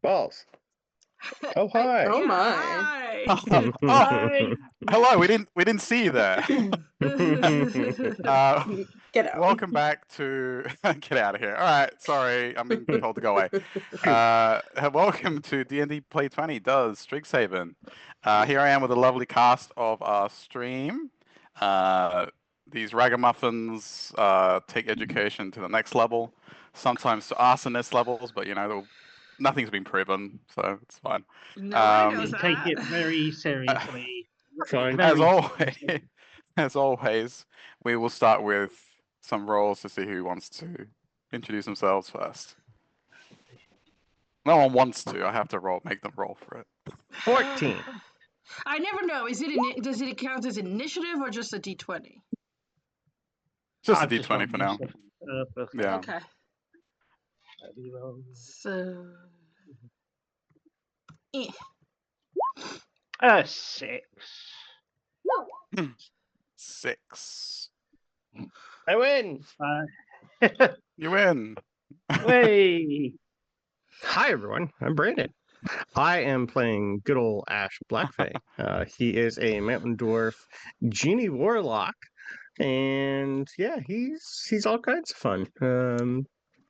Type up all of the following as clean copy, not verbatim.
Balls. Oh, hi. Oh Yeah, my. hi. Hi. Hello, we didn't see you there. Get out. Welcome back to get out of here. All right, sorry, I'm being told to go away. Welcome to D&D Play 20 does Strixhaven. Here I am with a lovely cast of our stream. These ragamuffins take education to the next level, sometimes to arsonist levels, but you know, nothing's been proven, so it's fine. Nobody knows Um, that. Take it very seriously. Fine. As Very always, as always, we will start with some rolls to see who wants to introduce themselves first. No one wants to. I have to make them roll for it. 14. I never know. Does it count as initiative or just a d20? Just a I've just D20 rolled for now. perfect. Yeah. Okay. So. Eh. 6. 6. I win. You win. Way. Hi, everyone. I'm Brandon. I am playing good old Ash Blackfang. He is a mountain dwarf genie warlock, and yeah, he's all kinds of fun.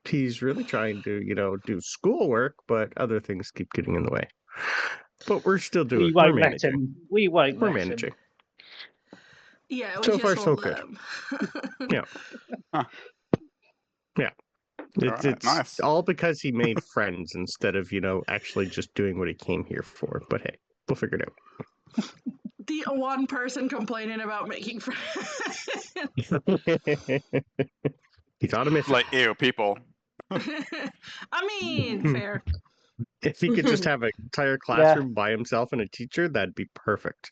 He's really trying to, do schoolwork, but other things keep getting in the way. But we're still doing. We We're won't let managing. him. We won't We're let managing. him. Yeah, we So just far, so won't good. let him. Yeah. Yeah. Alright, It's nice. all because he made friends instead of, actually just doing what he came here for. But hey, we'll figure it out. The one person complaining about making friends. He thought of mission. Like, ew, people. I mean, fair. If he could just have an entire classroom by himself and a teacher, that'd be perfect.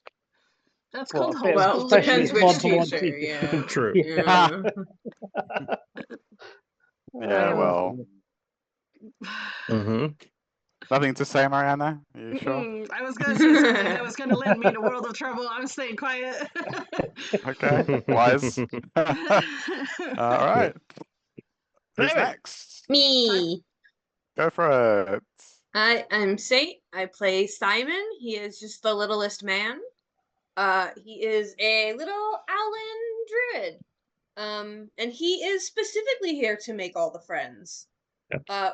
That's Well, called Well, homeschooling. depends which one-to-one teacher. teacher. Yeah. True. Yeah. Yeah, well. Mm-hmm. Nothing to say, Mariana? Are you sure? I was gonna say something that was gonna land me in a world of trouble. I'm staying quiet. Okay, wise. Alright. Who's Simon! next? Me. Go for it. I'm Saint. I play Simon. He is just the littlest man. He is a little Owlin druid. And he is specifically here to make all the friends.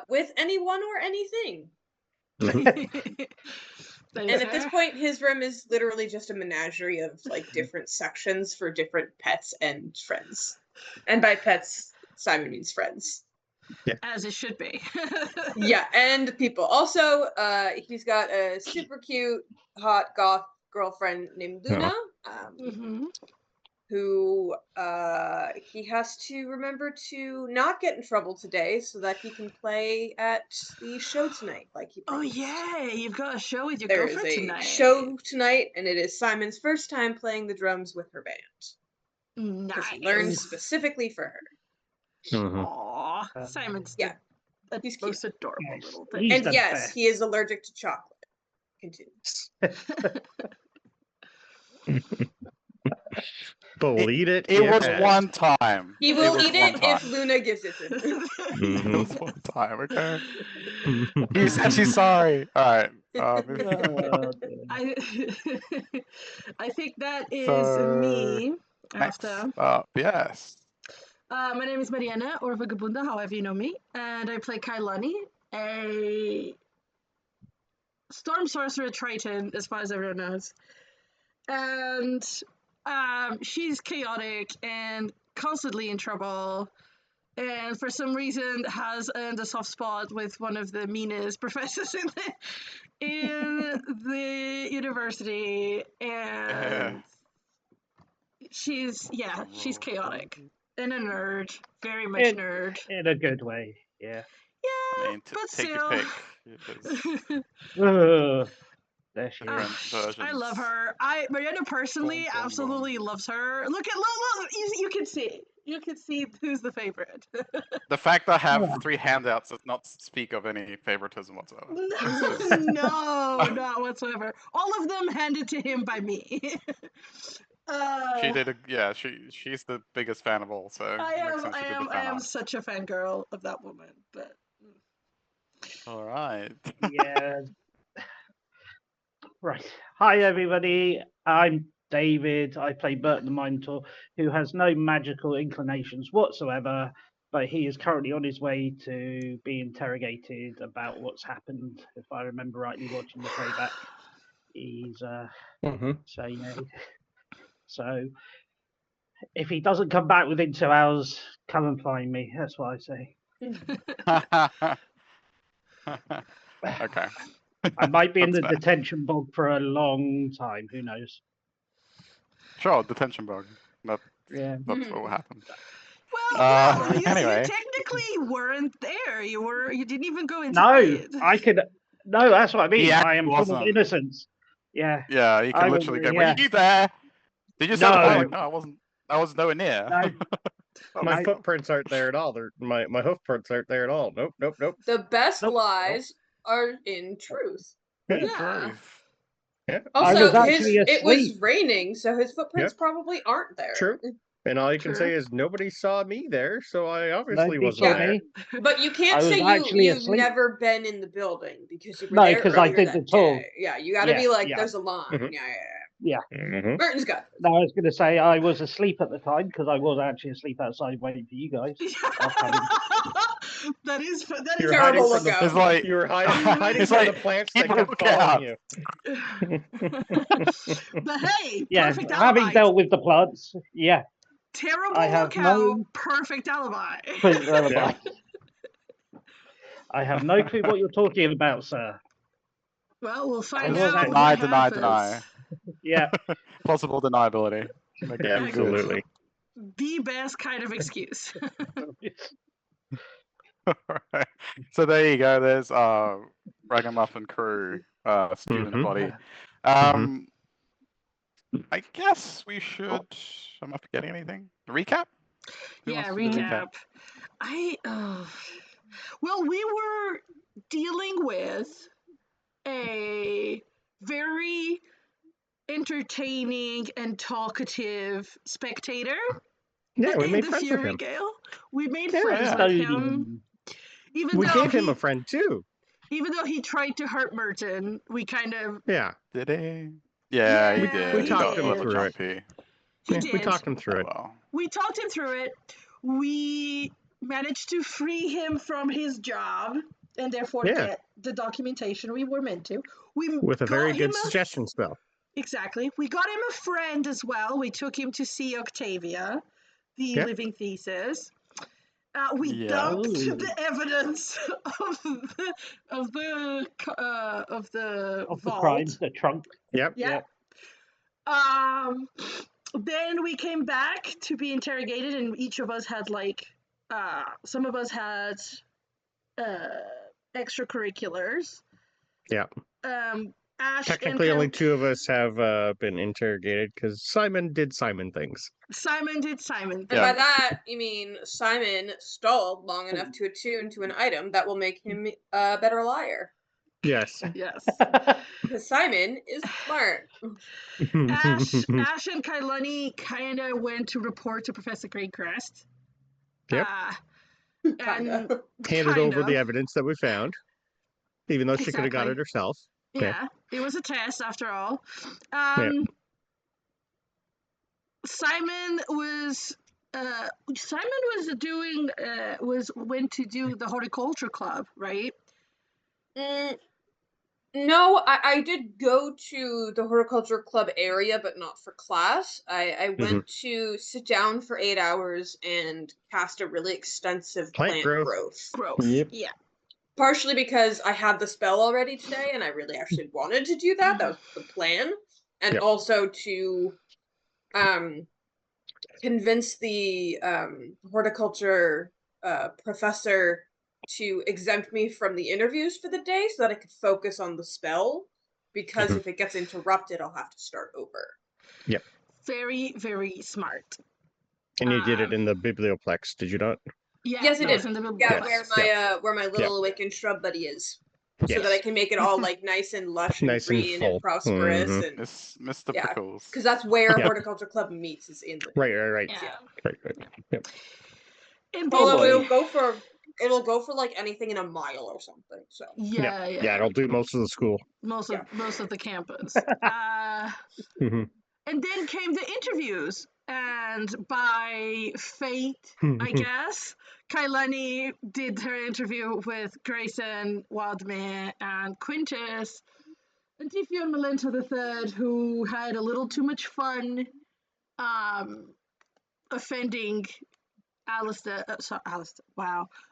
With anyone or anything. And at this point, his room is literally just a menagerie of like different sections for different pets and friends. And by pets, Simon means friends. Yeah. As it should be. Yeah, and people. Also, he's got a super cute, hot goth girlfriend named Luna. Who he has to remember to not get in trouble today so that he can play at the show tonight like he promised. Oh yay, you've got a show with your There girlfriend is a tonight. show tonight, and it is Simon's first time playing the drums with her band. Nice. He learned specifically for her. Mm-hmm. Aww, Simon's he's most cute. adorable little thing. He's And the yes, best. he is allergic to chocolate. Continue. But we'll eat it. It if was asked. one time. He will was eat one it if time. Luna gives it to him. It was one time, okay? He said she's sorry. Alright. I think that is me. Next up, yes. My name is Mariana, or Vagabunda, however you know me, and I play Kailani, a storm sorcerer Triton, as far as everyone knows. And she's chaotic and constantly in trouble, and for some reason has earned a soft spot with one of the meanest professors in the university, and she's chaotic and a nerd, very much nerd. In a good way, yeah. Yeah, I mean, but take still. your pick. I love her. Mariana personally absolutely loves her. Look, you can see. You can see who's the favorite. The fact that I have 3 handouts does not speak of any favoritism whatsoever. No, not whatsoever. All of them handed to him by me. She did she's the biggest fan of all, so I am such a fangirl of that woman, but All right. Yeah. Right. Hi, everybody. I'm David. I play Burton the Minotaur, who has no magical inclinations whatsoever, but he is currently on his way to be interrogated about what's happened. If I remember rightly, watching the playback, he's Mm-hmm. so yeah. So if he doesn't come back within 2 hours, come and find me. That's what I say. Okay. I might be in the That's fair. detention bog for a long time. Who knows? Sure, detention bug. Yeah. That's what will happen. Well, you Anyway. technically weren't there. You didn't even go into No, it. I could. No, that's what I mean. Yeah, I am he full of wasn't. innocence. Yeah. Yeah, you can I literally go, was, were yeah. you there? Did you say the No. public? No, I wasn't. I was nowhere near. No. My I- footprints aren't there at all. My hoof prints aren't there at all. Nope, nope, nope. The best Nope. lies are in truth. Yeah. Yeah. Truth. Yeah. I Also, was actually it was asleep. raining, so his footprints probably aren't there. True. And all you can True. say is nobody saw me there, so I obviously Nobody wasn't saw there. me. But you can't I was say actually you've asleep. never been in the building because you were No, there 'cause I earlier did that the tour. day. Yeah, you got to be Yeah, like, yeah. there's a line. Mhm. Yeah. Mm-hmm. Burton's got this. No, I was going to say I was asleep at the time because I was actually asleep outside waiting for you guys. that is You're Terrible hiding from lookout. It's like You were hiding it's from like the plants keep that a kept following lookout. you. But hey, Yeah, perfect having alibi. dealt with the plants, yeah, Terrible I have lookout, no perfect alibi. clue alibi. I have no clue what you're talking about, sir. Well, we'll I find was out. Deny, what deny, happens. deny. Yeah. Plausible deniability. Make it Absolutely. The best kind of excuse. Alright. So there you go. There's Ragamuffin crew student Mhm. body. Mhm. I guess we should. Am I forgetting anything? Recap? Who Yeah, wants to do the recap. Well, we were dealing with a very entertaining and talkative spectator. Yeah, we in made the friends with Fury him. Gale. We made Yeah, friends yeah. with him. Even We though gave him he, a friend too. even though he tried to hurt Merton, we kind of Yeah, Did he? Yeah, he Yeah, did. we he talked Got a him little did. through it. jumpy. he Yeah, did. we talked him through Oh it. well. We talked him through it. We managed to free him from his job and therefore Yeah. get the documentation we were meant to. We With a got very him good suggestion spell. Exactly. We got him a friend as well. We took him to see Octavia, the Yeah. living thesis. We Yeah. dumped Ooh. the evidence of the Of the vault. crime, the trunk. Yep. Yeah. Then we came back to be interrogated, and each of us had some of us had extracurriculars. Yeah. Ash Technically, and only two of us have been interrogated because Simon did Simon things. Simon did Simon. And by that, you mean Simon stalled long enough to attune to an item that will make him a better liar. Yes. Yes. Because Simon is smart. Ash and Kailani kind of went to report to Professor Greencrest. Yep. And Kinda. Handed over the of. evidence that we found, even though she could have got Exactly. it herself. Yeah, it was a test after all. Yeah. Simon was went to do the horticulture club, right? No, I did go to the horticulture club area, but not for class. I went to sit down for 8 hours and cast a really extensive plant growth. Yep. Yeah. Partially because I had the spell already today, and I really actually wanted to do that. That was the plan. And Yep. also to convince the horticulture professor to exempt me from the interviews for the day so that I could focus on the spell, because if it gets interrupted, I'll have to start over. Yep. Very, very smart. And you did it in the biblioplex, did you not? Yeah, yes, I did. Yeah, where my little awakened shrub buddy is. So Yes. that I can make it all like nice and lush and Nice and green full. and prosperous Mhm. and Mr. Yeah. Pickles. because that's where Yeah. horticulture club meets is in the Right. Yeah. Right. Yep. And Paula boy. will go for it'll go for like anything in a mile or something. So Yeah, Yeah, it'll do most of the school. most Yeah. of the campus. Mhm. And then came the interviews, and by fate, I guess, Kailani did her interview with Grayson, Wildmere, and Quintus, and Tifion Melento III, who had a little too much fun offending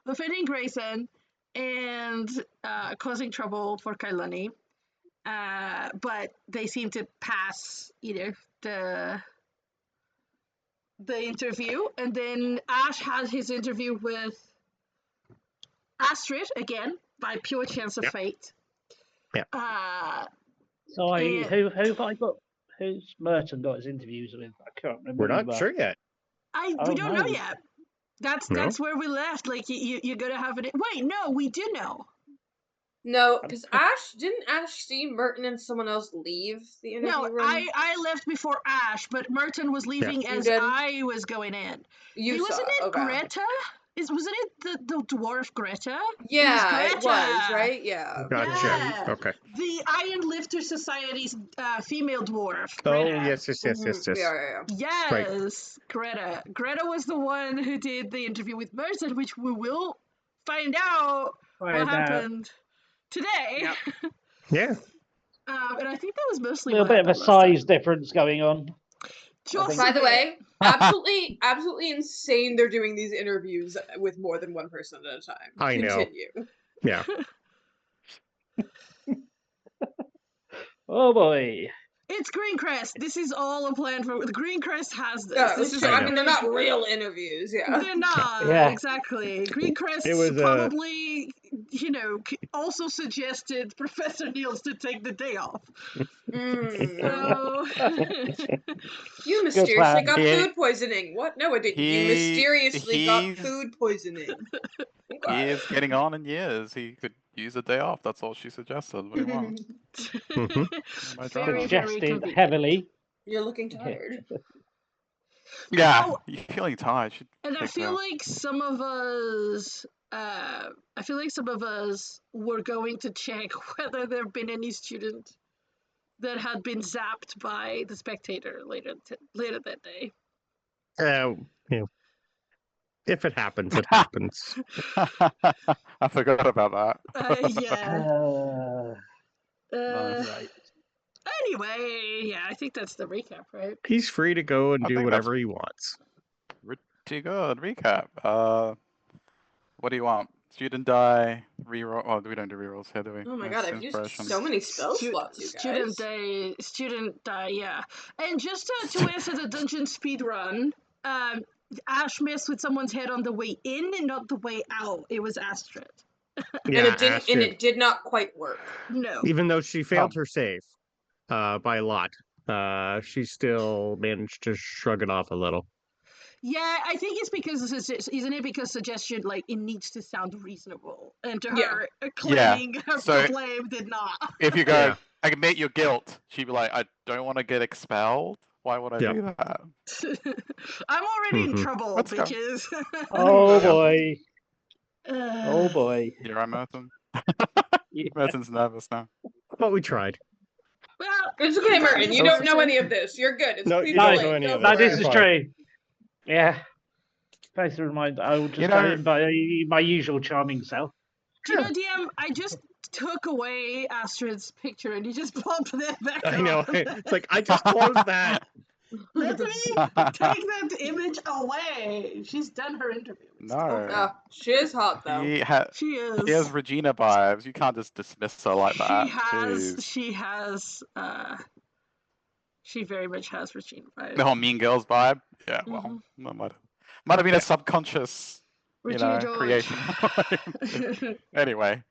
offending Grayson and causing trouble for Kailani. But they seem to pass, the interview, and then Ash had his interview with Astrid again by pure chance of Yep. fate. Yeah. So And- who have I got? Who's Merton got his interviews with? I can't remember. We're not sure yet. we don't know no. yet. That's No? where we left. Like you're gonna have it. Wait, no, we do know. no, because didn't Ash see Merton and someone else leave the interview No, room? I left before Ash, but Merton was leaving You as did? I was going in. You saw Wasn't it okay. Greta? Wasn't it the dwarf Greta? Yeah, it it was was, Greta. right? Yeah. Gotcha. Yeah. Okay. The Iron Lifter Society's female dwarf. Oh, Greta. yes. Yeah. Yes, Greta. Greta was the one who did the interview with Merton, which we will find out what happened today. Yep. Yeah. And I think that was A mostly little what bit of a happened last time. size difference going on. Just By a the bit. way, absolutely insane they're doing these interviews with more than one person at a time. I know. Continue. Yeah. Oh boy. It's Greencrest. This is all a plan for Greencrest has this. Yeah, This is so, I I know. mean, they're not real interviews, yeah. They're not Yeah. exactly. Greencrest It was, probably, also suggested Professor Niels to take the day off. So You mysteriously plan. got Yeah. food poisoning. What? No, I didn't. You He- mysteriously got he's- food poisoning. He Okay. is getting on in years. He could use a day off. That's all she suggested. What do you want? Mhm. My Very, job. very Suggested convenient. heavily. You're looking tired. Yeah, Oh. you're feeling tired. Should And I take feel that. like some of us were going to check whether there have been any student that had been zapped by the spectator later that day. If it happens, it happens. I forgot about that. Yeah. Nice. Right. Anyway, yeah, I think that's the recap, right? He's free to go and I do think that's- whatever he wants. Pretty good. Recap. What do you want? Student die, reroll. Oh, we don't do rerolls here, do we? Oh my That's god, I've used inspiration. so many spell slots, you guys. Student die, yeah. And just to answer the dungeon speed run, Ash messed with someone's head on the way in and not the way out. It was Astrid. Yeah, and it did not quite work. No. Even though she failed her save by a lot, she still managed to shrug it off a little. Yeah, I think it's because isn't it because suggestion it needs to sound reasonable, and to Yeah. her claiming her So- blame did not. If you go, Yeah. admit your guilt, she'd be like, I don't want to get expelled. Why would I Yep. do that? I'm already in Mhm. trouble, Let's go. bitches. Oh Yeah. boy. Oh boy. You're right, Merton. Yeah. Merton's nervous now. But we tried. Well, It's okay, Merton. You No, don't know any of this. You're good. It's No, clean you don't slate. know any of Don't No, this. this worry. is Fine. true. Yeah. Please remind. I will just You go know- in by my usual charming self. do you know, DM? I just took away Astrid's picture, and you just popped that back I know. on. It's like, I just closed that. Let me take that image away. She's done her interview. It's over. No. She is hot though. She She is. has Regina vibes. You can't just dismiss her like that. Jeez. She very much has Regina vibes. The whole Mean Girls vibe. Yeah, well, Mm-hmm. that might have been a subconscious, Regina George. creation. Anyway,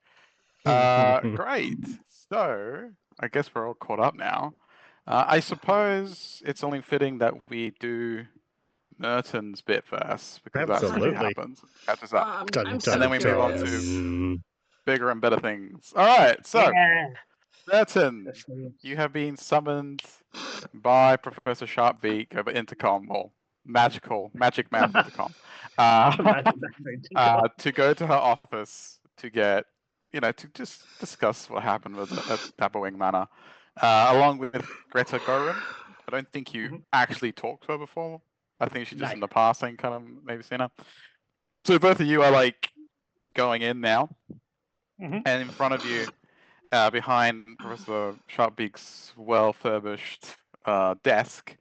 great. So I guess we're all caught up now. I suppose it's only fitting that we do Merton's bit first because that's what Absolutely. happens. Catches up. I'm Dun, so dun, then we move on curious. dun. Bigger and better things. All right. So Yeah. Merton, Definitely. you have been summoned by Professor Sharpbeak over intercom. Well, magicman.com, Imagine that. to go to her office to get, to just discuss what happened at Dapperwing Manor, along with Greta Gorin. I don't think you Mhm. actually talked to her before. I think she's just No. in the passing kind of maybe seen her. So both of you are like going in now, Mhm. and in front of you, behind Professor Sharpbeak's well-furbished desk,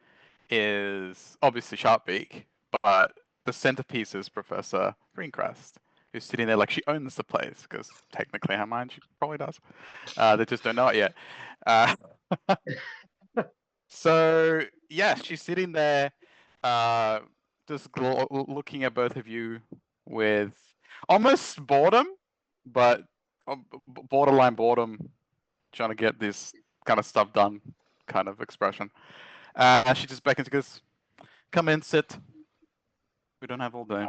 is obviously Sharpbeak, but the centerpiece is Professor Greencrest, who's sitting there like she owns the place, because technically in her mind she probably does. They just don't know it yet. So yeah, she's sitting there, just looking at both of you with almost boredom, but borderline boredom, trying to get this kind of stuff done, kind of expression. She just beckons, goes, "Come in, sit. We don't have all day."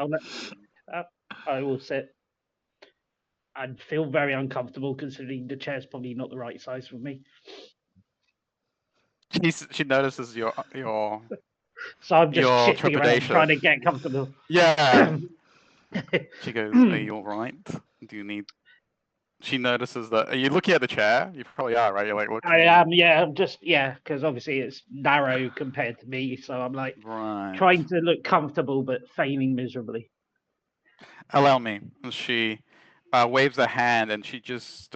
I will sit. I'd feel very uncomfortable considering the chair's probably not the right size for me. She notices your So I'm just your shifting around trepidation. trying to get comfortable. Yeah. She goes, "Are you all right? Do you need?" She notices that. Are you looking at the chair? You probably are, right? You're like looking. I am, yeah. I'm just, because obviously it's narrow compared to me, so I'm like Right. trying to look comfortable but feigning miserably. Allow me. She waves a hand, and she just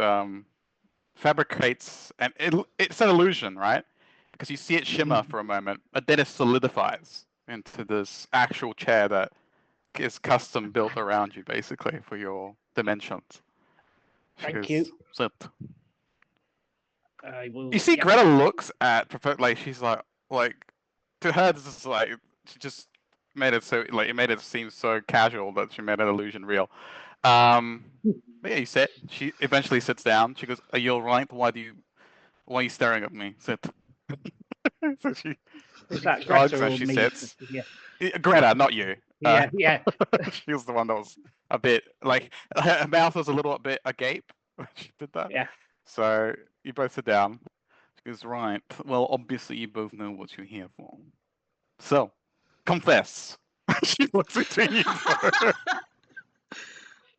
fabricates, and it's an illusion, right? Because you see it shimmer for a moment, but then it solidifies into this actual chair that is custom built around you, basically, for your dimensions. Thank you. Sit. I will. You see, Yep. Greta looks at like she's like to her this is like she just made it so like it made it seem so casual that she made an illusion real. But yeah, you sit. She eventually sits down. She goes, "Are you all right? Why are you staring at me? Sit." So she Is that shrugs Greta and or she me? sits. Yeah, Greta, not you. yeah. She was the one that was a bit like her mouth was a little bit agape when she did that. Yeah. So you both sit down. She goes, "Right. Well, obviously you both know what you're here for. So, confess." She looks between you.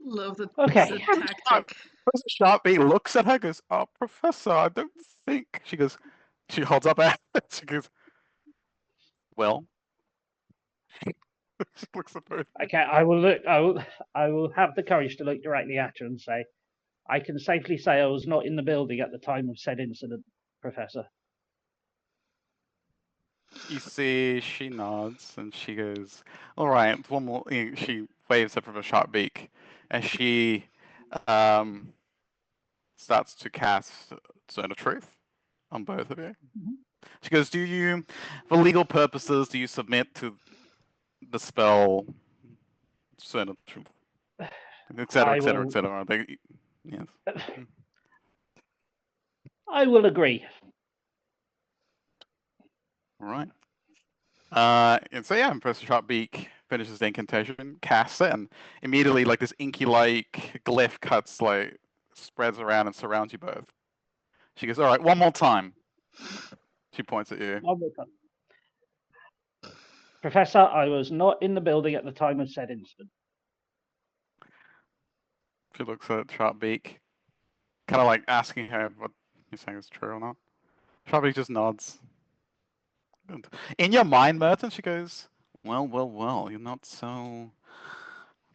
Love the, Okay. the tactic. Professor Sharpie looks at her, goes, "Oh, Professor, I don't think." She holds up her hand. She goes, "Well." She looks at both. Okay. I will look. I will have the courage to look directly at her and say, "I can safely say I was not in the building at the time of said incident, Professor." You see, she nods and she goes, "All right, one more." She waves up with a sharp beak, and she starts to cast Zone of Truth on both of you. Mhm. She goes, "Do you, for legal purposes, do you submit to the spell Zone of Truth, etc., I etc., will. etc.?" Yes. I will agree. All right. And so yeah, Professor Sharpbeak finishes the incantation, casts it, and immediately like this inky-like glyph cuts like spreads around and surrounds you both. She goes, "All right, one more time." She points at you. One more time. Professor, I was not in the building at the time of said incident. She looks at Sharpbeak, kind of like asking her what you're saying is true or not. Sharpbeak just nods. And in your mind, Merton, she goes, "Well, well, well, you're not so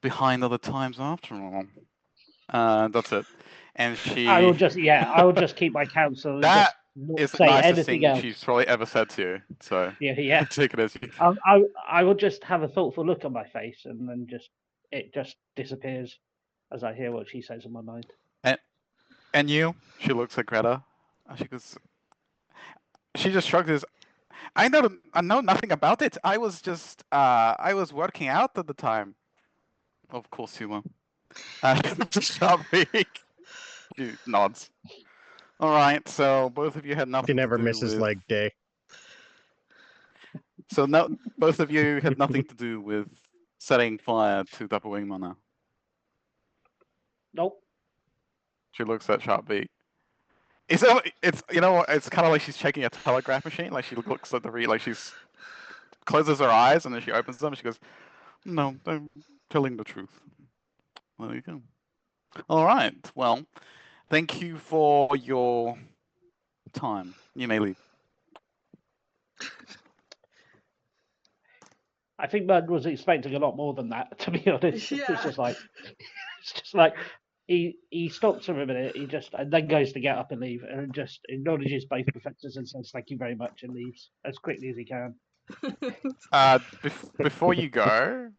behind other times after all." That's it. And I will she just keep my counsel and that just not is the say nicest anything thing else. she's probably ever said to you. So Yeah. take it as you. I will just have a thoughtful look on my face and then it just disappears as I hear what she says in my mind. And you? She looks at Greta. And she goes. She just shrugs. His. I know nothing about it. I was working out at the time. Of course you were. She nods. All right. So both of you had nothing She never to do misses with. leg day. So no, both of you had nothing to do with setting fire to Dapperwing Manor. Nope. She looks at Sharpbeak. It's you know what? It's kind of like she's checking a telegraph machine. Like she looks at the like she's closes her eyes and then she opens them. And she goes, "No, I'm telling the truth." There you go. All right. Well, thank you for your time. You may leave. I think Bud was expecting a lot more than that, to be honest. Yeah. It's just like he stops for a minute, and then goes to get up and leave, and just acknowledges both professors and says thank you very much and leaves as quickly as he can. Before you go,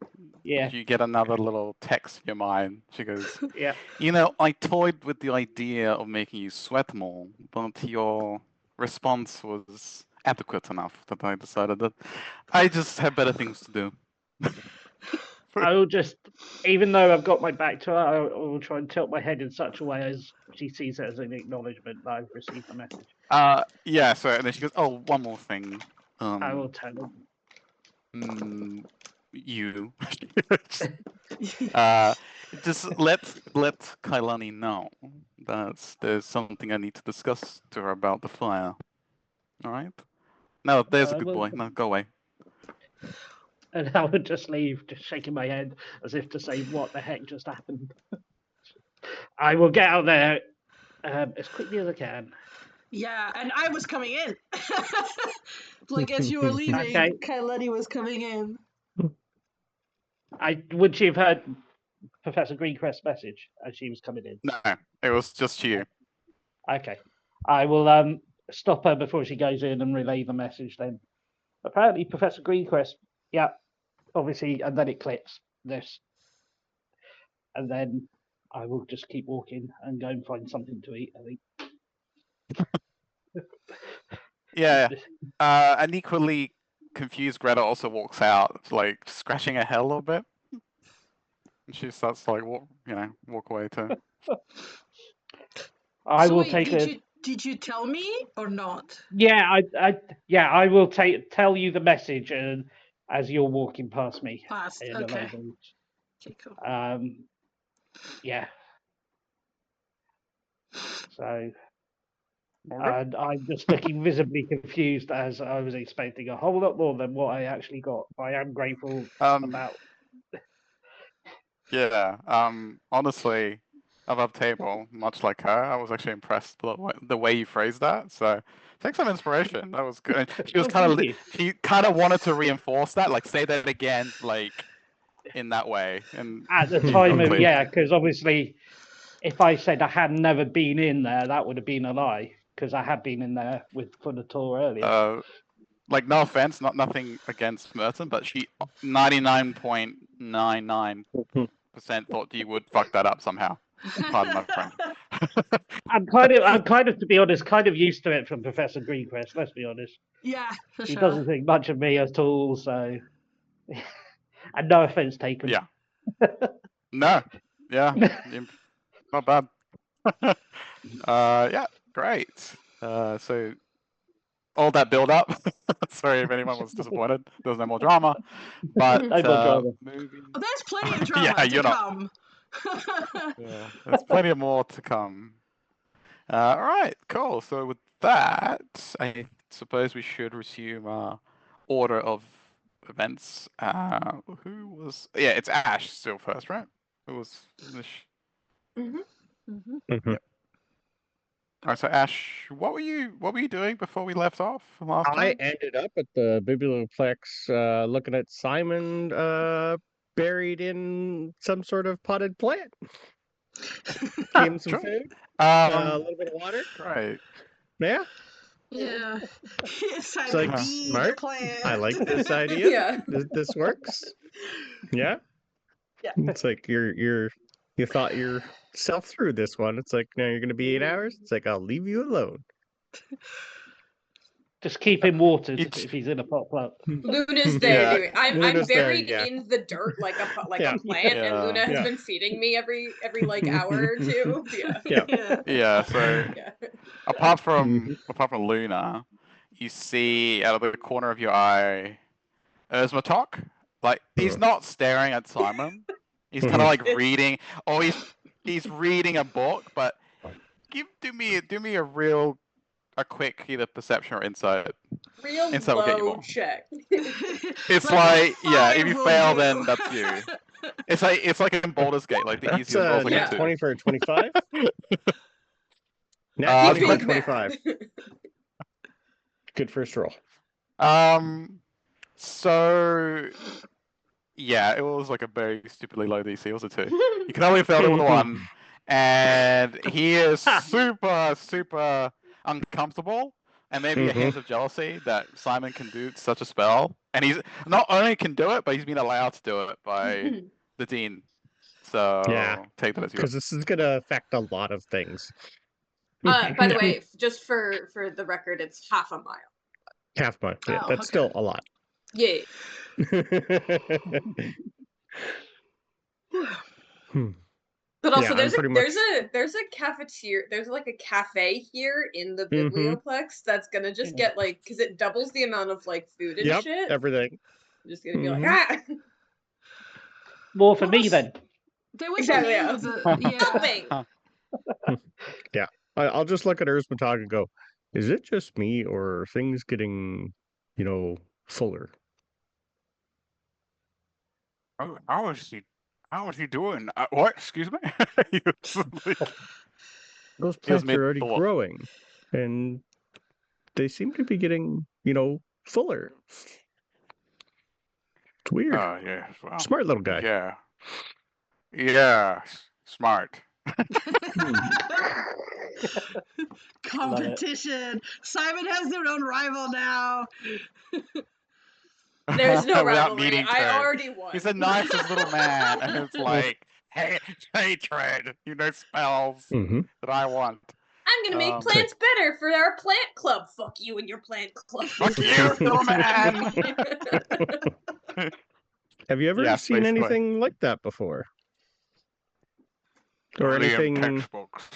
Yeah, you get another little text in your mind. She goes, yeah. "You know, I toyed with the idea of making you sweat more, but your response was adequate enough that I decided that I just have better things to do." I will just, even though I've got my back to her, I will try and tilt my head in such a way as she sees it as an acknowledgement that I've received the message. Yeah. So and then she goes, "Oh, one more thing. I will tell him. You just let Kailani know that there's something I need to discuss to her about the fire. All right? No, there's a I good will. boy. No, go away. And I would just leave, just shaking my head as if to say, what the heck just happened? I will get out there as quickly as I can. Yeah, and I was coming in. Like as you were leaving, Okay. Kailani was coming in. Would she have heard Professor Greencrest's message as she was coming in? No, it was just you. Okay. I will stop her before she goes in and relay the message then. Apparently, Professor Greencrest, yeah, obviously, and then it clicks this. And then I will just keep walking and go and find something to eat, I think. Yeah. An equally confused Greta also walks out, like scratching her head a little bit. And she starts to walk away too. I will wait, take did you tell me or not? Yeah, I will tell you the message as you're walking past me. Past, in okay. a low voice. Okay, cool. Yeah. So, and I'm just looking visibly confused as I was expecting a whole lot more than what I actually got. I am grateful about. Yeah. Honestly, above table, much like her, I was actually impressed by the way you phrased that. So take some inspiration. That was good. She was she kind of wanted to reinforce that, like say that again, like in that way. And At the time of because obviously, if I said I had never been in there, that would have been a lie because I had been in there for the tour earlier. Like no offense, nothing against Merton, but she 99.99% thought you would fuck that up somehow. Pardon my friend. I'm kind of, to be honest, kind of used to it from Professor Greencrest. Let's be honest. Yeah, for he sure. doesn't think much of me at all. So, and no offense taken. Yeah. No. Yeah. Not bad. Yeah. Great. So all that build up. Sorry if anyone was disappointed. There was no more drama. But no more drama. There's plenty of drama to come. Yeah, there's plenty of more to come. All right, cool. So with that, I suppose we should resume our order of events. Who was? Yeah, it's Ash still first, right? Who was? Yep. All right, so Ash, what were you doing before we left off last time? I ended up at the Biblioplex looking at Simon buried in some sort of potted plant. Gave him some food, a little bit of water. Right. Yeah. Yeah. It's like smart. I like this idea. Yeah. This works. Yeah. Yeah. It's like you thought yourself through this one. It's like, now you're going to be 8 hours. It's like, I'll leave you alone. Just keep him watered if he's in a pot plant. Luna's there doing. I'm Luna's there, buried yeah. in the dirt like a Yeah. a plant, and Luna has Yeah. been feeding me every like hour or two. Yeah. Yeah. So Yeah. apart from Luna, you see out of the corner of your eye, Erzmatok. Like he's not staring at Simon. He's kind of like reading. Oh, he's reading a book. But do me a quick either perception or insight. Real Instead, we'll get you low more. check. It's Like a like, yeah, if you five will fail, do. then that's you. It's like in Baldur's Gate, like the That's easiest rolls I nat get to. 20 for a 25. Nat Uh, 20 for a Big 25. math. Good first roll. So yeah, it was like a very stupidly low DC. It was a 2. You can only fail it with a 1, and he is super uncomfortable, and maybe a Mhm. hint of jealousy that Simon can do such a spell, and he's not only can do it, but he's been allowed to do it by the dean. So Yeah. take that as you will. Because this is going to affect a lot of things. By the way, just for the record, it's half a mile. Half mile. Yeah, Oh, that's okay. still a lot. Yeah. But also, Yeah, I'm there's pretty a cafeteria. There's like a cafe here in the Mhm. biblioplex that's gonna just get like, because it doubles the amount of like food and Yep, shit. everything. Just gonna be like, Mhm. ah, More for What me was- then. What's the Exactly, name yeah. of the? Yeah. helping. I'll just look at Erzmatog and go, is it just me or are things getting, fuller? Oh, how is he doing? What? Excuse me? He was like- Those He was plants are already mid-thought. growing and they seem to be getting, fuller. It's weird. Oh yes, well, Smart little guy. yeah, yeah, smart. Competition. Simon has their own rival now. There's no Without rivalry. needing I to. already won. He's the nicest little man, and it's like, hey, hatred, spells Mm-hmm. that I want. I'm gonna make Um, plants better for our plant club. Fuck you and your plant club. Fuck you, little man. Have you ever Yes, seen basically. anything like that before? Or Only in anything? textbooks.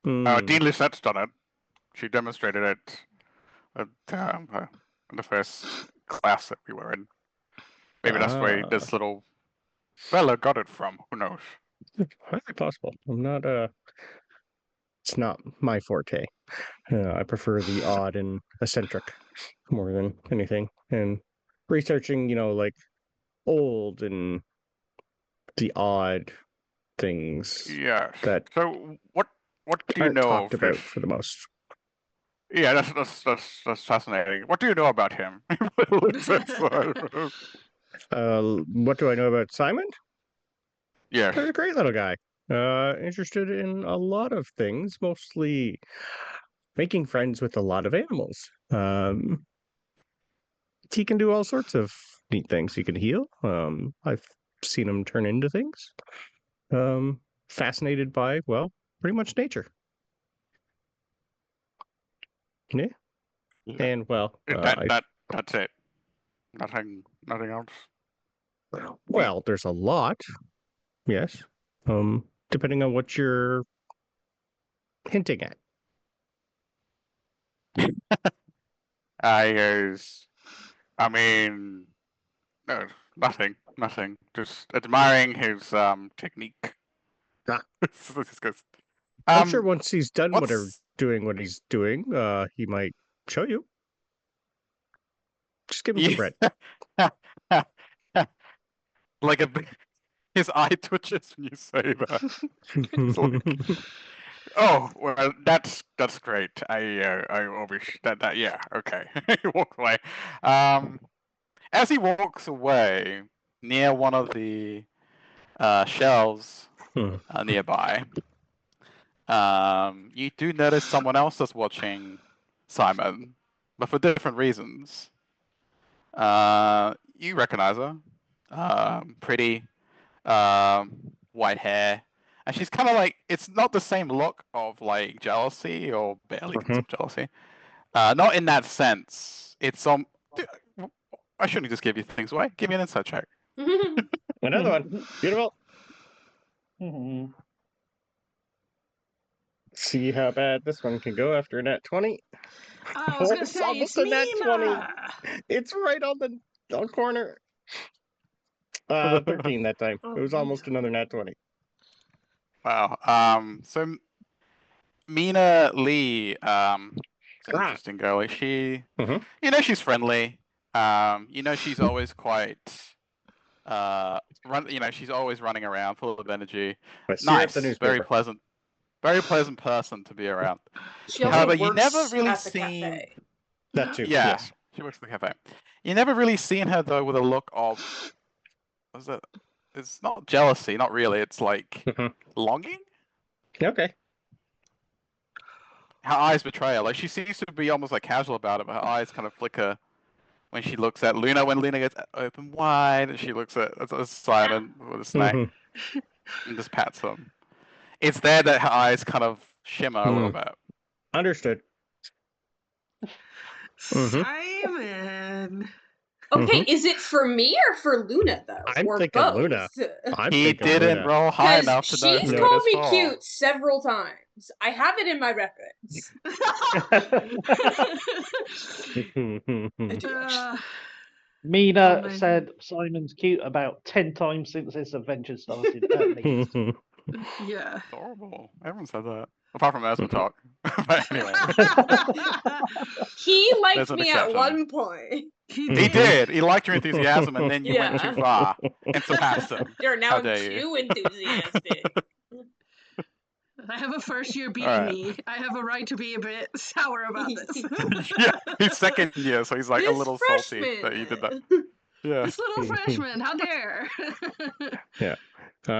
Hmm. Dean Lisette's done it. She demonstrated it at the first class that we were in. Maybe that's where this little fella got it from. Who knows? Highly possible. I'm not it's not my forte. I prefer the odd and eccentric more than anything. And researching, like old and the odd things Yes. that So what do you aren't know talked of about this? for the most. Yeah, that's fascinating. What do you know about him? What do I know about Simon? Yes. He's a great little guy. Interested in a lot of things, mostly making friends with a lot of animals. He can do all sorts of neat things. He can heal. I've seen him turn into things. Fascinated by, well, pretty much nature. Yeah. And well, That's it. Nothing else. well, there's a lot. Yes. Depending on what you're hinting at. I mean, no, nothing. Just admiring his technique. Ah. This goes, I'm sure once he's done what what's- he's doing, he might show you. Just give him some bread. Like his eye twitches when you say that. Oh well, that's great. I wish that yeah, okay. He walked away. As he walks away near one of the shelves nearby, you do notice someone else that's watching Simon, but for different reasons. You recognize her. Pretty, white hair. And she's kind of like, it's not the same look of like jealousy or barely of jealousy. Not in that sense. It's I shouldn't just give you things away. Give me an insight check. Another one. Beautiful. See how bad this one can go after a nat 20. I was gonna It's say almost it's a nat 20. Mina. It's right on the corner. 13 that time. Oh, It was almost another nat 20. Wow. So Mina Lee, She's an interesting girl. She, Mhm. she's friendly. She's always quite, she's always running around, full of energy. I see her at the Nice, very newspaper. pleasant person to be around. She also However, works you never really at the seen. cafe. That too. Yeah, Yes. she works at the cafe. You never really seen her though with a look of. What's that? It's not jealousy, not really. It's like Mhm. longing. Okay. Her eyes betray her. Like she seems to be almost like casual about it, but her eyes kind of flicker when she looks at Luna. When Luna gets open wide, and she looks at Simon with a snake Mhm. and just pats him. It's there that her eyes kind of shimmer a little bit. Understood. Mhm. Simon. Okay, is it for me or for Luna though? I'm or thinking both? Luna. I'm He thinking didn't Luna. roll high Because enough to know she's who called it is me for. cute several times. I have it in my records. I do actually. Mina Amazing. said Simon's cute about 10 times since this adventure started, at least. Yeah. Adorable. Everyone said that. Apart from Esma Talk. But anyway. He liked There's an me at exception. one point. He He did. did. He liked your enthusiasm, and then you went Yeah. too far and surpassed him. You're now How I'm dare you. too enthusiastic. I have a first year being Alright. me. I have a right to be a bit sour about this. Yeah, he's second year, so he's like a This little freshman. salty that you did that. Yeah. This little freshman, how dare?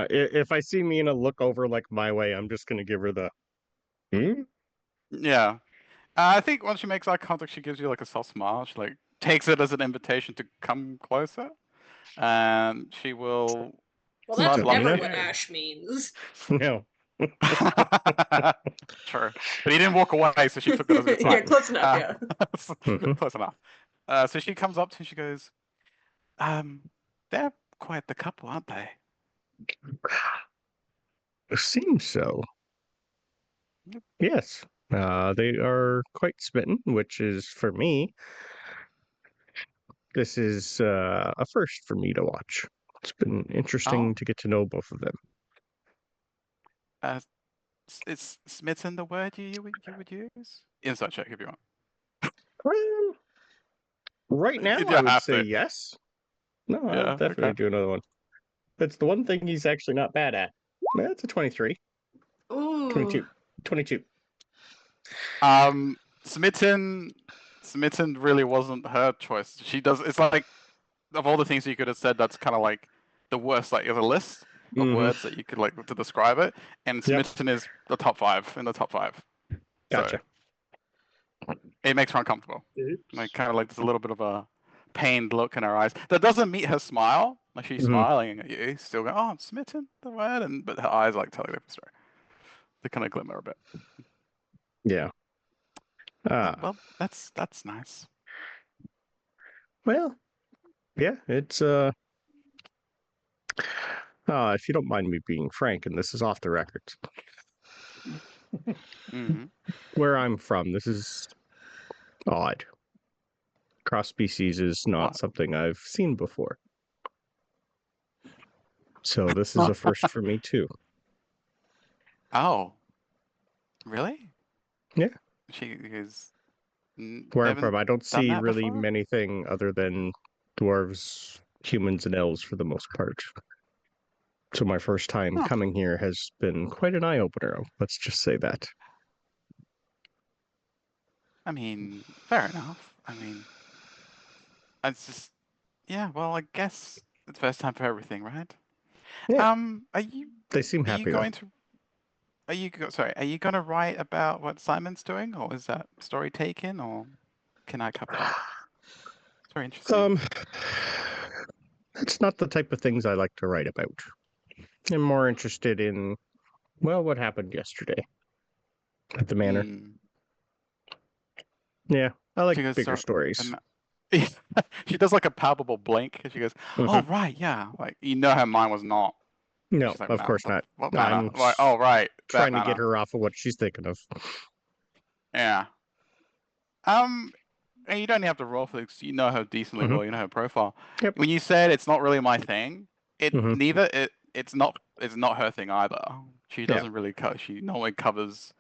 If I see Mina look over like my way, I'm just gonna give her the. Yeah. I think once she makes eye contact, she gives you like a soft smile. She like takes it as an invitation to come closer, and she will. Well, Not that's never Luna? what Ash means. No. True, but he didn't walk away, so she took it as a good sign. Yeah, close enough, yeah. Mhm. Close enough. So she comes up to and she goes, "They're quite the couple, aren't they?" Seems so. Yes. They are quite smitten, which is for me. This is a first for me to watch. It's been interesting Oh. to get to know both of them. Is smitten the word you would use? Inside check if you want. Well, right now, You I don't would have say to. yes. No, I'll Yeah, definitely okay. do another one. That's the one thing he's actually not bad at. That's a 23. Ooh. 22. Smitten really wasn't her choice. She does. It's like of all the things you could have said, that's kind of like the worst. Like, there's a list of Mhm. words that you could like to describe it, and Yep. smitten is the top 5 in the top 5. Gotcha. So it makes her uncomfortable. Oops. Like kind of like there's a little bit of a pained look in her eyes. That doesn't meet her smile. Like she's Mhm. smiling at you, still going, "Oh, I'm smitten," the word, but her eyes like tell you a different story. They kind of glimmer a bit. Yeah. Well, that's nice. Well, yeah, it's if you don't mind me being frank, and this is off the record, Hmm. where I'm from, this is odd. Cross species is not What? something I've seen before. So this is a first for me too. Oh, really? Yeah. She is. Where I'm haven't from, I don't done see that really before? anything other than dwarves, humans, and elves for the most part. So my first time Huh. coming here has been quite an eye opener. Let's just say that. I mean, fair enough. I mean, it's just, yeah. Well, I guess it's first time for everything, right? Yeah. Are you They seem are you happy though. going to sorry? Are you going to write about what Simon's doing, or is that story taken, or can I cover that? It's very interesting. It's not the type of things I like to write about. I'm more interested in, well, what happened yesterday at the manor. Hmm. Yeah, I like She goes, bigger "So, stories. she does like a palpable blink, and she goes, "Oh Mhm. right, yeah." Like her mind was not. No, She's like, of course not. What manner?" I'm Like, oh right, that trying to get manner. her off of what she's thinking of. Yeah. And you don't have to roll for this. You know her decently Mhm. well. You know her profile. Yep. When you said it's not really my thing, Mhm. it's not her thing either. She Yeah. doesn't really cover. She normally covers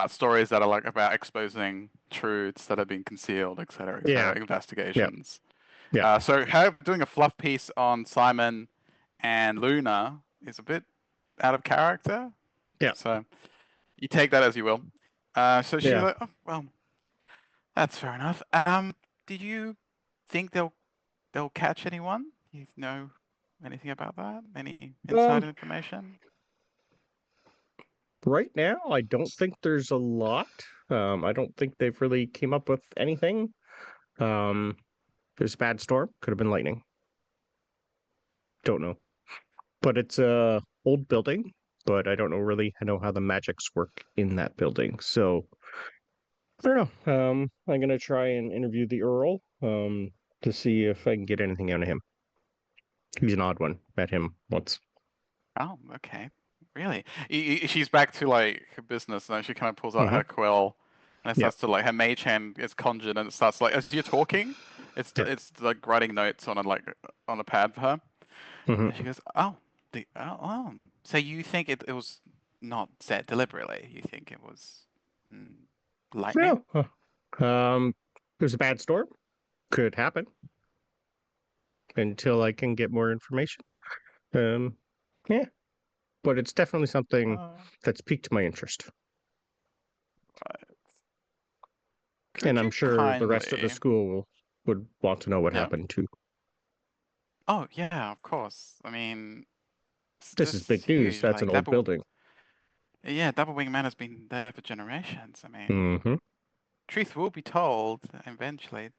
stories that are like about exposing truths that have been concealed, etc., Yeah. investigations. Yeah. So doing a fluff piece on Simon and Luna is a bit out of character. Yeah. So you take that as you will. So she's Yeah. like, oh, well, that's fair enough. Did you think they'll catch anyone? You know anything about that? Any inside information? Right now, I don't think there's a lot. I don't think they've really came up with anything. There's a bad storm. Could have been lightning. Don't know. But it's a old building, but I don't know really know how the magics work in that building. So I don't know. I'm gonna try and interview the Earl, to see if I can get anything out of him. He's an odd one. Met him once. Oh, okay. Really? She's back to like her business, and she kind of pulls out her quill, and it Yeah. starts to like her mage hand is conjured, and it starts like as you're talking, it's Yeah. it's like writing notes on a pad for her, Mhm. and she goes, "Oh, so you think it was not said deliberately? You think it was lightning?" No. There's a bad storm. Could happen until I can get more information. Yeah. But it's definitely something that's piqued my interest. Right. And Could I'm you sure the rest of the kindly? school would want to know what Yeah. happened too. Oh yeah, of course. I mean, This is this is big news. huge. That's an Like old building. Double Wing Man has been there for generations. I mean, Mm-hmm. truth will be told eventually.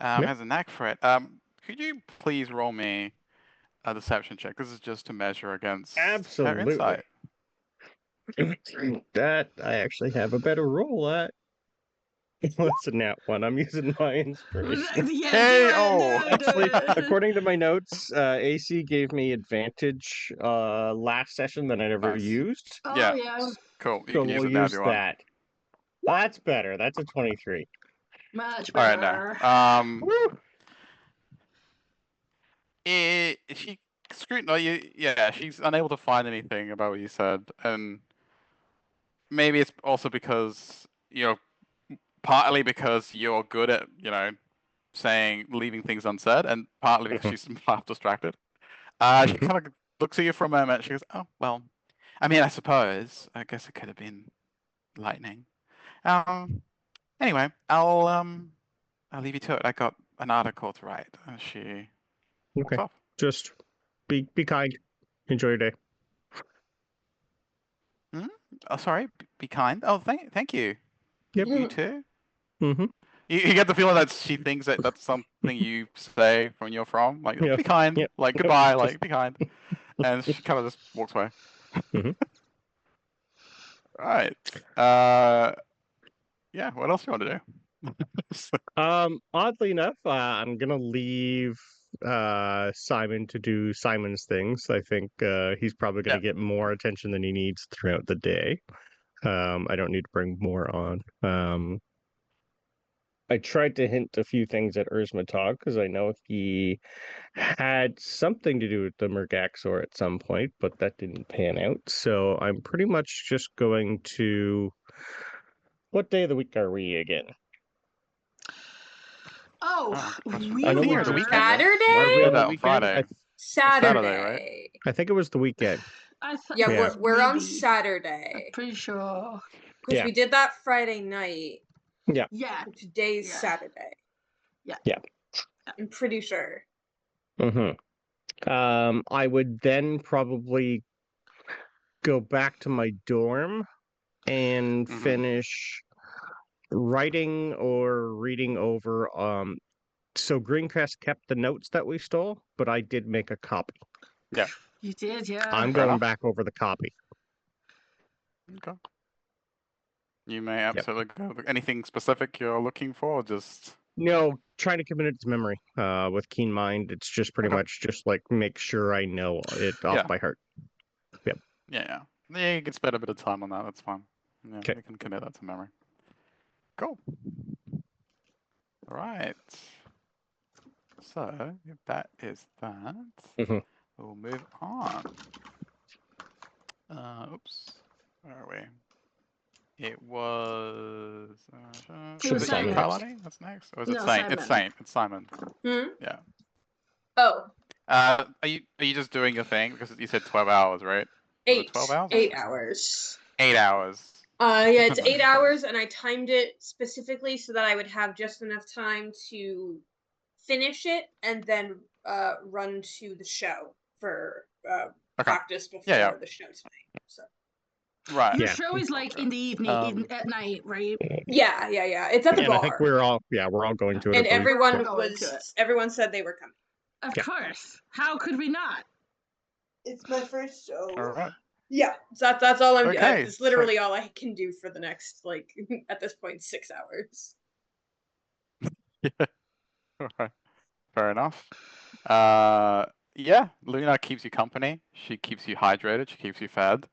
Yep. Has a knack for it. Could you please roll me a deception check? This is just to measure against her Absolutely. insight. That I actually have a better roll at. What's a nat one? I'm using my inspiration. Yeah, Hey, do it, oh. do it, Actually, do it. according to my notes, AC gave me advantage last session that I never Nice. used. Oh, Yeah. yeah. Cool. You So can use we'll it now if use you want. that. That's better. That's a 23. Much All right, better. now. Woo! She scrutinized you. Yeah, she's unable to find anything about what you said, and maybe it's also because partly because you're good at leaving things unsaid, and partly because she's half distracted. She Mhm. kind of looks at you for a moment. She goes, "Oh well, I mean, I guess it could have been lightning." Anyway, I'll leave you to it. I got an article to write. And she walks Okay. off. Just be kind. Enjoy your day. Oh, sorry. Be kind. Oh, thank you. Yep. You too. Mm-hmm. You get the feeling that she thinks that that's something you say when you're from, like, Yeah. be kind, Yep. like, Yep. goodbye, Just like, be kind. And she kind of just walks away. Mhm. Right. Yeah, what else do you want to do? Oddly enough, I'm gonna leave Simon to do Simon's things. I think he's probably gonna get more attention than he needs throughout the day. I don't need to bring more on. I tried to hint a few things at Urzmatog because I know he had something to do with the Mergaxor at some point, but that didn't pan out. So I'm pretty much just going to. What day of the week are we again? Oh, Question. we I think we're you're the were. weekend, right? Are Saturday? we Did on the that on weekend? Friday. Saturday. right? I think it was the weekend. Yeah, Yeah. we're on I'm Saturday. pretty sure. Because Yeah. we did that Friday night. Yeah. Yeah. So today's Yeah. Saturday. Yeah. Yeah. I'm pretty sure. I would then probably go back to my dorm and finish writing or reading over. So Greencrest kept the notes that we stole, but I did make a copy. Yeah. You did, yeah. I'm Fair going enough. back over the copy. Okay. You may absolutely go. Anything specific you're looking for, or just No, trying to commit it to memory with keen mind. It's just pretty Okay. much just like make sure I know it off by heart. yeah. Yeah, you can spend a bit of time on that. That's fine. Yeah, 'Kay. you can commit that to memory. Cool. All right. So if that is that, Mhm. we'll move on. Oops. Where are we? It was. It was Is it Simon. you, Carlani? That's next. Or is it No, Saint? It's Simon. Saint. It's Simon. Hmm? Yeah. Oh, Are you just doing your thing because you said 12 hours, right? Was it 12 hours? 8 hours. 8 hours. Yeah, it's 8 Okay. hours, and I timed it specifically so that I would have just enough time to finish it and then run to the show for Okay. practice before Yeah. the show tonight. So Right. Your Yeah. show is like in the evening, at night, right? yeah. It's at the And I bar. think we're all going to it. And I believe. everyone We're all going to it. everyone said they were coming. Of Yeah. course. How could we not? It's my first show. All right. Yeah, so that's all I'm doing. Okay, It's literally all I can do for the next, like, at this point, 6 hours. Yeah. All right. Fair enough. Yeah. Luna keeps you company. She keeps you hydrated. She keeps you fed.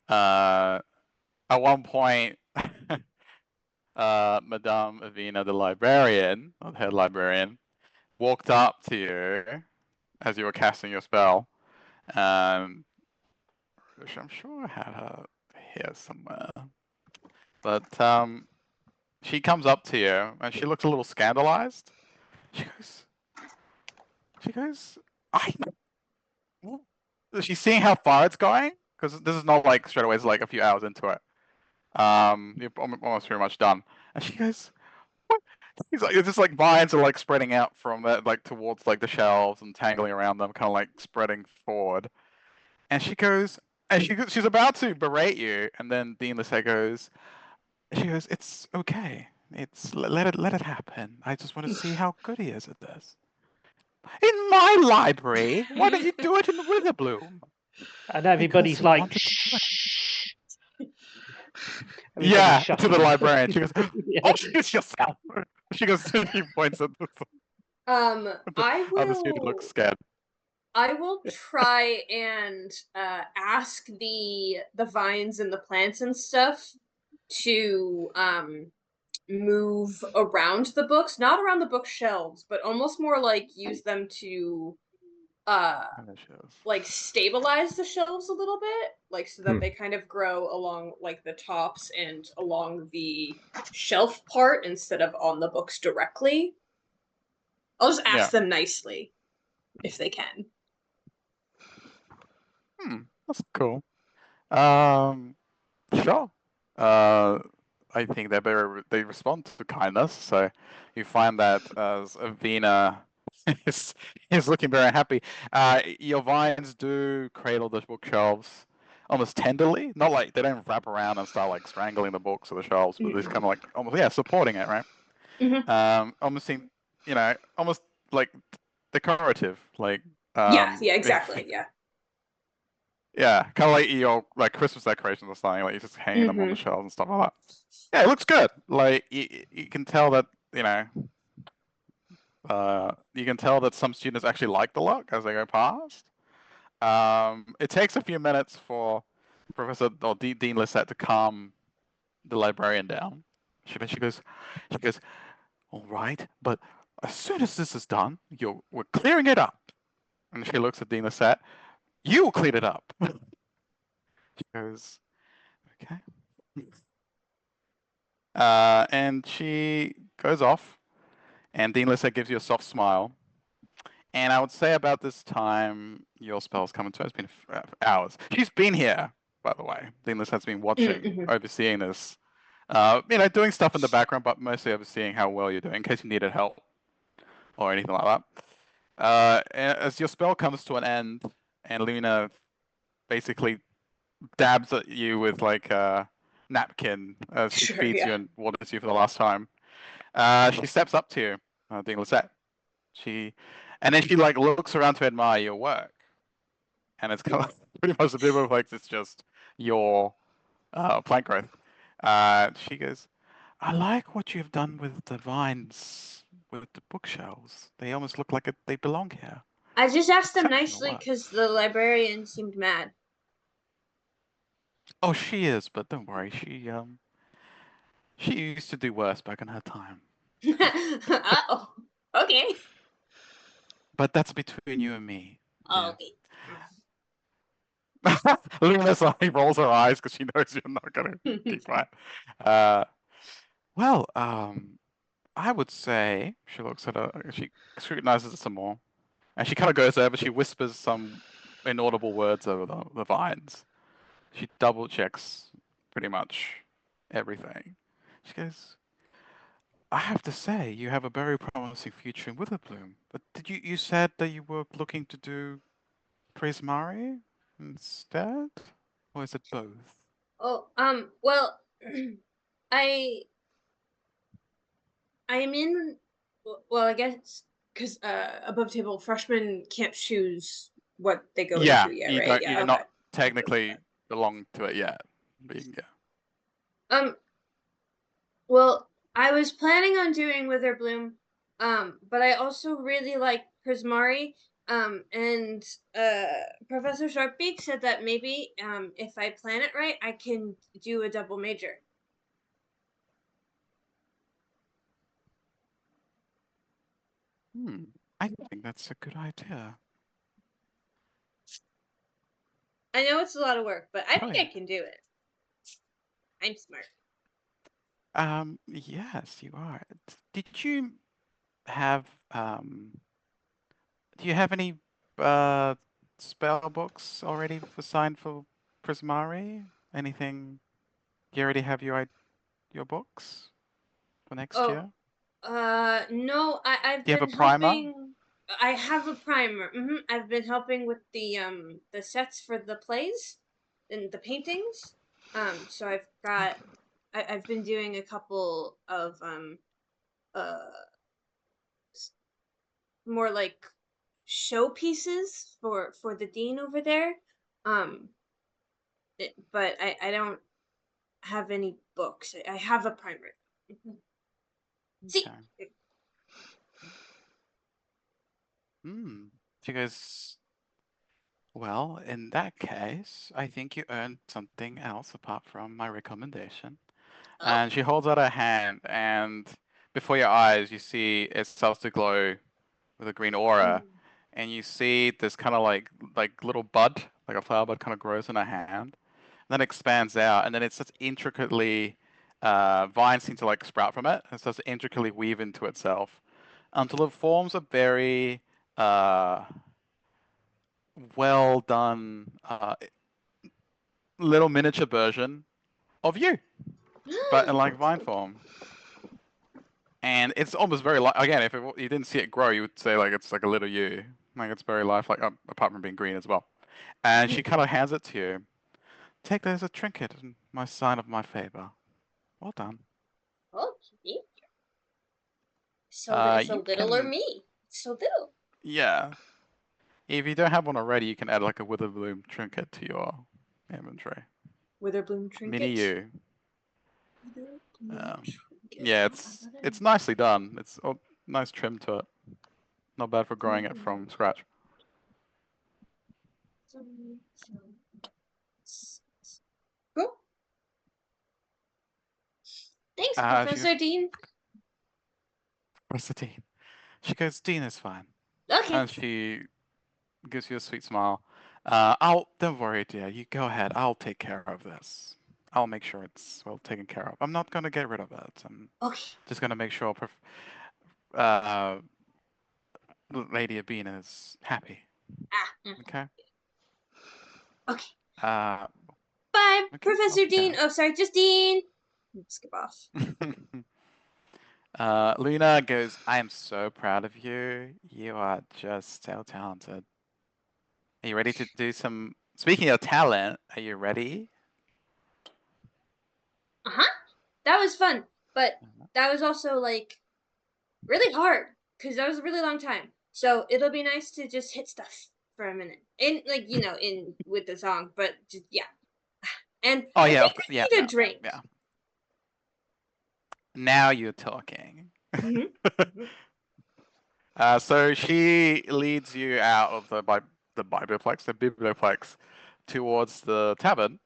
At one point, Madame Avina, the librarian, or the head librarian, walked up to you as you were casting your spell. Which I'm sure I had her here somewhere. But she comes up to you and she looks a little scandalized. She goes, she's seeing how far it's going because this is not like straight away. It's like a few hours into it. You're almost pretty much done. And she goes, what? He's like, it's just like vines are like spreading out from it, like towards like the shelves and tangling around them, kind of like spreading forward. And she goes, she's about to berate you, and then Dean Lisette goes, it's okay. Let it happen. I just want to see how good he is at this. In my library? Why don't you do it in Witherbloom? And everybody's Because he like, wanted to do it. shh. Yeah, Everybody's to the shutting. librarian. She goes, Yeah. "Oh, shoot yourself." She goes, he points at the I other student will. looks scared. I will try and ask the vines and the plants and stuff to move around the books, not around the bookshelves, but almost more like use them to like stabilize the shelves a little bit, like so that they kind of grow along like the tops and along the shelf part instead of on the books directly. I'll just ask them nicely if they can. That's cool. Sure. I think they respond to kindness. So you find that as Avina is looking very happy. Your vines do cradle the bookshelves almost tenderly. Not like they don't wrap around and start like strangling the books or the shelves, but they're kind of like almost supporting it, right? Almost seem almost like decorative, like yeah, exactly. Yeah, kind of like your like Christmas decorations or something. Like you're just hanging them on the shelves and stuff like that. Yeah, it looks good. Like you can tell that you can tell that some students actually like the look as they go past. It takes a few minutes for Professor or Dean Lisette to calm the librarian down. She goes, all right, but as soon as this is done, we're clearing it up. And she looks at Dean Lisette. You clean it up. She goes, okay. And she goes off, and Dean Lisette gives you a soft smile. And I would say about this time, your spell's coming to. It's been hours. She's been here, by the way. Dean Lisette's been watching, overseeing this. Doing stuff in the background, but mostly overseeing how well you're doing, in case you needed help or anything like that. As your spell comes to an end, and Luna basically dabs at you with like a napkin as she feeds you and waters you for the last time. She steps up to you, Dean Lisette. And then she like looks around to admire your work, and it's kind of pretty much a bit of like it's just your plant growth. She goes, "I like what you've done with the vines, with the bookshelves. They almost look like they belong here." I just asked them nicely because the librarian seemed mad. Oh, she is, but don't worry. She used to do worse back in her time. Uh-oh. Okay. But that's between you and me. Oh, okay. Luna's like rolls her eyes because she knows you're not gonna keep quiet. Well, I would say she looks at her, she scrutinizes it some more, and she kind of goes over. She whispers some inaudible words over the vines. She double checks pretty much everything. She goes, I have to say, you have a very promising future in Witherbloom. But you said that you were looking to do Prismari instead? Or is it both? Oh, well, I I'm in. Well, I guess because above table freshmen can't choose what they go Yeah, into yet, you right? don't. Yeah. You're Okay. not technically belong to it yet. Yeah. Um. Well, I was planning on doing Witherbloom, but I also really like Prismari. And Professor Sharpbeak said that maybe if I plan it right, I can do a double major. I think that's a good idea. I know it's a lot of work, but I think yeah. I can do it. I'm smart. Yes, you are. Did you have do you have any spell books already signed for Prismari? Anything? Do you already have your books for next Oh, year? no, I've Do you have a been primer? helping. I have a primer. I've been helping with the sets for the plays and the paintings. So I've been doing a couple of uh more like showpieces for the dean over there. Um, but I don't have any books. I have a primer. See. Okay. She goes, well, in that case, I think you earned something else apart from my recommendation. Oh. And she holds out her hand, and before your eyes, you see it starts to glow with a green aura, and you see this kind of like little bud, like a flower bud, kind of grows in her hand, and then expands out, and then it's just intricately vines seem to like sprout from it, and starts to intricately weave into itself until it forms a very well done little miniature version of you, but in like vine form. And it's almost very like, again, if you didn't see it grow, you would say like it's like a little you, like it's very lifelike, apart from being green as well. And she kind of hands it to you. Take that as a trinket and my sign of my favor. Well done. Okay. So it's a You littler can, me. It's so little. yeah. If you don't have one already, you can add like a Witherbloom trinket to your inventory. Witherbloom Mini trinket. you. Witherbloom trinket. Yeah, it's nicely done. It's a nice trim to it. Not bad for growing it from scratch. Cool. Thanks, She Professor goes, Dean. where's the Dean? She goes, Dean is fine. Okay. And she gives you a sweet smile. Don't worry, dear. You go ahead. I'll take care of this. I'll make sure it's well taken care of. I'm not gonna get rid of it. I'm Okay. just gonna make sure Lady Abina is happy. Okay. Okay. Uh, Bye, okay, Professor off you Dean. go. Oh, sorry, just Dean. Skip off. Luna goes, I am so proud of you. You are just so talented. Are you ready to do some? Speaking of talent, are you ready? That was fun, but that was also like really hard because that was a really long time. So it'll be nice to just hit stuff for a minute, in like in with the song, but just yeah. And Oh I yeah, think I need a drink. yeah. Now you're talking. So she leads you out of the biblioplex, towards the tavern,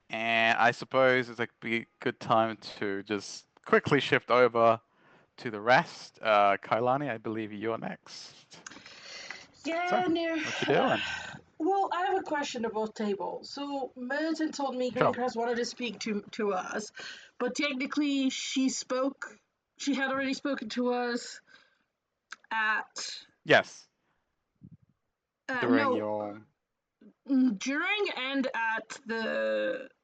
and I suppose it's like be good time to just quickly shift over to the rest. Kailani, I believe you're next. Yeah, So, no. what you doing? Well, I have a question about table. So Merton told me Sure. Greencrest wanted to speak to us, but technically she had already spoken to us at Yes. During no, your during and at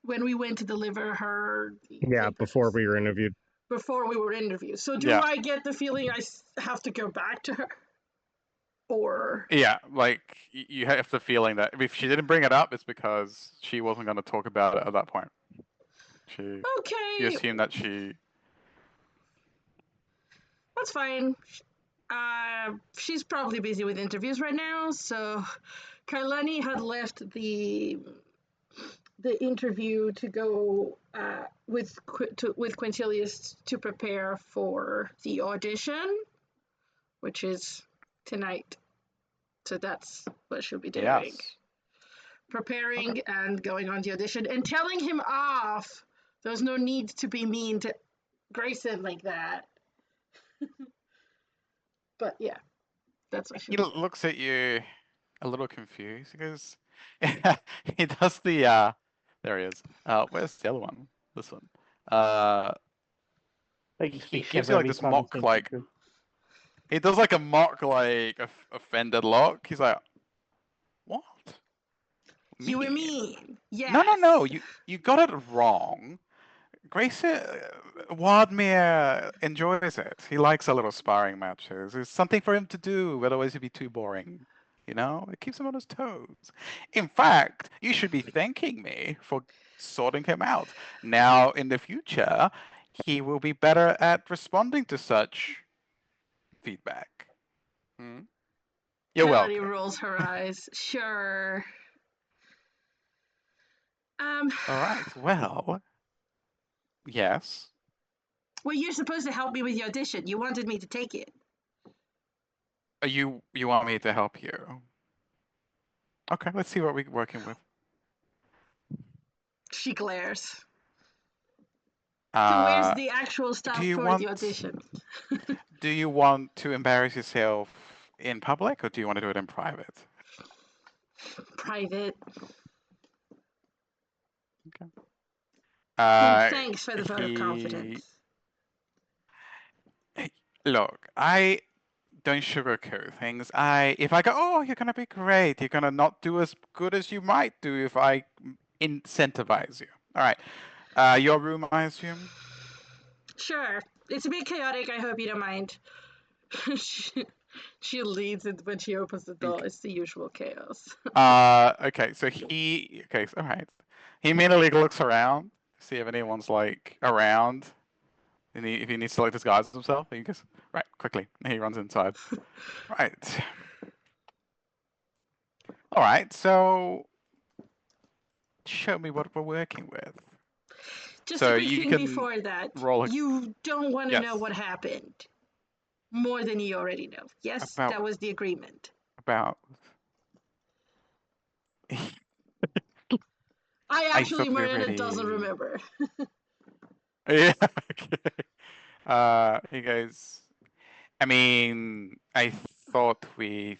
when we went to deliver her Yeah, before we were interviewed. before we were interviewed. So do Yeah. I get the feeling I have to go back to her, or Yeah, like you have the feeling that if she didn't bring it up, it's because she wasn't going to talk about it at that point. You okay, assume that she. that's fine. She's probably busy with interviews right now, so Kailani had left the interview to go with Quintilius to prepare for the audition, which is tonight. So that's what she'll be doing. Yes. Preparing Okay. and going on the audition and telling him off. There's no need to be mean to Grayson like that. But yeah, that's what He she'll be doing. looks at you a little confused. He goes, he does the. There he is. Where's the other one? This one. They just He be gives you like every this time I mock, think like of- he does like a mock, like offended look. He's like, what? You were Me? mean. Yes. No. You got it wrong. Grace Wardmere enjoys it. He likes a little sparring matches. It's something for him to do, otherwise it'd be too boring. You know, it keeps him on his toes. In fact, you should be thanking me for sorting him out. Now, in the future, he will be better at responding to such feedback. Hmm? You're Melody welcome. rolls her eyes. Sure. All right. Well, yes. Well, you're supposed to help me with the audition. You wanted me to take it. You want me to help you? Okay, let's see what we're working with. She glares. So where's the actual stuff do you for want the audition? do you want to embarrass yourself in public, or do you want to do it in private? Private. Okay. And thanks for the vote of confidence. Look, I don't sugarcoat things. If I go, oh, you're gonna be great, you're gonna not do as good as you might do if I incentivize you. All right. Your room, I assume. Sure. It's a bit chaotic. I hope you don't mind. she leads it when she opens the door. Okay. It's the usual chaos. Okay. So all right. He immediately looks around, see if anyone's like around. And if he needs to like disguise himself, he goes, right, quickly. And he runs inside. Right. All right, so show me what we're working with. Just So a quick you thing can before that. roll a... You don't want to Yes. know what happened more than you already know. Yes, About- that was the agreement. About... I actually, thought we Miranda already- doesn't remember. Yeah, okay. He goes, I mean, I thought we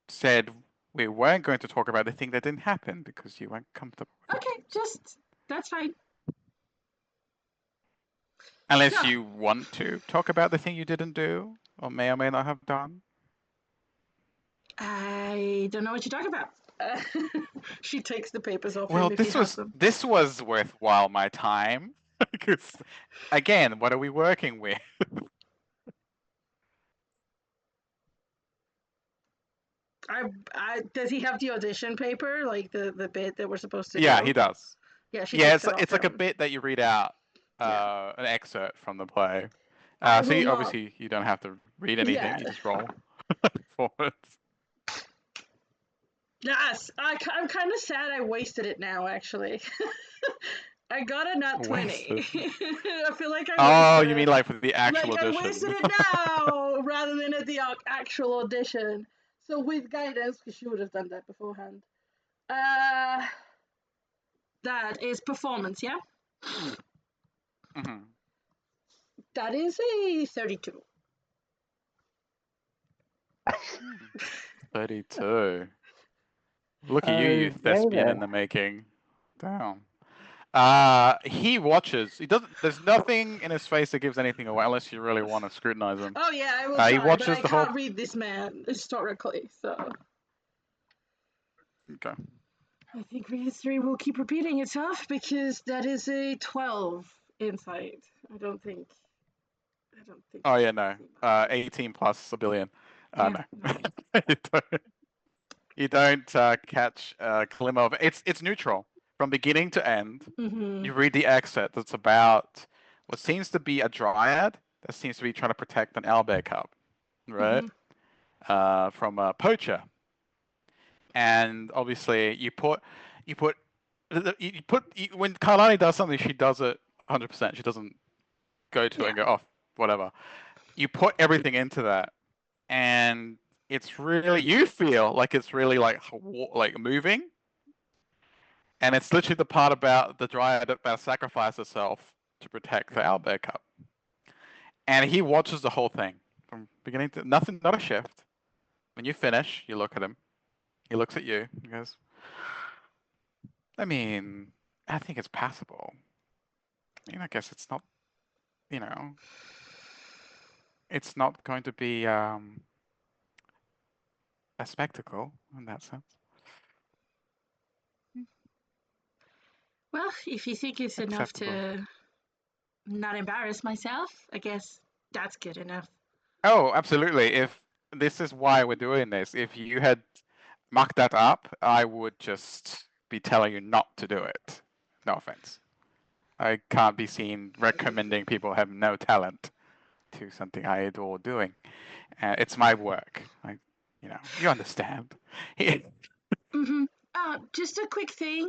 said we weren't going to talk about the thing that didn't happen because you weren't comfortable with it. Okay, that's fine. Unless So- you want to talk about the thing you didn't do, or may not have done. I don't know what you're talking about. She takes the papers off Well, him if he has them. this was worthwhile my time. Because again, what are we working with? Does he have the audition paper, like the bit that we're supposed to Yeah, do? he does. Yeah, she Yeah, takes it off it's like a him. bit that you read out, Yeah. an excerpt from the play. I So will not- obviously you don't have to read anything. Yeah. You just roll forwards. Yes, I'm kind of sad I wasted it now, actually. I got a nat 20. Wasted. I feel like I Oh, wasted you it. mean like for the actual Like, I audition? wasted it now rather than at the actual audition. So with guidance, because she would have done that beforehand. That is performance, yeah? Mhm. That is a 32. 32. Look at you thespian David. in the making. Damn. He watches. He doesn't. There's nothing in his face that gives anything away, unless you really want to scrutinize him. Oh yeah, I will He try, but watches I the whole. can't read this man historically, so Okay. I think history will keep repeating itself because that is a 12 insight. I don't think. Oh yeah, no. 18 plus a billion. Yeah, No. you don't catch a glimmer of it. It's neutral from beginning to end. Mm-hmm. You read the excerpt that's about what seems to be a dryad that seems to be trying to protect an owlbear cub, right? From a poacher. And obviously when Kailani does something, she does it 100%. She doesn't go to it and go, oh, whatever. You put everything into that, and it's really, you feel like it's really like moving, and it's literally the part about the dryad that sacrificed herself to protect the owlbear cub. And he watches the whole thing from beginning to nothing, not a shift. When you finish, you look at him. He looks at you. He goes, I mean, I think it's passable. I mean, I guess it's not, it's not going to be a spectacle in that sense. Well, if you think it's enough Acceptable. to not embarrass myself, I guess that's good enough. Oh, absolutely. If this is why we're doing this, if you had mucked that up, I would just be telling you not to do it. No offense. I can't be seen recommending people who have no talent to something I adore doing. It's my work. You understand. Mm-hmm. Just a quick thing.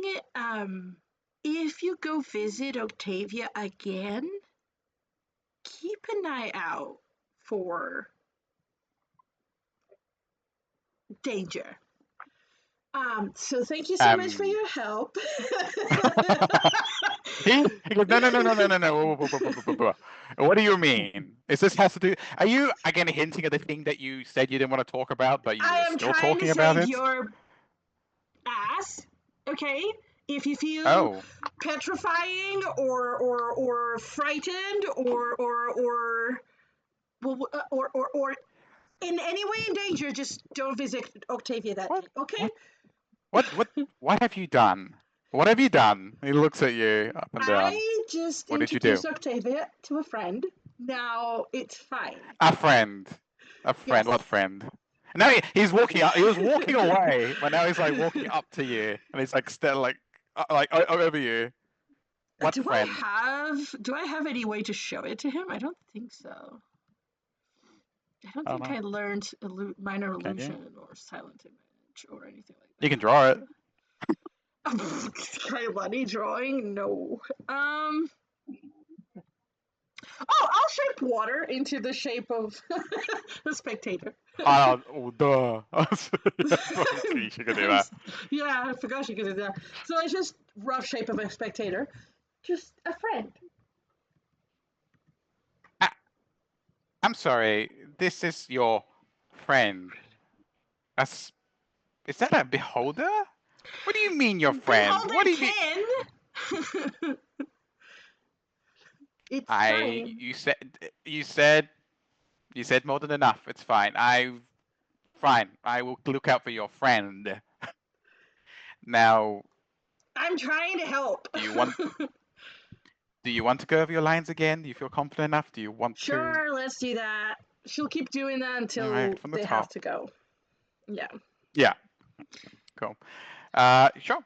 If you go visit Octavia again, keep an eye out for danger. So thank you so much for your help. He goes, no. Whoa. What do you mean? Is this has to do? Are you again hinting at the thing that you said you didn't want to talk about, but you I were am still trying talking to about save it? your ass. Okay, if you feel Oh, petrifying or frightened or in any way in danger, just don't visit Octavia that what? day. Okay. What have you done? What have you done? He looks at you up and down. I just What did you do? introduced Octavia to a friend. Now it's fine. A friend. A friend. Yes. What friend? No, he's walking up. He was walking away, but now he's like walking up to you, and he's like still over you. What do friend? Do I have any way to show it to him? I don't think so. I don't think I learned minor illusion or silent image or anything like that. You can draw it. Kailani drawing? No. Oh, I'll shape water into the shape of a spectator. Duh. You should do that. Yeah, I forgot she could do that. So it's just rough shape of a spectator. Just a friend. I'm sorry. This is your friend. Is that a beholder? What do you mean, your friend? Beholder What do you mean? kin. It's fine. You said more than enough. It's fine. Fine. I will look out for your friend. Now, I'm trying to help. do you want to go over your lines again? Do you feel confident enough? Do you want to? Sure, let's do that. She'll keep doing that until they have to go. Yeah. Yeah. Cool. Sure.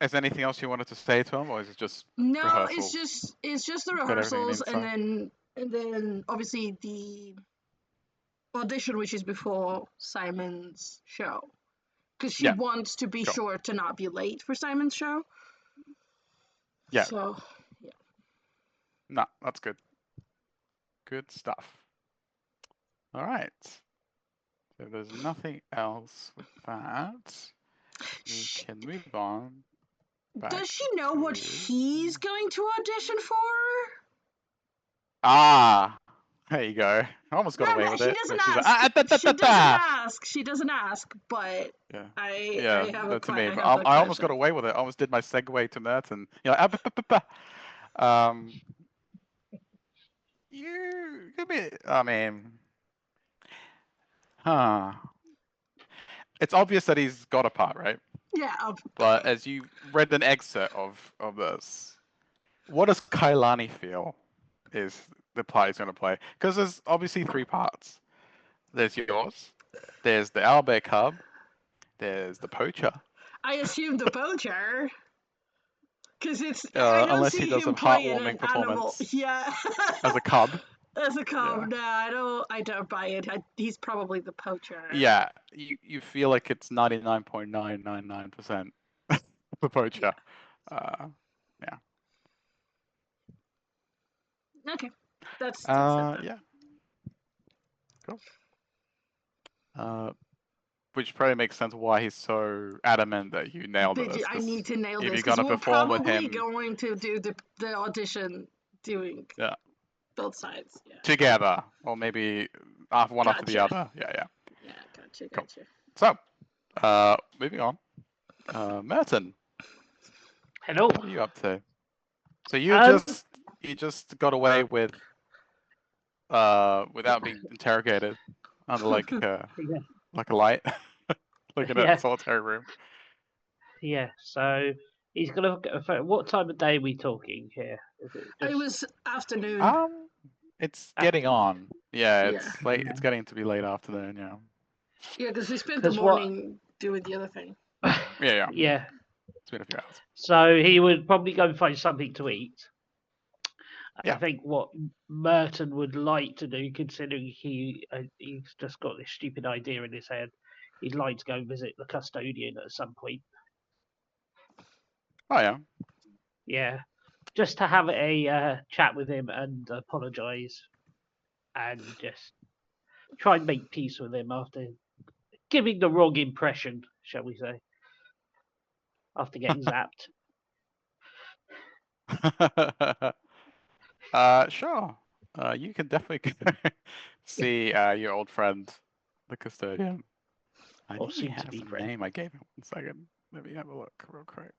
Is there anything else you wanted to say to him, or is it just rehearsals? it's just the rehearsals, and then obviously the audition, which is before Simon's show, because she wants to be sure to not be late for Simon's show. Yeah. So, yeah. No, that's good. Good stuff. All right. So if there's nothing else with that, we can move on. Does she know what he's going to audition for? There you go. I almost got No, away no, with she it. doesn't But she's like, ask. da, da, She da, doesn't da. ask. She doesn't ask. But Yeah. I Yeah, have that's me. I But have a I almost got question. away with it. I almost did my segue to Merton. You're like, I mean, huh. It's obvious that he's got a part, right? Yeah. But as you read an excerpt of this, what does Kailani feel is the part he's going to play? Because there's obviously 3 parts. There's yours, there's the owlbear cub, there's the poacher. I assume the poacher. Because I don't Unless he see does a him playing an heartwarming animal. performance Yeah. as a cub. As a cub. Yeah. No, I don't buy it. He's probably the poacher. Yeah, you feel like it's 99.999% the poacher. Yeah. Okay. That's it then. Yeah. Cool. Which probably makes sense why he's so adamant that you nailed this. I need to nail if this you're because gonna we're perform with probably him, going to do the audition doing yeah, both sides. Yeah. together, or maybe one after the Gotcha. other. Yeah. Yeah. Gotcha. Cool. Gotcha. So, moving on. Merton, Hello. what are you up to? So you Um, just got away with without being interrogated under like Yeah. a light, like in Yeah. a solitary room. Yeah. So he's gonna. What time of day are we talking here? Is it It just was afternoon. It's getting on. Yeah, Yeah. it's late. It's getting to be late afternoon. Yeah. Yeah, because we spent the 'Cause what- morning doing the other thing. Yeah. Yeah. It's been a few hours. So he would probably go and find something to eat. Yeah. I think what Merton would like to do, considering he's just got this stupid idea in his head, he'd like to go visit the custodian at some point. Oh yeah. Yeah, just to have a chat with him and apologise, and just try and make peace with him after giving the wrong impression, shall we say, after getting zapped. Sure. You can definitely see your old friend, the custodian. I Or think he soon to has be a friend. name. I gave him 1 second. Let me have a look real quick.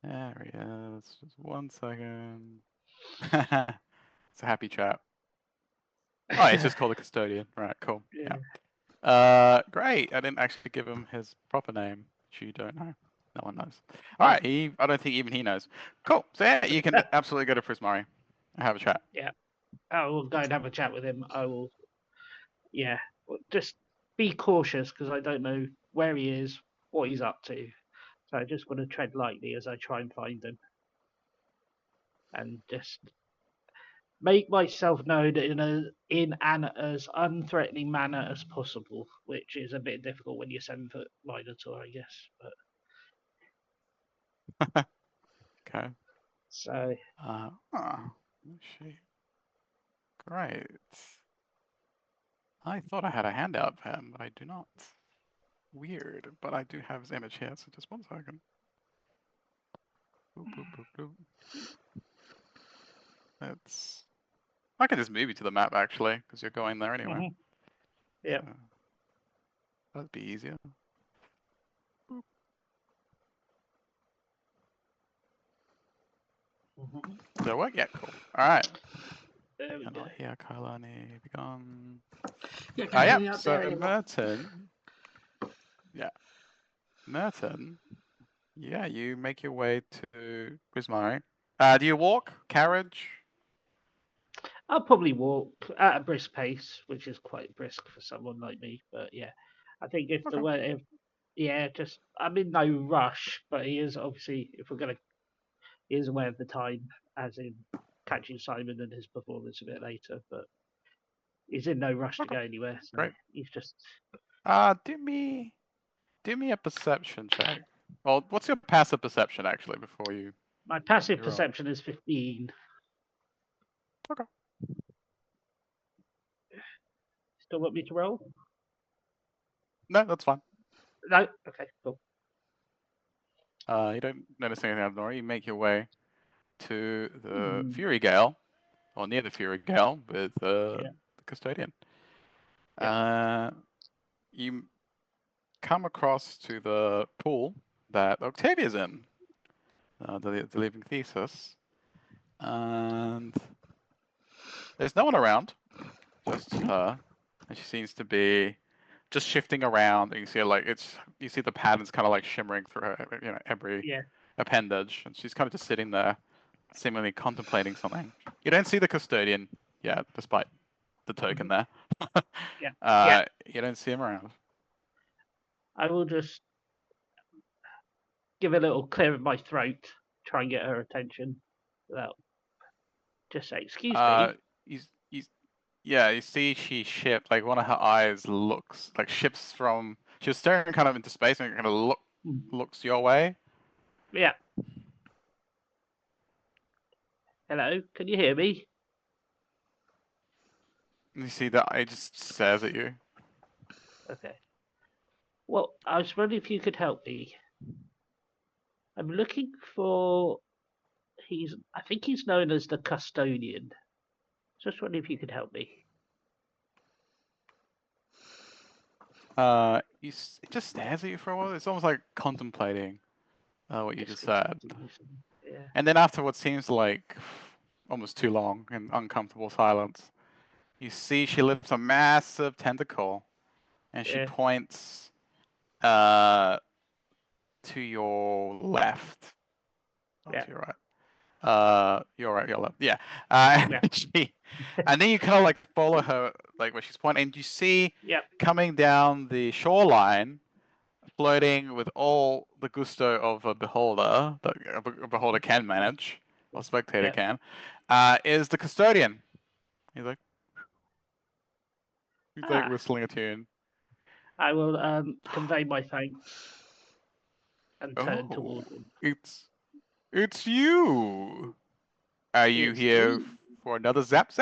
There he is. Just 1 second. It's a happy chap. Oh, it's just called the custodian. Right, cool. Yeah. Great. I didn't actually give him his proper name, which you don't know. No one knows. All right. I don't think even he knows. Cool. So yeah, you can absolutely go to Prismari and have a chat. Yeah, I will go and have a chat with him. I will. Yeah, just be cautious because I don't know where he is, what he's up to. So I just want to tread lightly as I try and find him, and just make myself known in an as unthreatening manner as possible, which is a bit difficult when you're 7-foot Minotaur, I guess. But Okay. so Great. I thought I had a handout for him, but I do not. Weird, but I do have his image here, so just 1 second. Boop, boop, boop, boop. I can just move you to the map actually, because you're going there anyway. Yeah, So, that'd be easier. Boop. Does that work? Yeah, cool. All right. there we go. Yeah, Kailani, be gone. Yeah, Yeah. out there So anymore. Merton. Yeah. Merton. Yeah, you make your way to Prismari. Do you walk? Carriage? I'll probably walk at a brisk pace, which is quite brisk for someone like me. But yeah, I think if the Okay. way, just I'm in no rush. But he is obviously, if we're gonna, he is aware of the time, as in catching Simon and his performance a bit later. But he's in no rush to Okay. go anywhere. So Great. he's just. Do me a perception check. Well, what's your passive perception actually before you? My passive You're on. perception is 15. Okay. Still want me to roll? No, that's fine. No. Okay. Cool. You don't notice anything out of the ordinary. You make your way to the Fury Gale, or near the Fury Gale, with the custodian. You come across to the pool that Octavia's in, the Living Thesis, and there's no one around, just her, and she seems to be just shifting around. And you see like you see the patterns kind of like shimmering through her, every appendage, and she's kind of just sitting there, seemingly contemplating something. You don't see the custodian yet, despite the token there. You don't see him around. I will just give a little clear of my throat, try and get her attention without just say, "Excuse me." You see she shifts, like one of her eyes shifts from, she was staring kind of into space and it kind of looks your way. Yeah. Hello, can you hear me? And you see that eye just stares at you. Okay. Well, I was wondering if you could help me. I'm looking for, I think he's known as the custodian. Just wondering if you could help me. It just stares at you for a while. It's almost like contemplating what you just said. Yeah. And then after what seems like almost too long and uncomfortable silence, you see she lifts a massive tentacle and she points to your left. Not to your right. Your right, your left. Yeah. And then you kind of like follow her, like where she's pointing, and you see coming down the shoreline, floating with all the gusto of a beholder that a beholder can manage, or spectator can, is the custodian. He's like whistling a tune. I will convey my thanks and turn towards him. It's you. Are you here for another zap?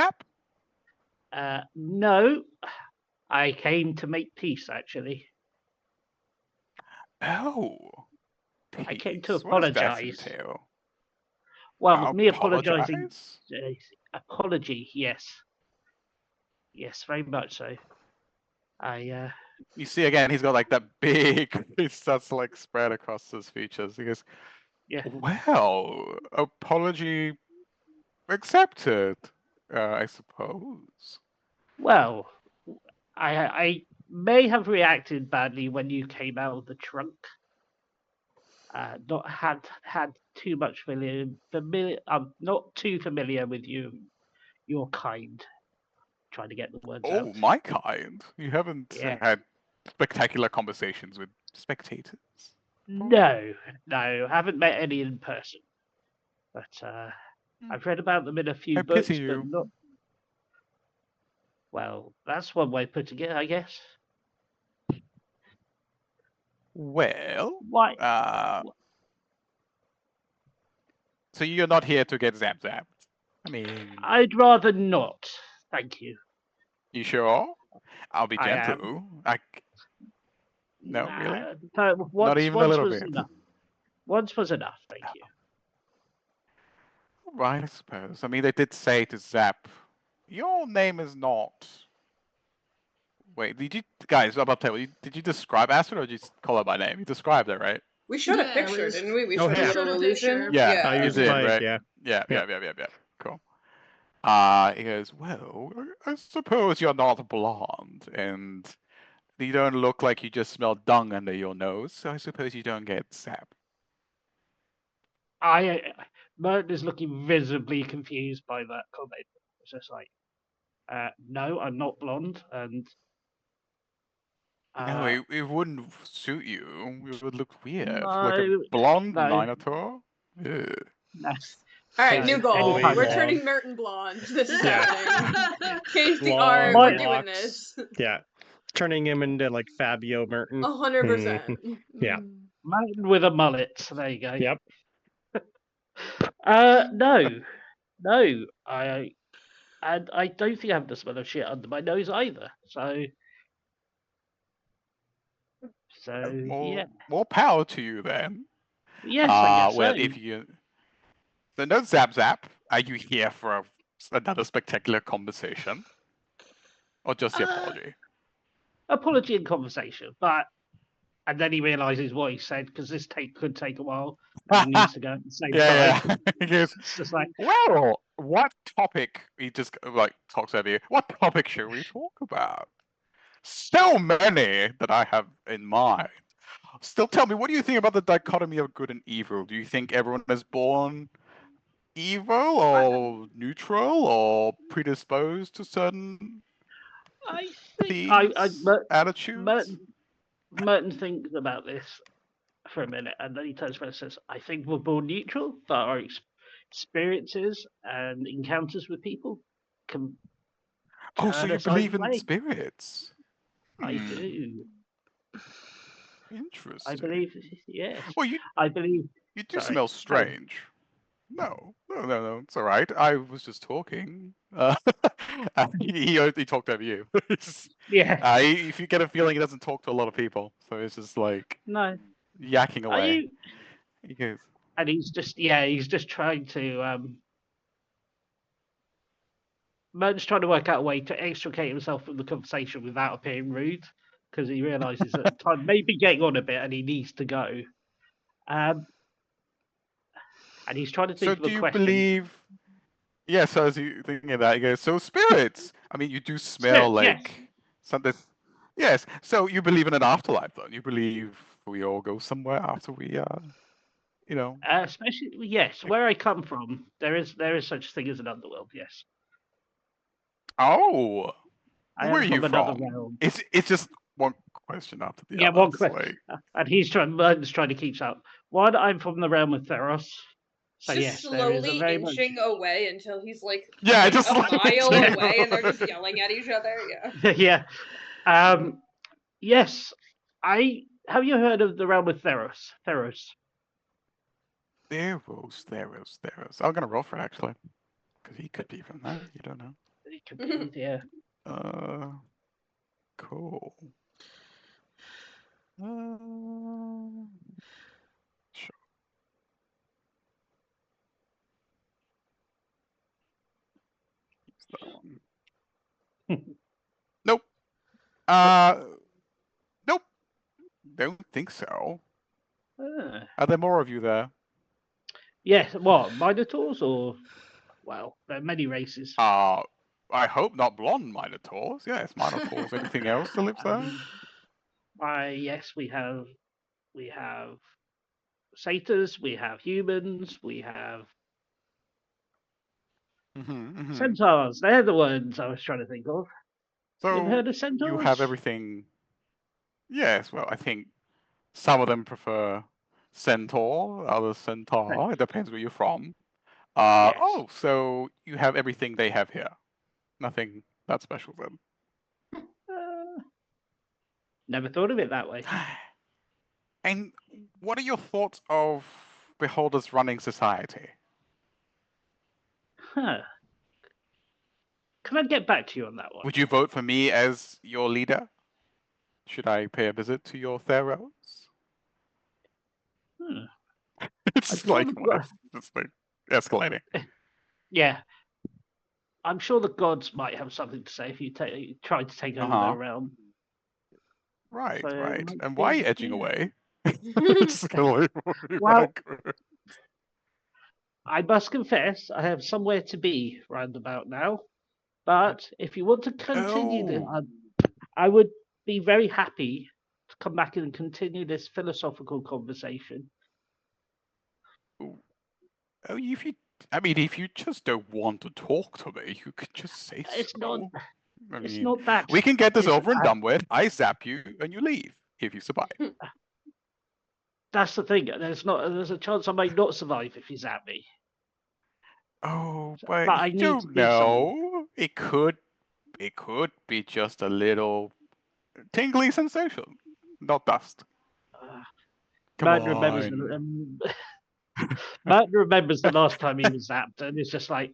No, I came to make peace, actually. Oh, peace. I came to What does that apologize. entail? Well, me apologizing. Apology, yes. Yes, very much so. You see again, he's got like that big face that's like spread across his features. He goes, well, apology accepted, I suppose. Well, I may have reacted badly when you came out of the trunk. Not had too much familiar. I'm not too familiar with your kind. Trying to get the words out. Oh, my kind? You haven't had spectacular conversations with spectators? No, haven't met any in person. But I've read about them in a few books, but not. Well, that's one way of putting it, I guess. Well, why? So you're not here to get zapped? I mean, I'd rather not. Thank you. You sure? I'll be gentle. No, really? Not even a little bit. Enough. Once was enough. Thank you. Right, I suppose. I mean, they did say to zap. Your name is not. Wait, did you guys? Did you describe Astrid, or did you call her by name? You described her, right? We showed a picture, didn't we? We showed a little illusion. Yeah, I you did, right? Yeah. Cool. He goes, well, I suppose you're not blonde, and you don't look like you just smell dung under your nose, so I suppose you don't get zapped. Merton is looking visibly confused by that comment. It's just like, no, I'm not blonde, and no, it wouldn't suit you. It would look weird. No, like a blonde Minotaur. No. All right, new goal. We're turning Merton blonde. This is happening. Casey R, we're doing this. Yeah, turning him into like Fabio Merton. 100%. Yeah. Merton with a mullet. There you go. Yep. No. I don't think I have the smell of shit under my nose either. So yeah. More power to you then. Yes, I guess well, so. if you So no zap zap. Are you here for another spectacular conversation, or just the Uh, apology? Apology and conversation, and then he realizes what he said because this could take a while, and he needs to go at the same time. Yeah. He goes, It's just like, well, what topic? He just like talks over you. What topic should we talk about? So many that I have in mind. Still, tell me, what do you think about the dichotomy of good and evil? Do you think everyone is born evil or neutral or predisposed to certain I think themes, attitudes? Merton thinks about this for a minute, and then he turns around and says, "I think we're born neutral, but our experiences and encounters with people can Oh, so turn you us either believe in way." spirits? I Hmm, do. I interesting. believe, yes. Well, I believe. you do Sorry. smell strange. No, it's all right. I was just talking. He talked over you. Yeah. If you get a feeling, he doesn't talk to a lot of people, so it's just like No. yakking Are away. you? He goes, And he's just trying to Merton's trying to work out a way to extricate himself from the conversation without appearing rude, because he realizes that time may be getting on a bit and he needs to go. Um, and he's trying to so think of a do you question. believe? Yeah, so as you thinking of that, he goes, so spirits. I mean, you do smell Spirits, yes. like something. Yes, so you believe in an afterlife, though? You believe we all go somewhere after we, you know. Especially, yes, where I come from, there is such a thing as an underworld. Yes, Oh, I where am are you from another from? realm. It's just one question after the Yeah, other. one It's question, like, and Merton's trying to keep up. One, I'm from the realm of Theros, so Just yes, there is a slowly very much. inching away until he's like yeah, maybe just a like mile Yeah. away, and they're just yelling at each other. Yeah. Yeah. Yes, I have you heard of the realm of Theros? Theros. Theros. I'm gonna roll for it actually, because he could be from there. You don't know. It could be, yeah. Uh, cool. Sure. Use that one. Nope. Uh, nope. Don't think so. Ah. Are there more of you there? Yes, what, Minotaurs or well, there are many races. I hope not blonde Minotaurs. Yes, Minotaurs. Anything else that lives there? Yes, we have satyrs, we have humans, we have Mm-hmm. centaurs. They're the ones I was trying to think of. You ever So heard of you have centaurs? everything. Yes, well, I think some of them prefer centaur, others centaur. It depends where you're from. Yes. Oh, so you have everything they have here. Nothing that special then. Never thought of it that way. And what are your thoughts of beholders running society? Huh. Can I get back to you on that one? Would you vote for me as your leader? Should I pay a visit to your Theros? Hmm. It's I'm just sure like, the, it's like escalating. yeah, I'm sure the gods might have something to say if you try to take over their realm. Right, So it right. might And why are you be- edging yeah. away? Just kinda like, Well, I must confess, I have somewhere to be round about now. But if you want to continue this, oh, I would be very happy to come back and continue this philosophical conversation. oh, if you, I mean, if you just don't want to talk to me, you could just say It's not. so. I It's mean, not that. we can get this It's, over and done with. I zap you and you leave if you survive. that's the thing. There's a chance I might not survive if you zap me. Oh, But but I you need to don't do something. know. It could be just a little tingly sensation, not dust. Uh, Come Merton remembers. on. Merton remembers the last time he was zapped, and it's just like,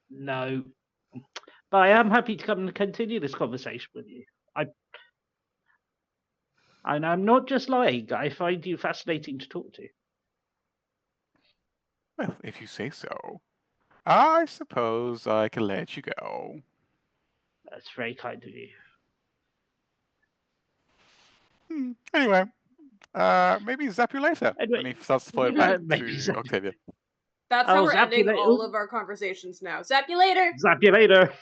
no. But I am happy to come and continue this conversation with you. And I'm not just lying. I find you fascinating to talk to. Well, if you say so. I suppose I can let you go. That's very kind of you. Anyway, maybe zap you later Anyway, when he starts to float back maybe to zap- Octavia. That's I'll how we're zap you ending later. all of our conversations now. Zap you later. Zap you later.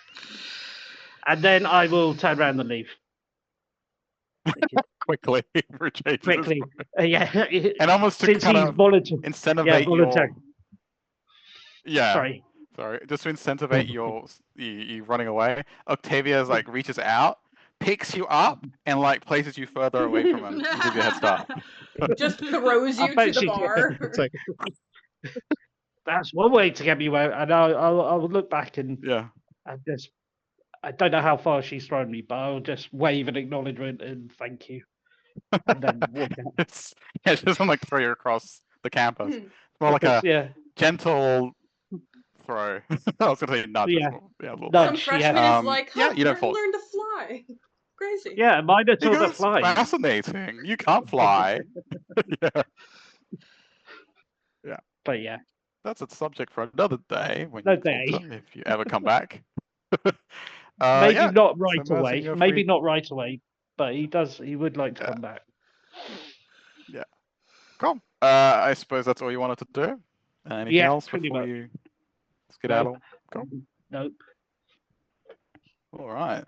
And then I will turn around and leave. Quickly for changes. Quickly. Yeah. And almost to Since kind he's of voluntary. incentivate voluntary. Yeah. Sorry. Sorry. Just to incentivate you running away, Octavia is like reaches out, picks you up, and like places you further away from him to give you a head start. Just throws I you bet to the she- bar. It's like, That's one way to get me out, and I'll look back and Yeah. just I don't know how far she's thrown me, but I'll just wave an acknowledgement and thank you, and then walk out. She doesn't like throw you across the campus. It's more like a Yeah, gentle throw. I was gonna say nudge. Yeah. Yeah, a little Nudge. Some bit. freshman yeah. is like, yeah, huh, you don't fall. learn to fly. Crazy. yeah. Mine are taught to That's fly. fascinating. You can't fly. Yeah. But yeah, That's a subject for another day when No you talk to day. him, if you ever come back. maybe yeah. not right So, Mercy, away. you're Maybe free. not right away, but he would like to Yeah. come back. Cool. I suppose that's all you wanted to do. Anything Yeah, else pretty before much. you skedaddle? Cool. Nope. All right.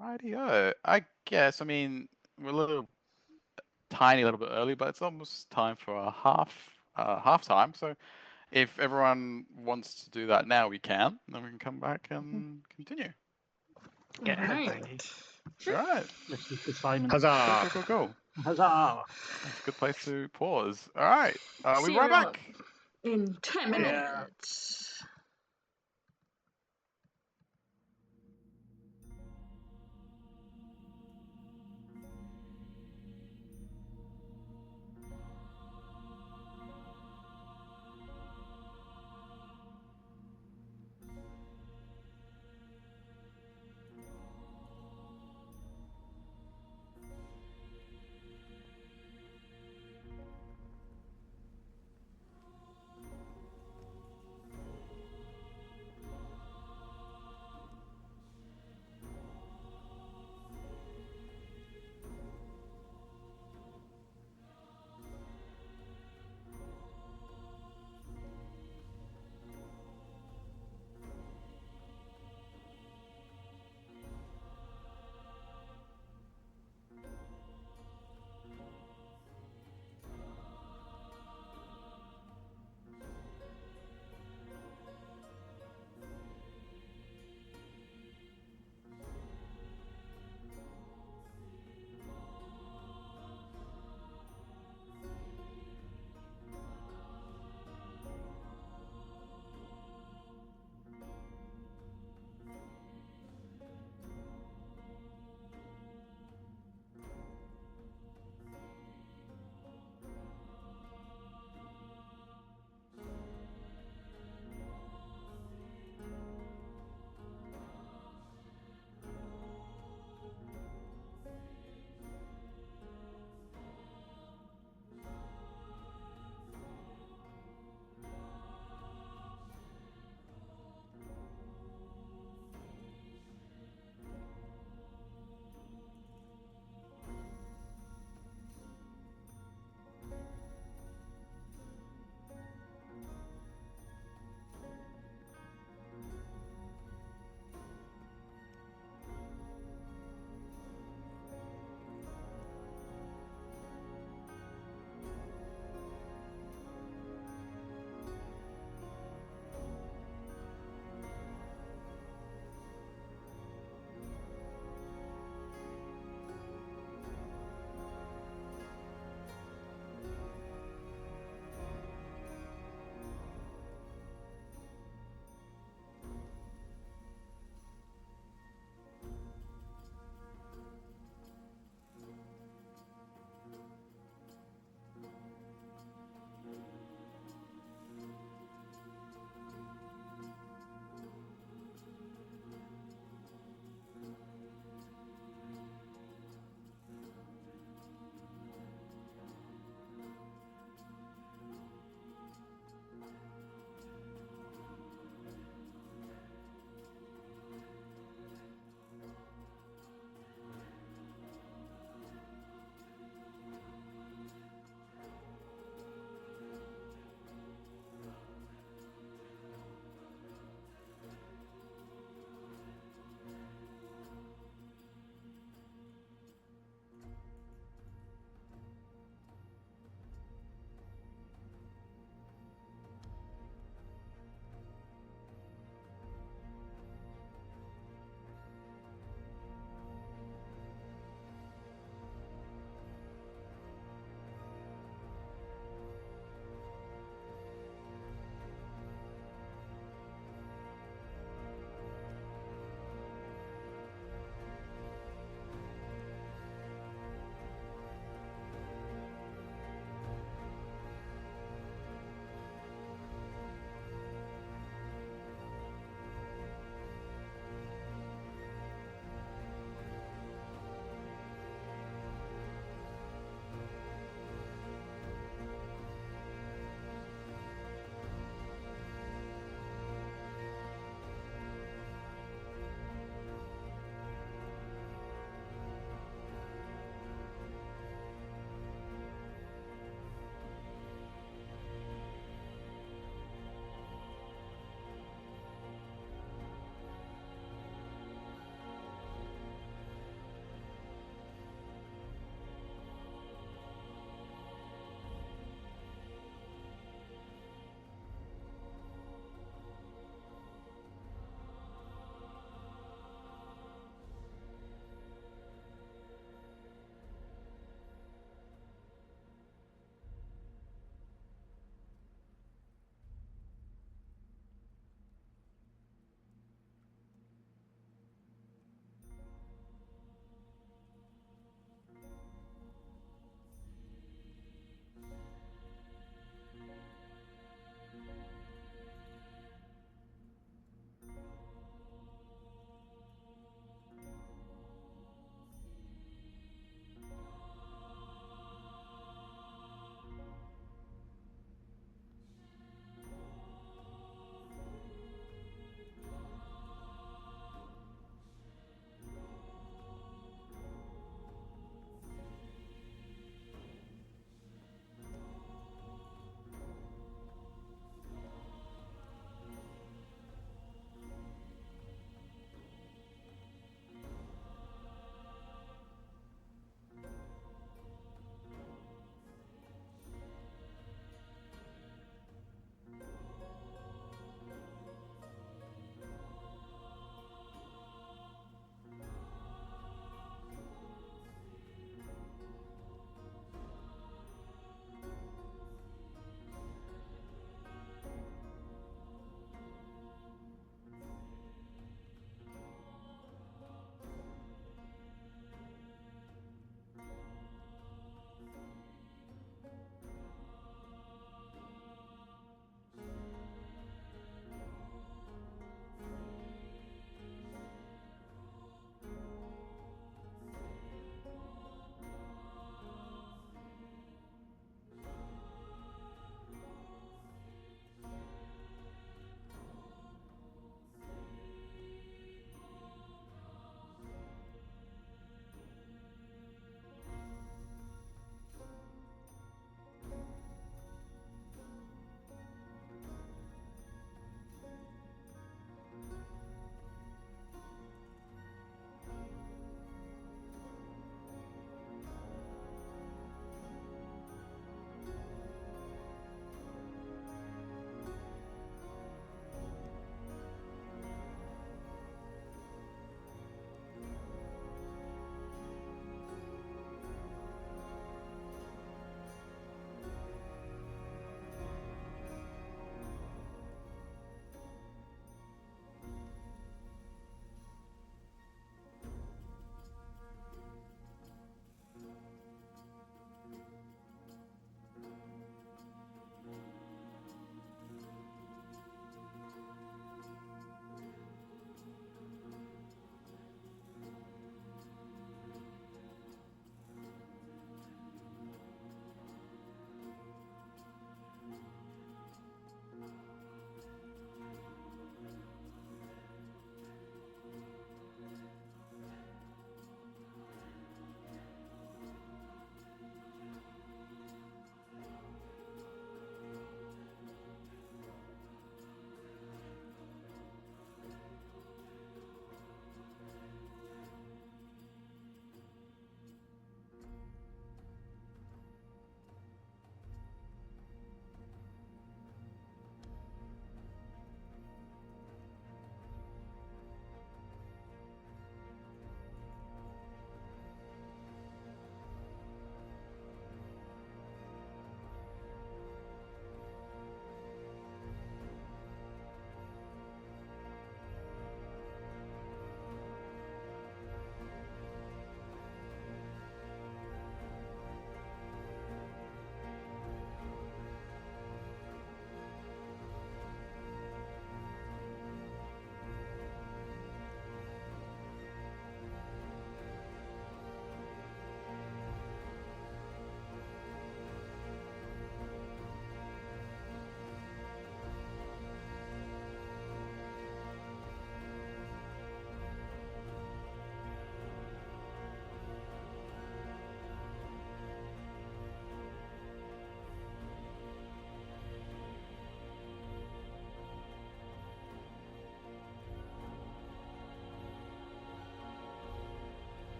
Rightio. I guess. I mean, we're a little tiny little bit early, but it's almost time for a half time. So if everyone wants to do that now, we can. Then we can come back and continue. Yeah. Right. All right. Listen to Simon. huzzah! Cool. Huzzah! That's a good place to pause. All right. We'll See be right you all back. in 10 Yeah. minutes.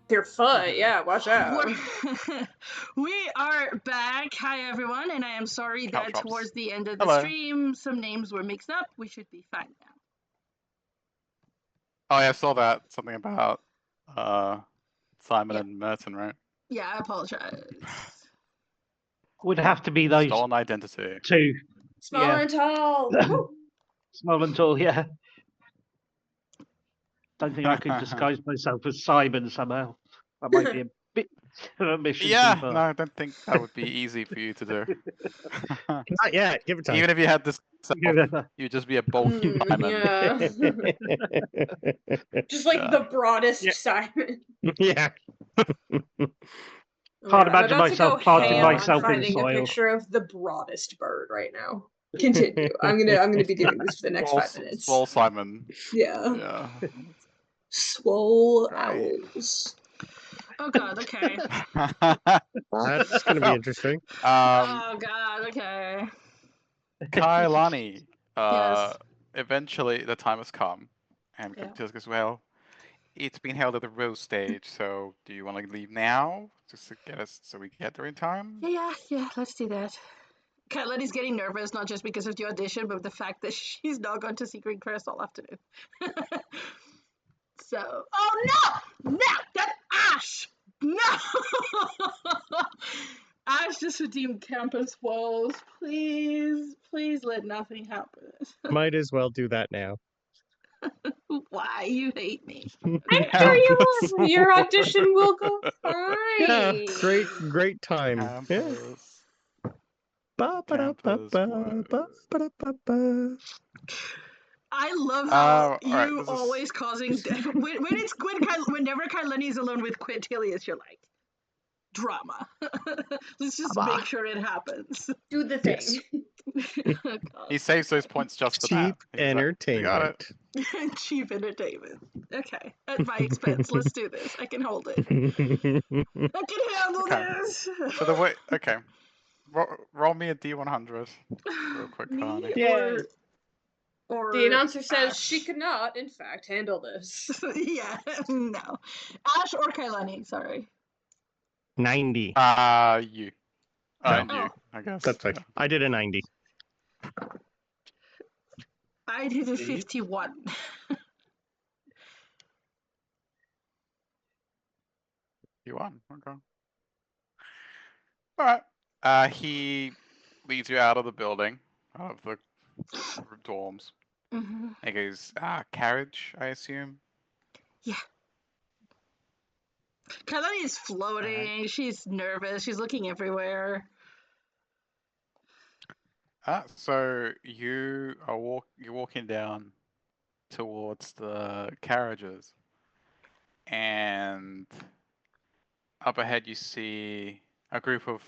Their foot, yeah, watch out. We are back. Hi, everyone, and I am sorry that Caltrops. towards the end of the Hello. stream, some names were mixed up. We should be fine now. Oh, yeah, I saw that. Something about Simon Yeah. and Merton, right? Yeah, I apologize. Would have to be those Stolen identity. two. Small Yeah. and tall. Woo. Small and tall, yeah. Don't think I could disguise myself as Simon somehow. That might be a bit of a mission Yeah, too far. no, I don't think that would be easy for you to do. Not yet. Give it time. Even if you had this, you'd just be a bold Simon. Yeah. Just like Yeah. the broadest Yeah. Simon. Yeah. Oh Can't my God, imagine I'm about myself to go planting ham on myself in finding a soil. picture of the broadest bird right now. Continue. I'm gonna be doing this for the next 5 minutes. Small Simon. Yeah. Yeah. Swole Right. owls. Oh God. Okay. That's going to be interesting. Oh God. Okay. Kailani, Yes. eventually the time has come, and Yeah. just goes, well, it's been held at the rose stage, so do you want to leave now, just to get us, so we get there in time? Yeah. Let's do that. Catlett getting nervous, not just because of the audition, but the fact that she's not gone to Secret Crest all afternoon. So, oh no, that Ash, no. Ash just redeemed campus walls. Please let nothing happen. Might as well do that now. Why you hate me? I'm sure you will. Your audition will go Yeah, fine. great time. Yeah. Campus. Ba-ba-da-ba-ba, I love how all right, you this is- always causing whenever Kyleni's alone with Quintilius, you're like drama. Let's just make sure it happens. Do the thing. Yes. Oh, God. He saves those points just for Cheap that. He's like, "You got it." entertainment. Cheap entertainment. Okay, at my expense. Let's do this. I can hold it. I can handle Okay. this. So the way, okay, roll me a D100 real quick, Me Kalani. Yay. or The announcer says Ash? she could not, in fact, handle this. Yeah, no. Ash or Kailani, sorry. 90. You. No. You, Oh. I guess. That's right. Yeah. I did a 90. I did a Do you? 51. You won. Okay. All right. He leads you out of the building, out of the dorms. Mm-hmm. He goes, carriage, I assume. Kailani is floating. She's nervous. She's looking everywhere. So you're walking down towards the carriages, and up ahead you see a group of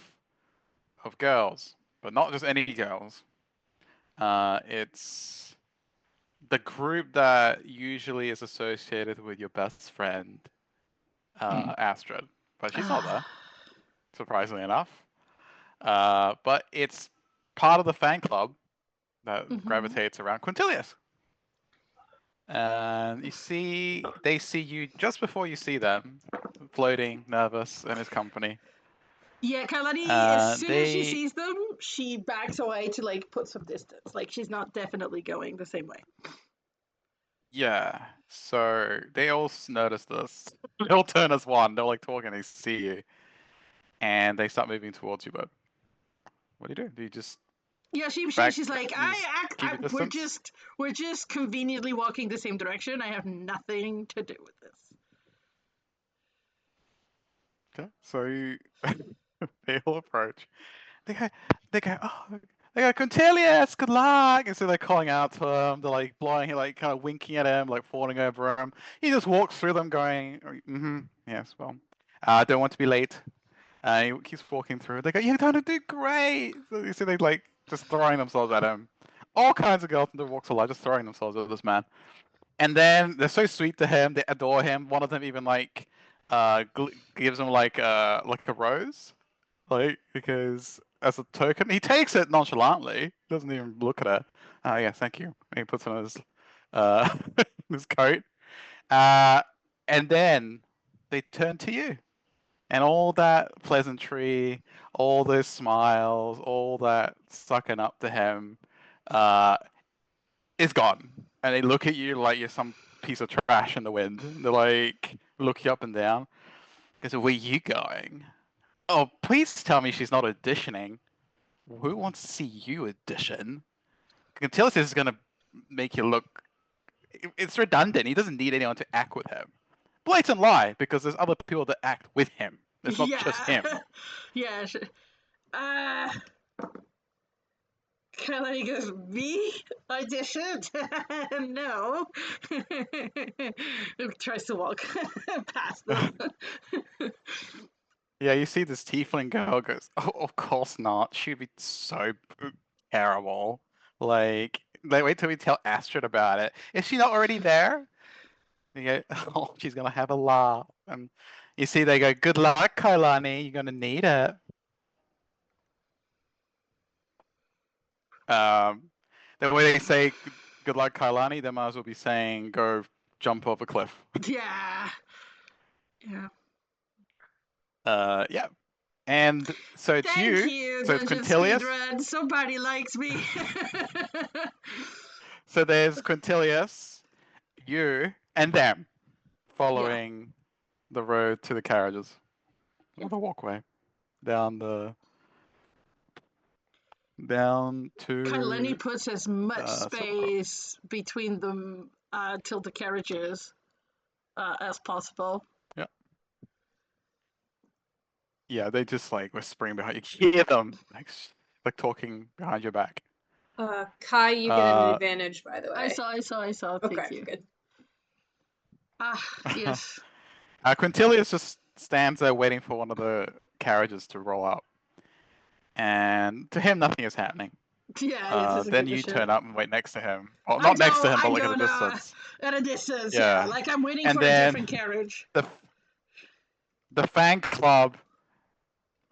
girls, but not just any girls. It's the group that usually is associated with your best friend, Astrid, but she's not there, surprisingly enough. But it's part of the fan club that gravitates around Quintilius. And they see you just before you see them, floating, nervous, in his company. Yeah, Kailani, as soon as she They- sees them, she backs away to like put some distance. Like she's not definitely going the same way. Yeah, so they all notice this. They all turn as one. They're like talking. They see you, and they start moving towards you. But what do you do? Do you just Yeah, she's Back- like, you keep your we're distance? just conveniently walking the same direction. I have nothing to do with this. okay? So you, they all approach. They go, oh, they go, Quintilius, good luck! And so they're calling out to him. They're like blowing, like kind of winking at him, like fawning over him. He just walks through them, going, yes, well, I don't want to be late. He keeps walking through. They go, you're going to do great. So you see, they like just throwing themselves at him. All kinds of girls in the walks of life just throwing themselves at this man. And then they're so sweet to him. They adore him. One of them even like gives him like a rose, like because as a token, he takes it nonchalantly. Doesn't even look at it. Yeah, thank you. And he puts it on his his coat. And then they turn to you. And all that pleasantry, all those smiles, all that sucking up to him is gone. And they look at you like you're some piece of trash in the wind. They're like, look you up and down. Because where are you going? Oh, please tell me she's not auditioning. Who wants to see you audition? Contilis is going to make you look... It's redundant. He doesn't need anyone to act with him. Blatant lie, because there's other people that act with him. It's not just him. Yeah. Kelly goes, me? Auditioned? No. Tries to walk past them. Yeah, you see this tiefling girl goes, oh, of course not. She'd be so terrible. Like, wait till we tell Astrid about it. Is she not already there? You go, oh, she's gonna have a laugh. And you see they go, good luck, Kailani, you're gonna need it. The way they say good luck, Kailani, they might as well be saying go jump off a cliff. Yeah. Yeah. Yeah. And so it's Thank you, So it's Dungeon Quintilius. Speedrun. Somebody likes me. So there's Quintilius, you, and them following the road to the carriages. Or the walkway. Down to Kailani puts as much Silver. space between them till the carriages as possible. Yeah, they just like whispering behind you. You hear them like talking behind your back. Kai, you get an advantage, by the way. I saw. Thank Okay, you. good. Yes. Quintilius just stands there waiting for one of the carriages to roll up. And to him, nothing is happening. Yeah, then you turn up and wait next to him. Well, I not next to don't- him, but I like at a don't, distance. At a distance, Yeah. Like I'm waiting And for a then different carriage. The fan club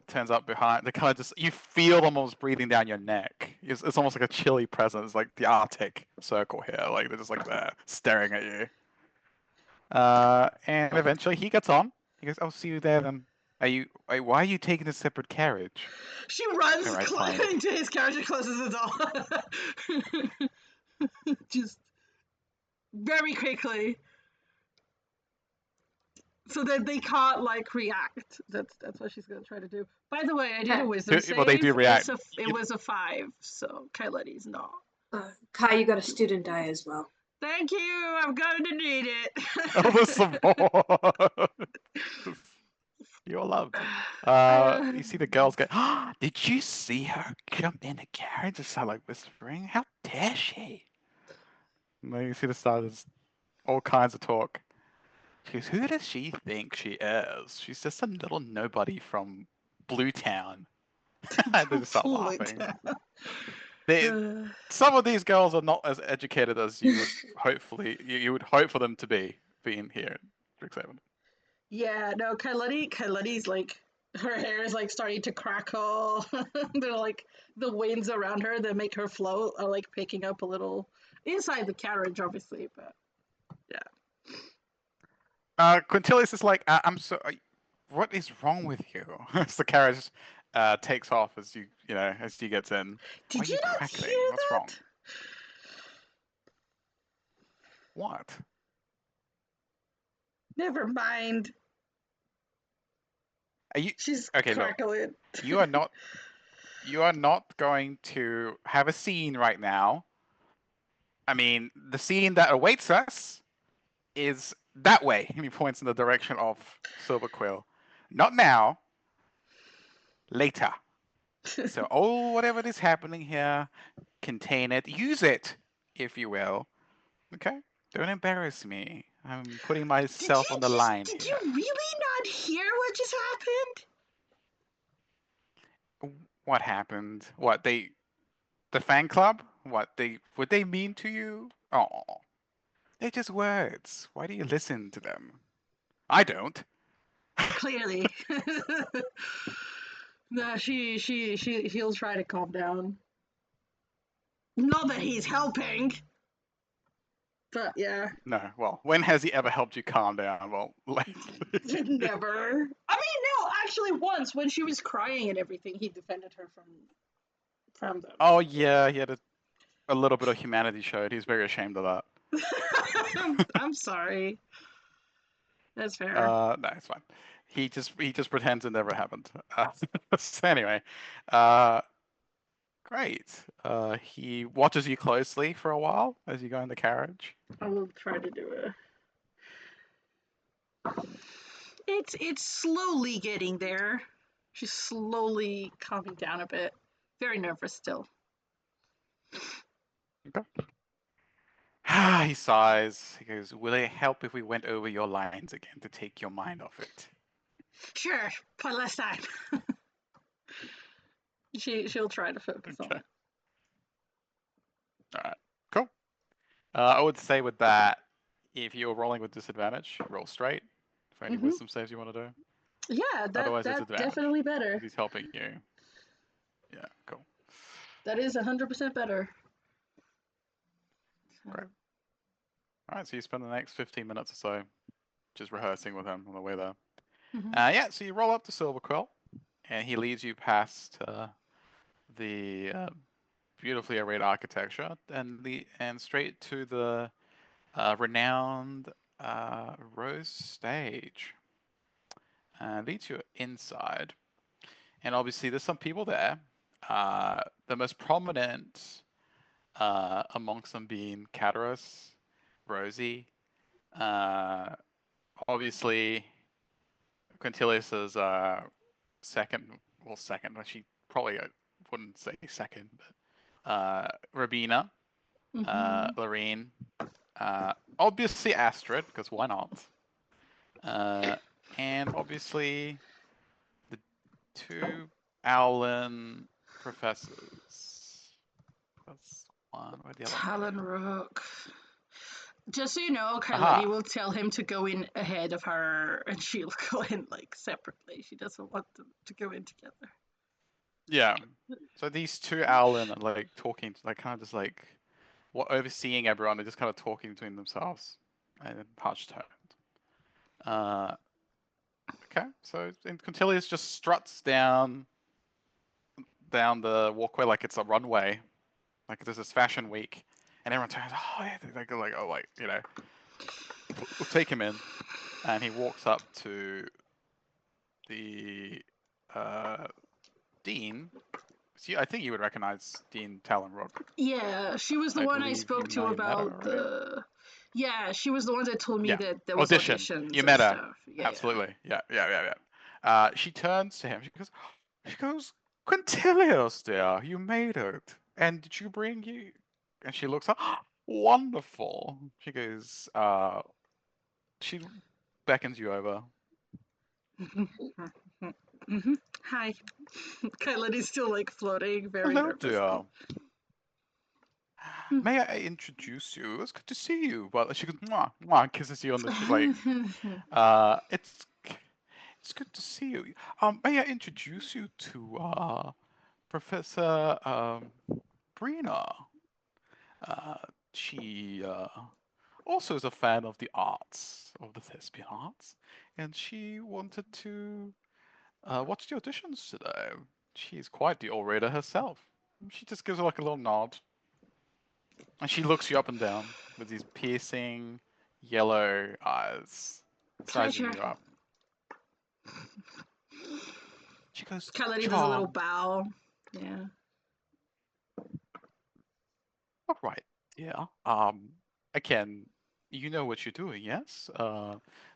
turns up behind. They kind of just, you feel them almost breathing down your neck. It's almost like a chilly presence, like the Arctic Circle here. Like they're just like there, staring at you. And eventually he gets on. He goes, "I'll see you there then." Why are you taking a separate carriage? She runs Alright, fine. into his carriage and closes the door. Just very quickly. So that they can't like react. That's what she's gonna try to do. By the way, I did a wisdom save. Well, they do react. It was a 5, so Kailani's not. Kai, you got a student die as well. Thank you. I'm going to need it. Oh, there's some more. You're loved. You see the girls go, oh, did you see her jump in a carriage and start like whispering? How dare she? And then you see the stars, all kinds of talk. She goes, who does she think she is? She's just some little nobody from Blue Town. They just start laughing. Some of these girls are not as educated as you would hopefully you would hope for them to be being here in Strixhaven. Yeah, no, Kailani's like, her hair is like starting to crackle. They're like, the winds around her that make her float are like picking up a little inside the carriage, obviously, but yeah. Quintilius is like, what is wrong with you? As the carriage takes off as you gets in. Did you not hear What's that? wrong? What? Never mind. Are you? She's Okay, crackling. Look, you are not going to have a scene right now. I mean, the scene that awaits us is that way. And he points in the direction of Silver Quill. Not now. Later. So, whatever is happening here, contain it. Use it, if you will. Okay? Don't embarrass me. I'm putting myself on the line Did here. you really not hear what just happened? What happened? What, the fan club? What, would they mean to you? Oh, they're just words. Why do you listen to them? I don't. Clearly. No, he'll try to calm down. Not that he's helping. But yeah, No. Well, when has he ever helped you calm down? Well, never. I mean, no, actually, once when she was crying and everything, he defended her from them. Oh yeah, he had a little bit of humanity showed. He's very ashamed of that. I'm sorry. That's fair. No, it's fine. He just pretends it never happened. So anyway, great. He watches you closely for a while as you go in the carriage. I will try to do it. It's slowly getting there. She's slowly calming down a bit. Very nervous still. He sighs. He goes, "Will it help if we went over your lines again to take your mind off it?" Sure, but last time. She'll try to focus on Okay. it. All right. Cool. I would say with that, if you're rolling with disadvantage, roll straight. For any wisdom saves you want to do. Yeah, Otherwise, it's that's advantage. definitely better. 'Cause he's helping you. Yeah. Cool. That is 100% better. Great. All right. So you spend the next 15 minutes or so just rehearsing with him on the way there. Mhm. Yeah. So you roll up to Silver Quill, and he leads you past the beautifully arrayed architecture and straight to the renowned Rose stage. Leads you inside, and obviously there's some people there. The most prominent amongst them being Cataros, Rosie, obviously Quintilius's second, but she probably wouldn't say second, but Rabina, Lorene, obviously Astrid, because why not? And obviously the two Owlin professors. That's one. Where'd the other one Talon go? Rook. Just so you know, Aha. Carletti will tell him to go in ahead of her, and she'll go in like separately. She doesn't want them to go in together. Yeah. So these two Owlin are like talking, like kind of just like overseeing everyone. They're just kind of talking between themselves and in hushed tones. Okay, so Quintilius just struts down the walkway like it's a runway, like there's this fashion week, and everyone turns, oh yeah, they go like, oh like, you know, we'll take him in, and he walks up to the Dean. I think you would recognize Dean Talonrook. Yeah, she was the I one I believe spoke you to met her about already? the. Yeah, she was the one that told me Yeah. that there was Audition. auditions You and met her. stuff. Yeah, Absolutely. Yeah. She turns to him. She goes, Quintilius, dear, you made it. And did you bring you? And she looks up. Wonderful. She goes, she beckons you over. Hi. Kylani's still like floating, very Hello, nervously. dear. May I introduce you? It's good to see you. Well, she goes, mwah, mwah, kisses you on the like. It's good to see you. May I introduce you to Professor Brina? She also is a fan of the arts, of the thespian arts, and she wanted to watch the auditions today. She's quite the orator herself. She just gives her like a little nod, and she looks you up and down with these piercing yellow eyes, sizing Pleasure. you up. She goes, Kylani does a little charmed. bow. Yeah. All right, yeah. Again, you know what you're doing, yes?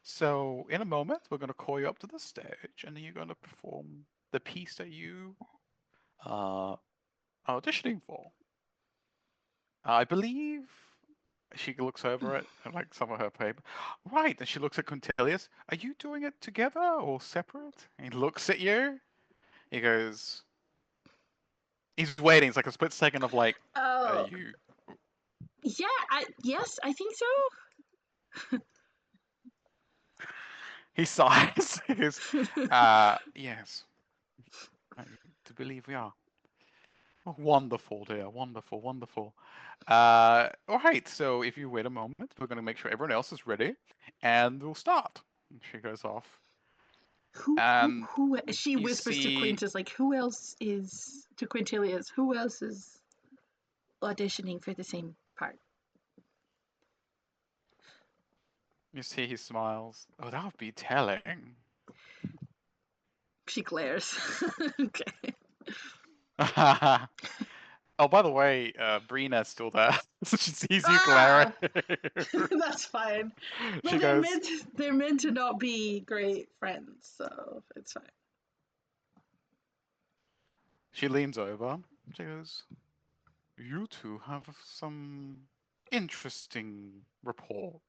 So in a moment, we're going to call you up to the stage, and then you're going to perform the piece that you are auditioning for. I believe she looks over it and like some of her paper. Right, and she looks at Quintilius. Are you doing it together or separate? And he looks at you. He goes. He's waiting. It's like a split second of like, are Oh. you? Yeah. Yes, I think so. He sighs. He goes, yes. I do believe we are. Oh, wonderful, dear. Wonderful, wonderful. All right, so if you wait a moment, we're going to make sure everyone else is ready, and we'll start. And she goes off. And who she you whispers to see- Quintus, like, who else is, to Quintilius, who else is auditioning for the same part? You see he smiles. Oh, that would be telling. She glares. Okay. Oh, by the way, Brina's still there. She sees you Ah! glaring. That's fine. But She goes, they're meant to not be great friends, so it's fine. she leans over. She goes, you two have some interesting report.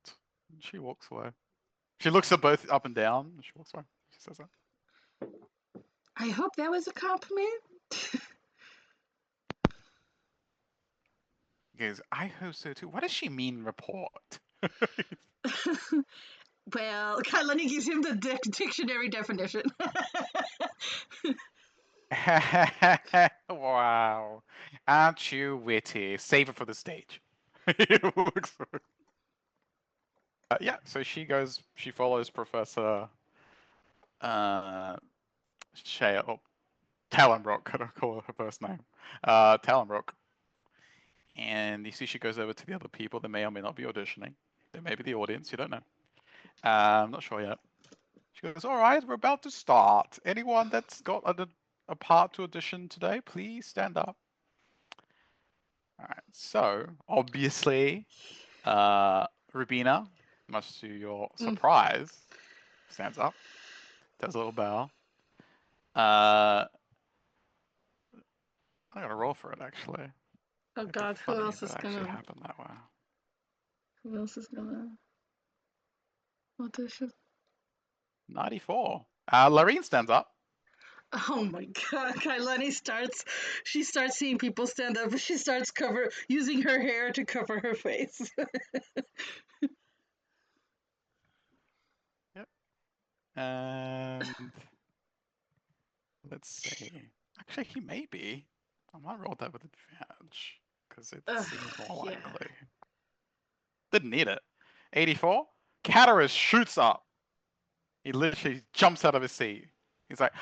And she walks away. She looks at both up and down. And she walks away. She says that. I hope that was a compliment. He goes, I hope so too. What does she mean, report? Well, Kailani gives him the dictionary definition. Wow. Aren't you witty? Save it for the stage. Yeah, so she follows Professor Shale, Talonbrook, I don't call her her first name. Talonbrook. And you see she goes over to the other people that may or may not be auditioning. They may be the audience, you don't know. I'm not sure yet. She goes, all right, we're about to start. Anyone that's got a part to audition today, please stand up. All right, so obviously, Rubina, much to your surprise, stands up, does a little bow. I'm gonna roll for it actually. Oh It'd be God, who funny else if is it actually gonna? happened that way. Who else is gonna audition? 94. Lorene stands up. Oh my God, Kailani starts. She starts seeing people stand up. She starts using her hair to cover her face. Yep. And let's see. Actually, he may be. I might roll that with advantage because it seems more yeah. likely. Didn't need it. 84. Cataris shoots up. He literally jumps out of his seat. He's like,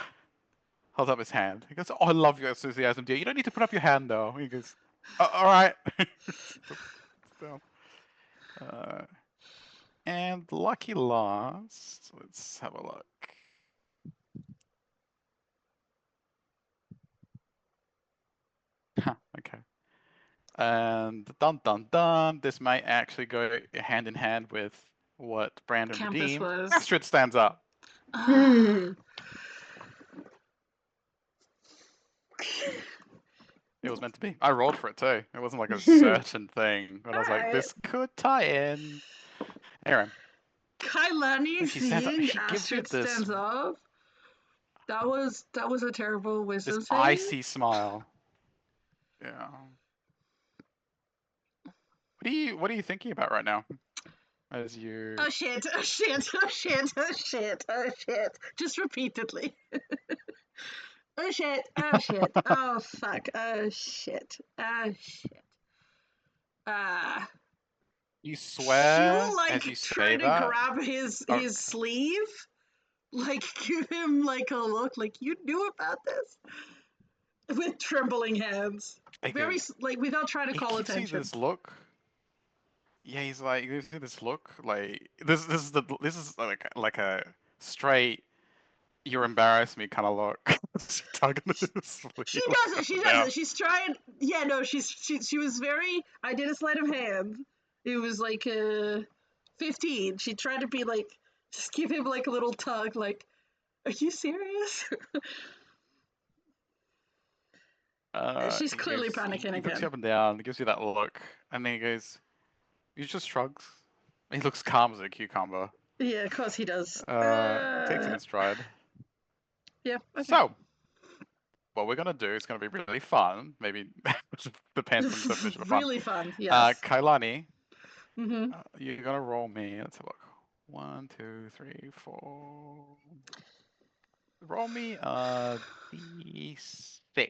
holds up his hand. He goes, "Oh, I love your enthusiasm, dear. You don't need to put up your hand, though." He goes, "All right." And lucky last. Let's have a look. Okay. And dun dun dun. This might actually go hand in hand with what Brandon Campus redeemed. was. Astrid stands up. It was meant to be. I rolled for it too. It wasn't like a certain thing, but I was like, Alright. this could tie in. Aaron. Kailani She stands up. seeing She gives you Astrid this stands up. That was a terrible wisdom this saving. icy smile. Yeah. What are you thinking about right now? As you Oh shit! Oh shit! Oh shit! Oh shit! Oh shit! Just repeatedly. Oh shit! Oh shit! Oh fuck! Oh shit! Oh shit! you She swear will as you like try say to that. grab his Oh. sleeve, like give him like a look, like you knew about this, with trembling hands, very like without trying to He call gives you attention. this look. Yeah, he's like, he gives you this look, like this is like a straight, you embarrass me kind of look. Tugging his sleeve She does it. She does down. it. She's trying. Yeah, no, she was very. I did a sleight of hand. It was like 15. She tried to be like, just give him like a little tug. Like, are you serious? She's clearly panicking He looks you again. up and down. He gives you that look, and then he goes. He just shrugs. He looks calm as a cucumber. Yeah, of course he does. Takes it in stride. Yeah. Okay. So, what we're gonna do is gonna be really fun. Maybe depends on the definition of fun. Really fun. Yes. Kailani, Mm-hmm. you're gonna roll me. Let's have a look. 1, 2, 3, 4. roll me D6.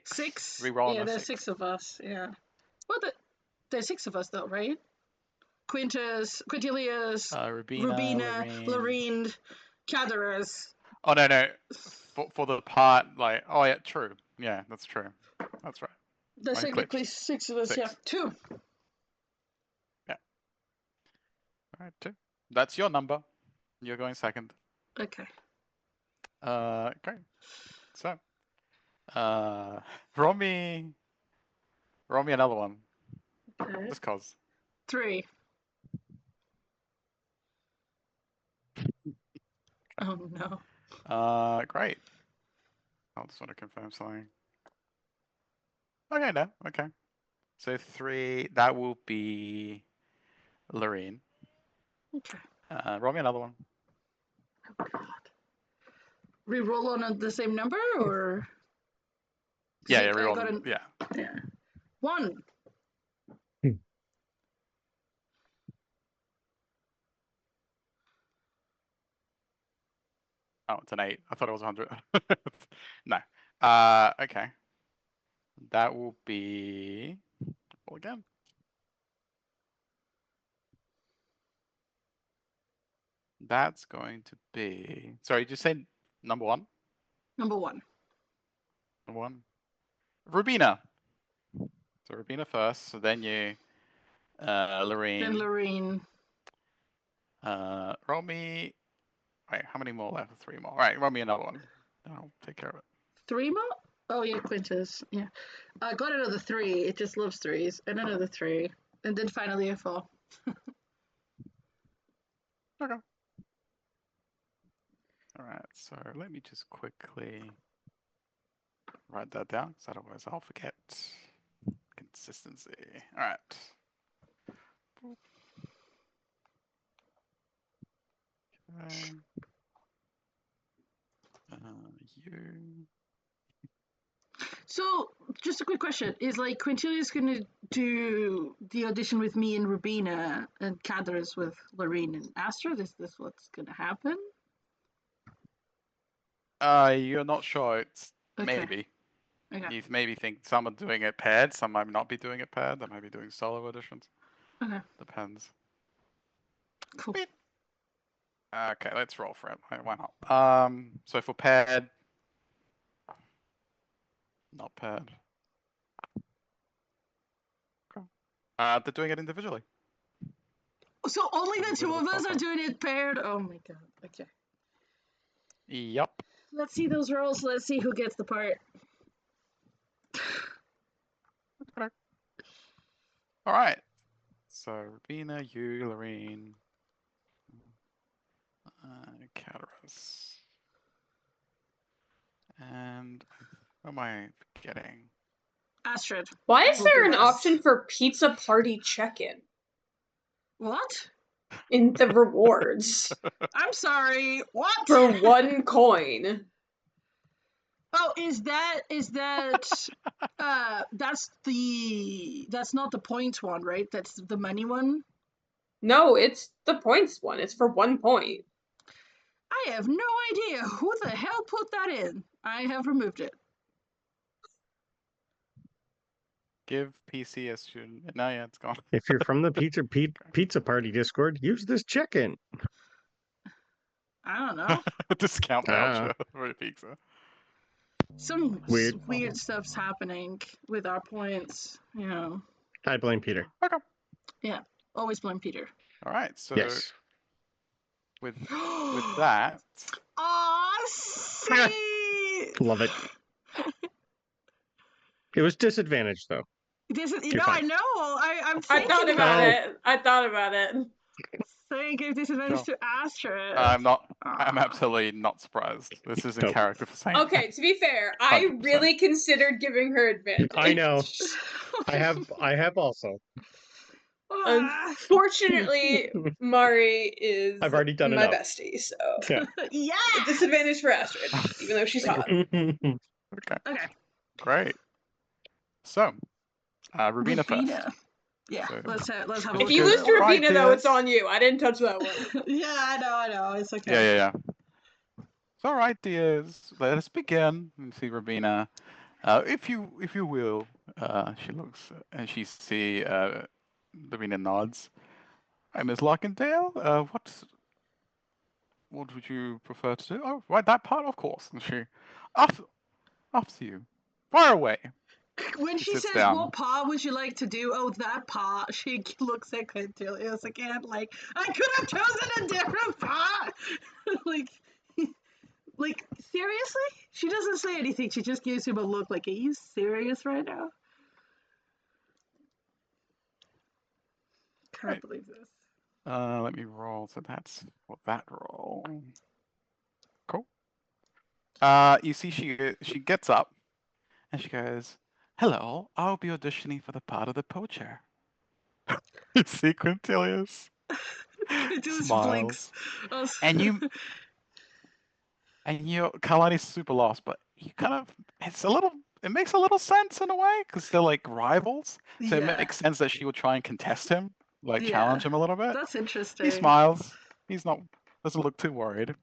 6? Reroll Yeah, a there's 6. 6 of us. Yeah. Well, there's 6 of us though, right? Quintus, Quintilius, Rubina, Lorene, Cadaras. Oh no. For the part like yeah, true. Yeah, that's true. That's right. There's I technically glitched. 6 of us. 6. Yeah, 2. Yeah. All right, 2. That's your number. You're going second. Okay. Okay. So, roll me another one. Okay. Just cause. 3. Oh no. Great. I just want to confirm something. Okay, no. Okay. So 3. That will be Lorene. Okay. Roll me another one. Oh god. Reroll on the same number or? Yeah, I reroll got them. Yeah. Yeah. 1. Oh, it's an 8. I thought it was 100. No. Okay. That will be. Roll again. That's going to be. Sorry, did you say number 1? Number 1. Number 1. Rubina. So Rubina first. So then you, Lorene. Then Lorene. Roll me. Wait, how many more left? 3 more. All right, roll me another one. I'll take care of it. 3 more? Oh yeah, Quintus. Yeah. I got another 3. It just loves 3s. And another 3. And then finally a 4. Okay. All right. So let me just quickly write that down, because otherwise I'll forget. Consistency. All right. Okay. You. So, just a quick question. Is like Quintilius going to do the audition with me and Rubina and Cadaras with Lorene and Astrid? Is this what's going to happen? You're not sure. It's Okay. maybe. Okay. You maybe think some are doing it paired, some might not be doing it paired. They might be doing solo auditions. Okay. Depends. Cool. Okay, let's roll for it. Why not? So for paired, not paired. Okay. They're doing it individually. So only the There's a 2 bit of of a us are crossover. doing it paired? Oh my god. Okay. Yup. Let's see those rolls. Let's see who gets the part. Okay. All right. So Rubina, you, Lorene, Cadaras, and who am I forgetting? Astrid. Why is will be there an last. option for pizza party check-in What? in the rewards I'm sorry. What? for 1 coin? Oh, is that that's not the points one, right? That's the money one. No, it's the points one. It's for 1 point. I have no idea who the hell put that in. I have removed it. Give PC a student. No, yeah, it's gone. If you're from the Pizza Party Discord, use this check-in. I don't know. Discount voucher for a pizza. Some Weird. weird stuff's happening with our points. You know. I blame Peter. Okay. Yeah. Always blame Peter. All right. So Yes. with that. Aw, see. Love it. It was disadvantaged though. I know. I'm I thinking thought about Oh. it. I thought about it. Saying gave disadvantage Sure. to Astrid. I'm Aw. absolutely not surprised. This is in Nope. character for Saint. Okay, to be fair, I 100%. really considered giving her advantage. I know. I have also. Ah. Unfortunately, Mari is I've already done my enough. bestie, so Yeah. Yeah. disadvantage for Astrid, even though she's hot. Okay. Okay. Great. So, Rubina first. Rubina. Yeah. So- Let's have a If look you at lose it. to Right, Rubina, though, it's yes. on you. I didn't touch that one. Yeah, I know. It's okay. Yeah. all right, dears. Let us begin. And see Robina. If you will. She looks and she see Robina nods. Hi, Miss Larkindale. What would you prefer to do? Oh, right, that part, of course. And she, after you, far away. When She she sits says, down. "What part would you like to do?" Oh, that part. She looks at Quintilius again, like, I could have chosen a different part. like, like seriously? She doesn't say anything. She just gives him a look, like, are you serious right now? Can't Right. believe this. Let me roll. So that's for that roll. Cool. You see, she gets up and she goes, "Hello, I'll be auditioning for the part of the poacher." You see Quintilius It just blinks. smiles, Oh, and you Kalani's super lost, but you kind of it makes a little sense in a way because they're like rivals, so it yeah, makes sense that she would try and contest him, like yeah. challenge him a little bit. That's interesting. He smiles. He's not doesn't look too worried.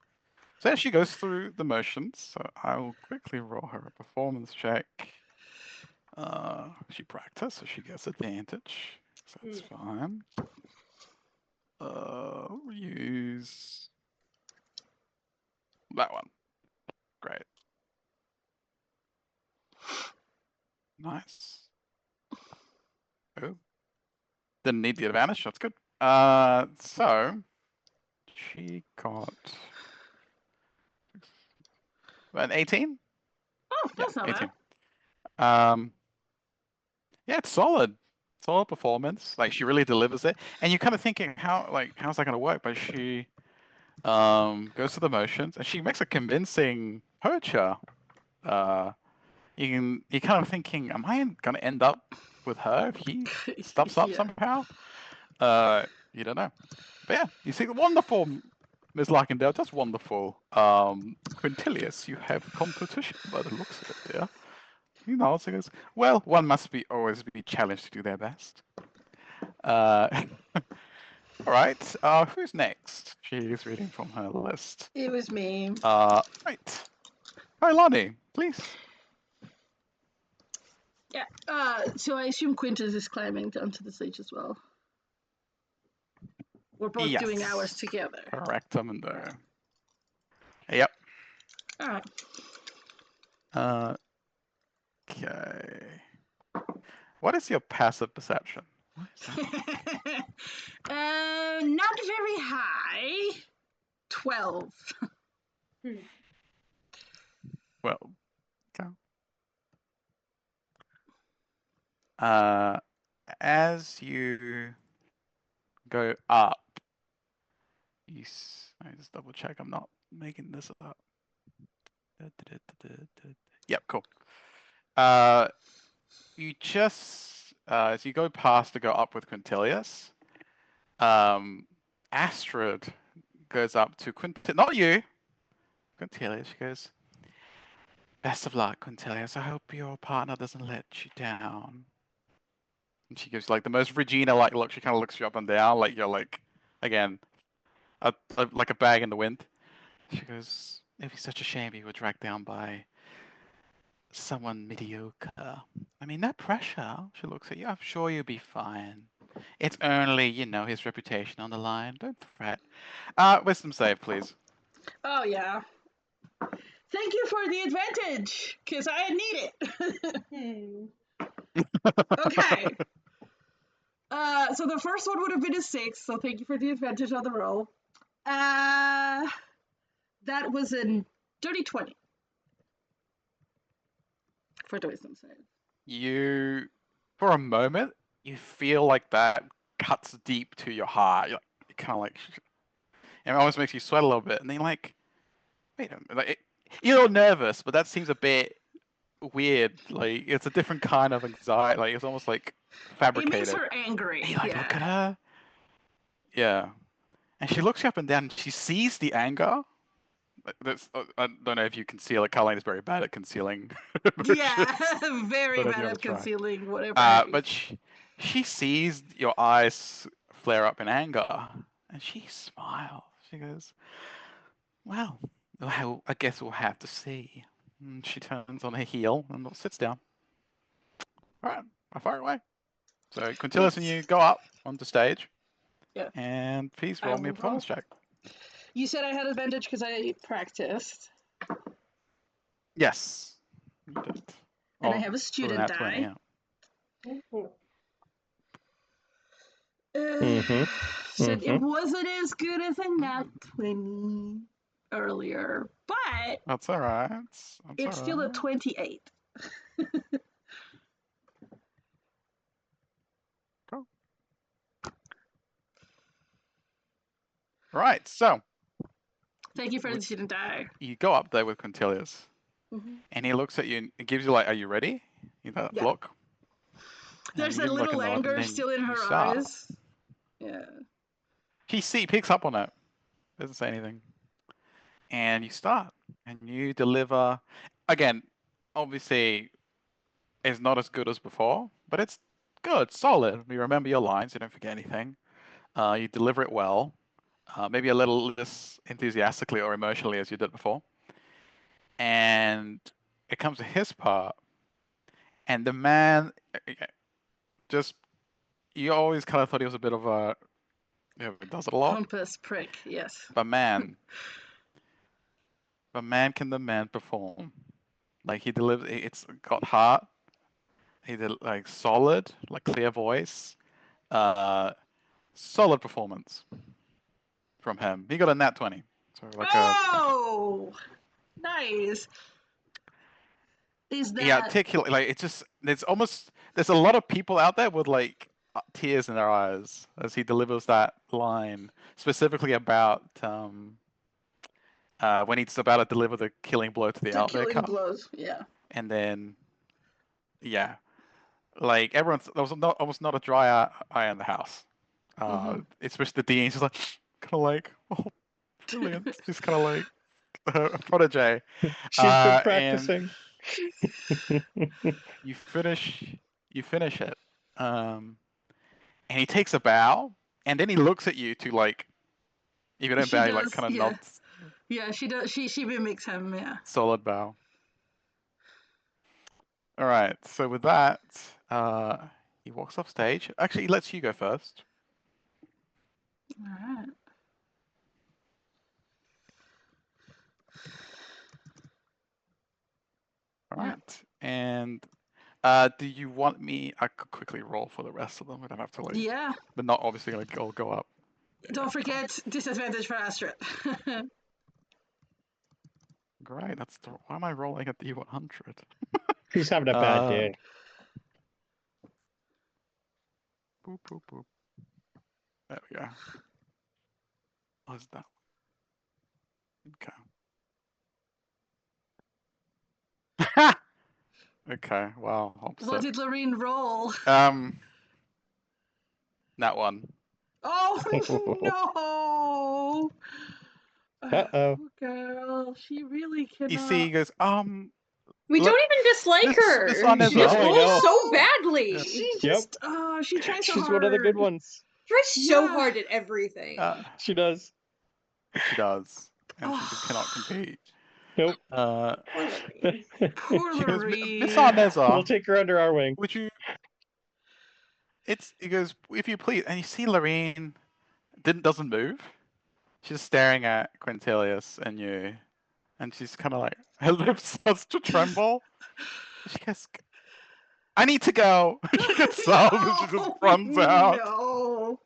So as she goes through the motions, so I will quickly roll her a performance check. She practiced, so she gets advantage. So that's fine. We'll use that one. Great. Nice. Oh. Didn't need the advantage, that's good. So she got an 18? Oh, that's not 18. bad. Yeah, it's solid. Solid performance. Like she really delivers it. And you're kind of thinking how's that gonna work? But she goes through the motions and she makes a convincing poacher. You're kind of thinking, am I gonna end up with her if he stuffs up Yeah. somehow? You don't know. But yeah, you see, wonderful, Miss Larkindale, just wonderful. Quintilius, you have competition by the looks of it, dear. He nods and goes, well, one must always be challenged to do their best. All right, who's next? She's reading from her list. It was me. Right. Hi, Lonnie, please. Yeah. So I assume Quintus is climbing onto the stage as well. We're both doing ours Yes. together. Correct, Amundo. Yep. All right. Okay. What is your passive perception? Not very high. 12. Well, okay. As you go up, I just double check I'm not making this up. Yep, cool. You just as you go past to go up with Quintilius, Astrid goes up to Quintilius, not you, Quintilius. She goes, "Best of luck, Quintilius. I hope your partner doesn't let you down." And she gives like the most Regina-like look. She kind of looks you up and down, like you're like, again, like a bag in the wind. She goes, "It'd be such a shame you were dragged down by someone mediocre. I mean, no pressure." She looks at you. "I'm sure you'll be fine. It's only, his reputation on the line. Don't fret." Wisdom save, please. Oh, yeah. Thank you for the advantage, because I need it. Okay. So the first one would have been a 6, so thank you for the advantage on the roll. That was a dirty 20 for the wisdom save. You, for a moment, you feel like that cuts deep to your heart. You're kind of like, it almost makes you sweat a little bit, and then you're like, wait a minute, like, you're nervous, but that seems a bit weird. Like, it's a different kind of anxiety. Like, it's almost like fabricated. It makes her angry. And you look at her. Yeah. And she looks you up and down, and she sees the anger. I don't know if you conceal it. Caroline is very bad at concealing. Yeah, very bad at concealing whatever. But she sees your eyes flare up in anger, and she smiles. She goes, "Well, Well, I guess we'll have to see. And she turns on her heel and sits down. All right, I fire away. So Quintilis and you go up onto stage. Yeah. And please I roll me a will performance check. You said I had advantage because I practiced. Yes, you did. And I Oh, have a for student that 20, die. yeah. So it wasn't as good as a nat 20 earlier, but That's all right. it's still a 28. Cool. Right, so Thank you for the student die. you go up there with Quintilius, Mm-hmm. and he looks at you and gives you like, "Are you ready?" You know, Yeah. look. There's you a give him, like, little a nod, and anger then still in you her start. eyes. Yeah. He picks up on it. Doesn't say anything. And you start, and you deliver. Again, obviously, it's not as good as before, but it's good, solid. You remember your lines. You don't forget anything. You deliver it well. Maybe a little less enthusiastically or emotionally as you did before. And it comes to his part, and the man just, you always kind of thought he was a bit of a, he does it a lot, Pompous prick, yes. but can the man perform? Like, he delivers, it's got heart. He did like solid, like clear voice, solid performance from him. He got a nat 20. So like Nice. Is he that articulate, like, it's just, there's a lot of people out there with like tears in their eyes as he delivers that line, specifically about when he's about to deliver the killing blow to the the outlet killing cup. blows? Yeah. And then, yeah, like there was almost not a dry eye in the house. Especially the dean, she's like, kind of like, oh, brilliant. She's kind of like a protege. She's been And practicing. you finish it. And he takes a bow, and then he looks at you to, like, if you don't She bow, he like does, kind of yeah. nods. Yeah, she does. She mimics him. Yeah. Solid bow. All right. So with that, he walks off stage. Actually, he lets you go first. All right. All Yeah. right. And do you want me? I could quickly roll for the rest of them. I don't have to, like. Yeah. But not obviously like all go up. Don't forget disadvantage for Astrid. Great. Why am I rolling a D100? He's having a bad day. Boop boop boop. There we go. What's that? Okay. Okay. Wow. Opposite. What did Lorene roll? That one. Oh no! Uh-oh. Girl, she really cannot. You see, he goes, We don't even dislike her. this on his She just own. rolls so badly. She just, she tries so hard. She's one of the good ones. Tries so hard at everything. She does. She does. And she just cannot compete. Nope. Poor She goes, Lorene. Miss Arneza, We'll take her under our wing. would you? He goes, if you please, and you see Lorene doesn't move. She's just staring at Quintilius and you, and she's kind of like, her lips starts to tremble. She goes, I need to go. She gets up and she just runs out. No.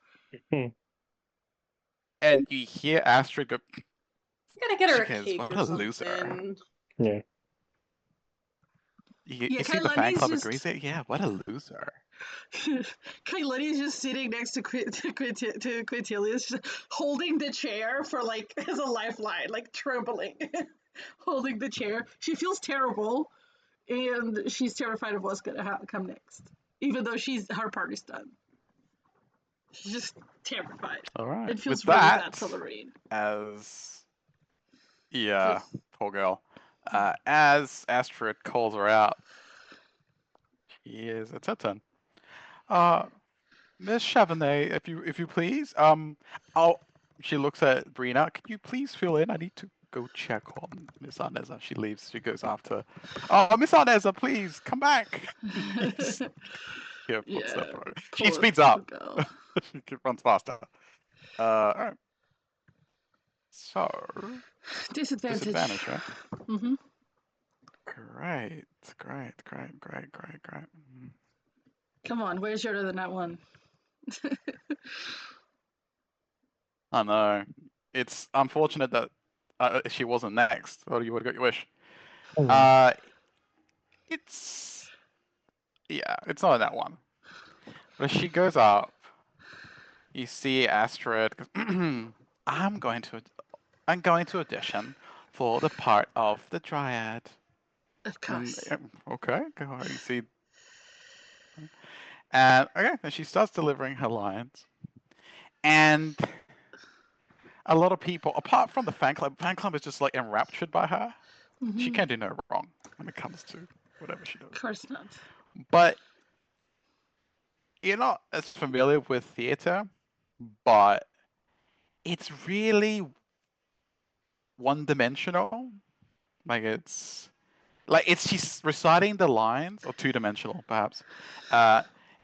And you hear Astrid go, Gotta get her she a goes, cake what or a something. loser. Yeah. You see the fan club agrees it? Yeah, what a loser. Kailani's just sitting next to Quintilius, just holding the chair for like as a lifeline, like trembling, holding the chair. She feels terrible, and she's terrified of what's gonna come next. Even though her party's done, she's just terrified. All right. It feels With really that, bad for Lorene. poor girl. As Astrid calls her out, it's her turn. Miss Chavonnet, if you please. She looks at Brina. Could you please fill in? I need to go check on Miss Arneza. She leaves. She goes after. Oh, Miss Arneza, please come back. Yeah, footstep. Yeah, She poor speeds up. girl. She runs faster. All right. So disadvantage, right? Mm-hmm. Great. Mhm. Come on, where's your other nat one? I know. It's unfortunate that she wasn't next. Or you would have got your wish. It's it's not that one. But as she goes up, you see Astrid. I'm going to audition for the part of the Dryad. Of course. Okay, go on. You see, and okay, and she starts delivering her lines, and a lot of people, apart from the fan club is just like enraptured by her. She Mhm. can't do no wrong when it comes to whatever she does. Of course not. But you're not as familiar with theater, but it's really one-dimensional. She's reciting the lines, or two-dimensional perhaps.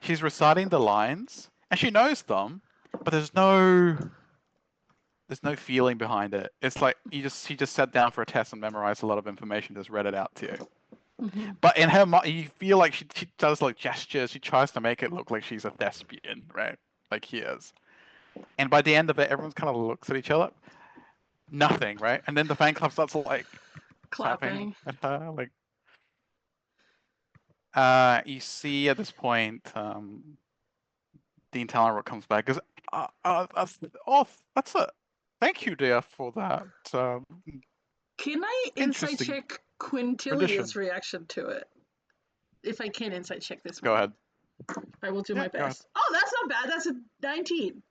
She's reciting the lines, and she knows them, but there's no feeling behind it. It's like she just sat down for a test and memorized a lot of information, just read it out to you. Mhm. But in her mind, you feel like she does like gestures. She tries to make it look like she's a thespian, right? Like he is. And by the end of it, everyone kind of looks at each other. Nothing, right? And then the fan club starts like clapping at her. Like, you see at this point, Dean Talonrock comes back. Goes, that's it. Thank you, dear, for that. Can I insight Interesting check Quintilia's reaction to it? If I can insight check this Go one. ahead. I will do Yeah, my go ahead. best. Oh, that's not bad. That's a 19.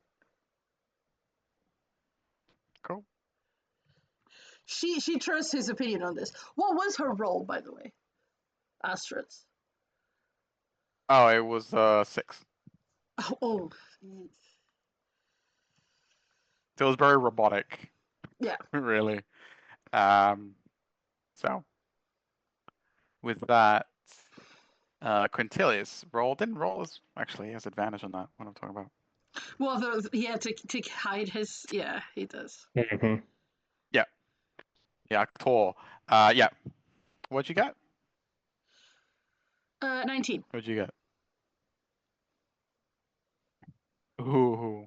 Cool. She trusts his opinion on this. What was her role, by the way? Astrid's. Oh, it was 6. Oh. So it was very robotic. Yeah. Really. So with that, Quintilius didn't roll as actually he has advantage on that. What I'm talking about. Well, he had to hide his. Yeah, he does. Mhm. Yeah, Tor. Yeah. What'd you get? 19. What'd you get? Ooh.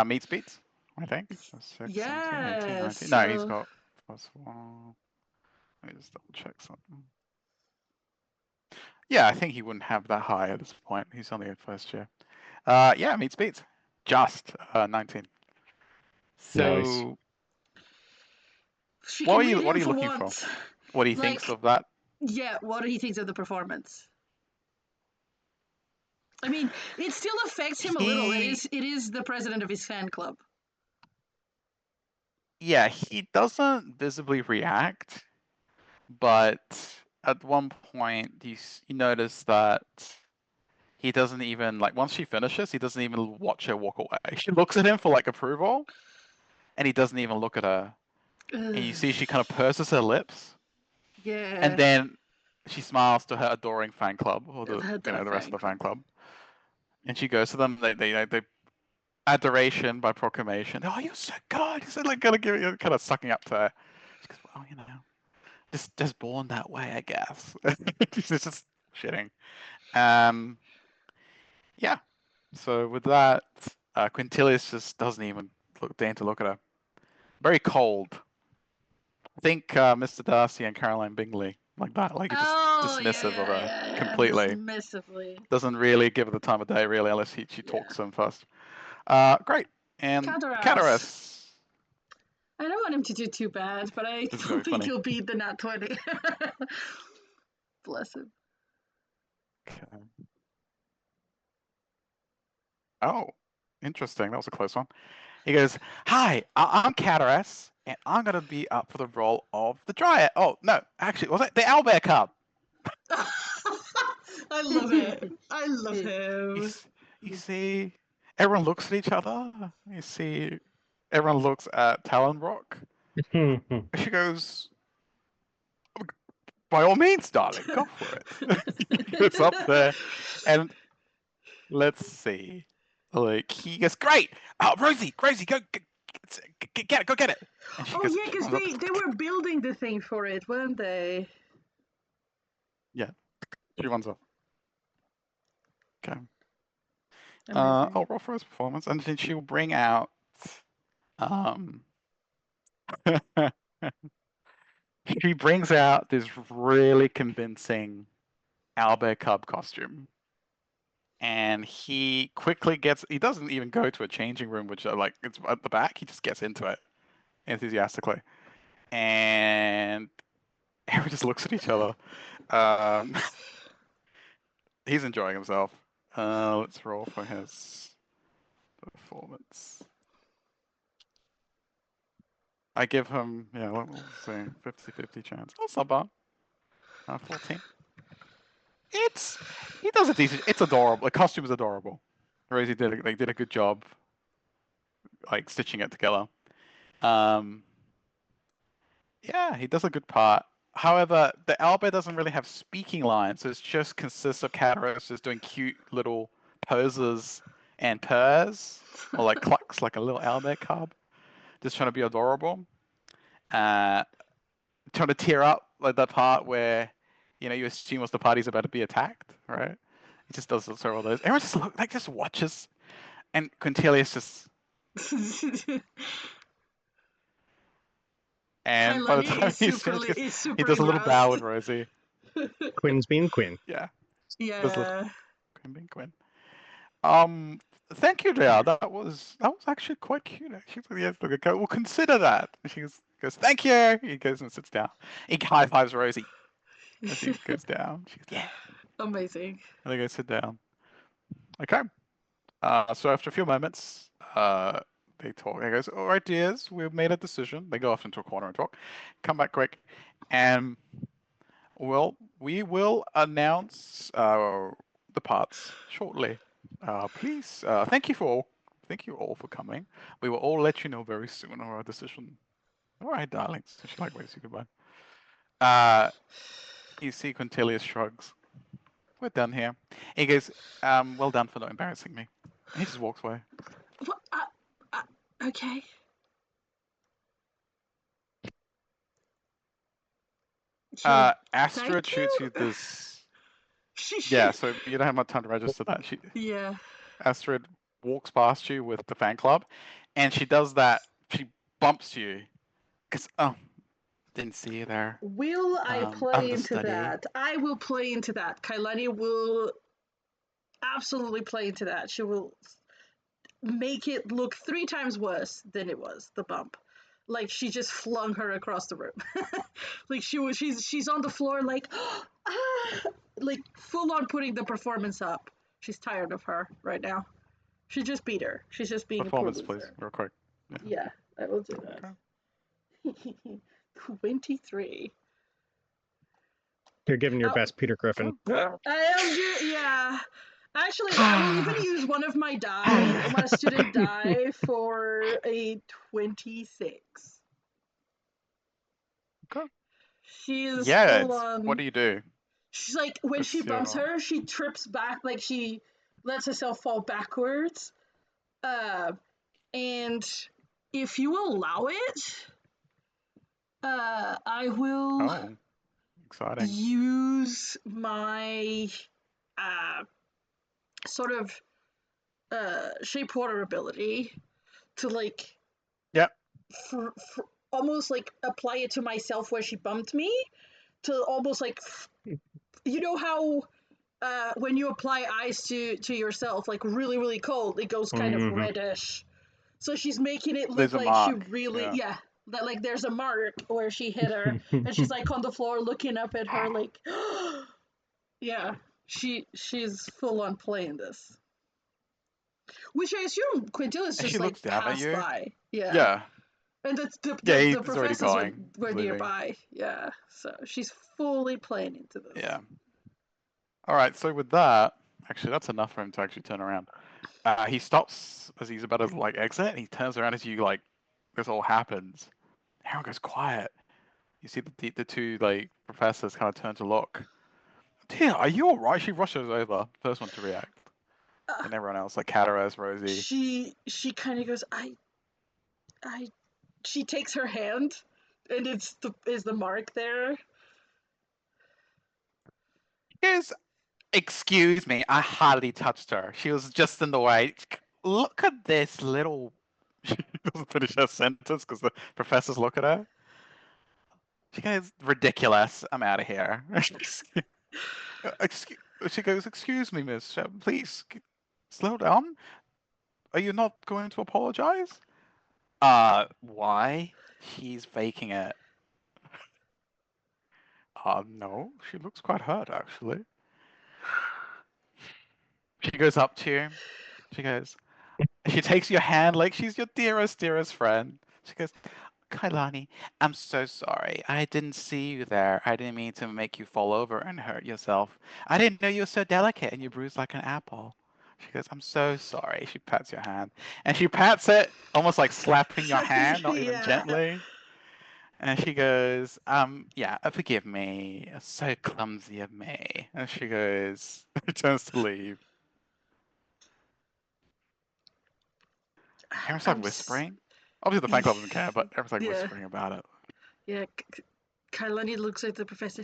Meets beats, I think. So 6, 17, 18, 19. No, he's got +1. Let me just double check something. Yeah, I think he wouldn't have that high at this point. He's only at first year. Yeah, meets beats. Just 19. So She what can are you read him for looking for? once. What he thinks of that? Yeah, what he thinks of the performance. I mean, it still affects him a little. It is the president of his fan club. Yeah, he doesn't visibly react, but at one point you notice that he doesn't even like once she finishes, he doesn't even watch her walk away. She looks at him for like approval, and he doesn't even look at her. And you see she kind of purses her lips. Yeah. And then she smiles to her adoring fan club, or the rest of the fan club. And she goes to them. They adoration by proclamation. Oh, you're so good. He's like kind of sucking up to her. She goes, well, just born that way, I guess. She's just shitting. Yeah. So with that, Quintilius just doesn't even deign to look at her. Very cold. Think Mr. Darcy and Caroline Bingley, like that. Like just dismissive of her completely. Dismissively. Doesn't really give her the time of day, really, unless she talks to him first. Great. And Cataras. I don't want him to do too bad, but I don't think he'll beat the nat 20. Bless him. Okay. Oh, interesting. That was a close one. He goes, "Hi, I'm Cataras, and I'm gonna be up for the role of the Dryad." Oh no, actually, was it the owlbear cub? I love it. I love him. You see, everyone looks at each other. You see, everyone looks at Talonrock, She goes, by all means, darling, go for it. He goes up there, and let's see. Like, he goes, great! Rosie, go get it, go get it! And she Oh goes, yeah, because they were building the thing for it, weren't they? she runs off. Okay. Amazing. I'll roll for his performance, and then she'll bring out she brings out this really convincing owlbear cub costume, and he quickly he doesn't even go to a changing room, which like it's at the back. He just gets into it enthusiastically, and everyone just looks at each other. He's enjoying himself. Let's roll for his performance. I give him, we'll see, 50-50 chance. That's not bad. 14. He does a decent. It's adorable. The costume is adorable. Rosie did a good job, like stitching it together. Yeah, he does a good part. However, the owlbear doesn't really have speaking lines, so it just consists of Cataros just doing cute little poses and purrs, or like clucks like a little owlbear cub, just trying to be adorable. Trying to tear up like that part where, you assume the party's about to be attacked, right? He just does several of those. Everyone just just watches, and Quintilius just. And by the Kailani time is he's super, finished, is super he does a little bow with aroused. Rosie. Quinn's being Quinn. Yeah. Yeah. Quinn being Quinn. Thank you, Dea. That was actually quite cute. Actually, yes, look, we'll consider that. She goes, thank you. He goes and sits down. He high fives Rosie as he goes down. She goes, yeah. Amazing. And they go sit down. Okay. So after a few moments, they talk. He goes, all right, dears, we've made a decision. They go off into a corner and talk. Come back quick. And, well, we will announce the parts shortly. Please, thank you all for coming. We will all let you know very soon of our decision. All right, darlings. So she like waves you goodbye. You see Quintilius shrugs. We're done here. He goes, well done for not embarrassing me. And he just walks away. What? Okay. Astrid Thank shoots you. you this. She. Yeah, so you don't have much time to register that. Yeah. Astrid walks past you with the fan club, and she does that. She bumps you. Because, didn't see you there. Will I play into Understudy. that? I will play into that. Kailani will absolutely play into that. She will make it look 3 times worse than it was, the bump. Like she just flung her across the room. Like she's on the floor like like full on putting the performance up. She's tired of her right now. She just beat her. She's just being Performance, a poor please, loser. real quick. Yeah, I will do that. Okay. 23. You're giving your Oh. best Peter Griffin. I am yeah. Actually, I will even use one of my die, my student die, for a 26. Okay. She is Yeah, full on. what do you do? She's like, when she bumps her, she trips back, like she lets herself fall backwards. And if you allow it, I will exciting. use my sort of shape water ability to like for almost like apply it to myself where she bumped me to almost like you know how when you apply ice to yourself like really cold it goes kind of reddish, so she's making it look like she really that like there's a mark where she hit her and she's like on the floor looking up at her like yeah, she's full on playing this. Which I assume Quintilla's just like passed by. Yeah. And the professors were nearby. Yeah. So she's fully playing into this. Yeah. All right. So with that, actually, that's enough for him to actually turn around. He stops as he's about to like exit. And he turns around as you like this all happens, Everyone goes quiet. You see the two like professors kind of turn to look. Tia, are you all right? She rushes over, first one to react, and everyone else like Cataras, Rosie. She kind of goes, I. She takes her hand, and is the mark there. Yes. Excuse me, I hardly touched her. She was just in the way. Look at this little. She doesn't finish her sentence because the professors look at her. She goes, ridiculous. I'm out of here. She goes, excuse me, miss. Please slow down. Are you not going to apologize? Why? She's faking it. No, she looks quite hurt, actually. She goes up to you. She goes, she takes your hand like she's your dearest, dearest friend. She goes, Kailani, I'm so sorry. I didn't see you there. I didn't mean to make you fall over and hurt yourself. I didn't know you were so delicate and you bruised like an apple. She goes, I'm so sorry. She pats your hand. And she pats it almost like slapping your hand, not even Yeah. gently. And she goes, yeah, forgive me. So clumsy of me. And she goes, turns to leave. Everyone's like whispering. Obviously, the fan club doesn't care, but everyone's like whispering about it. Yeah, Kailani looks at the professor.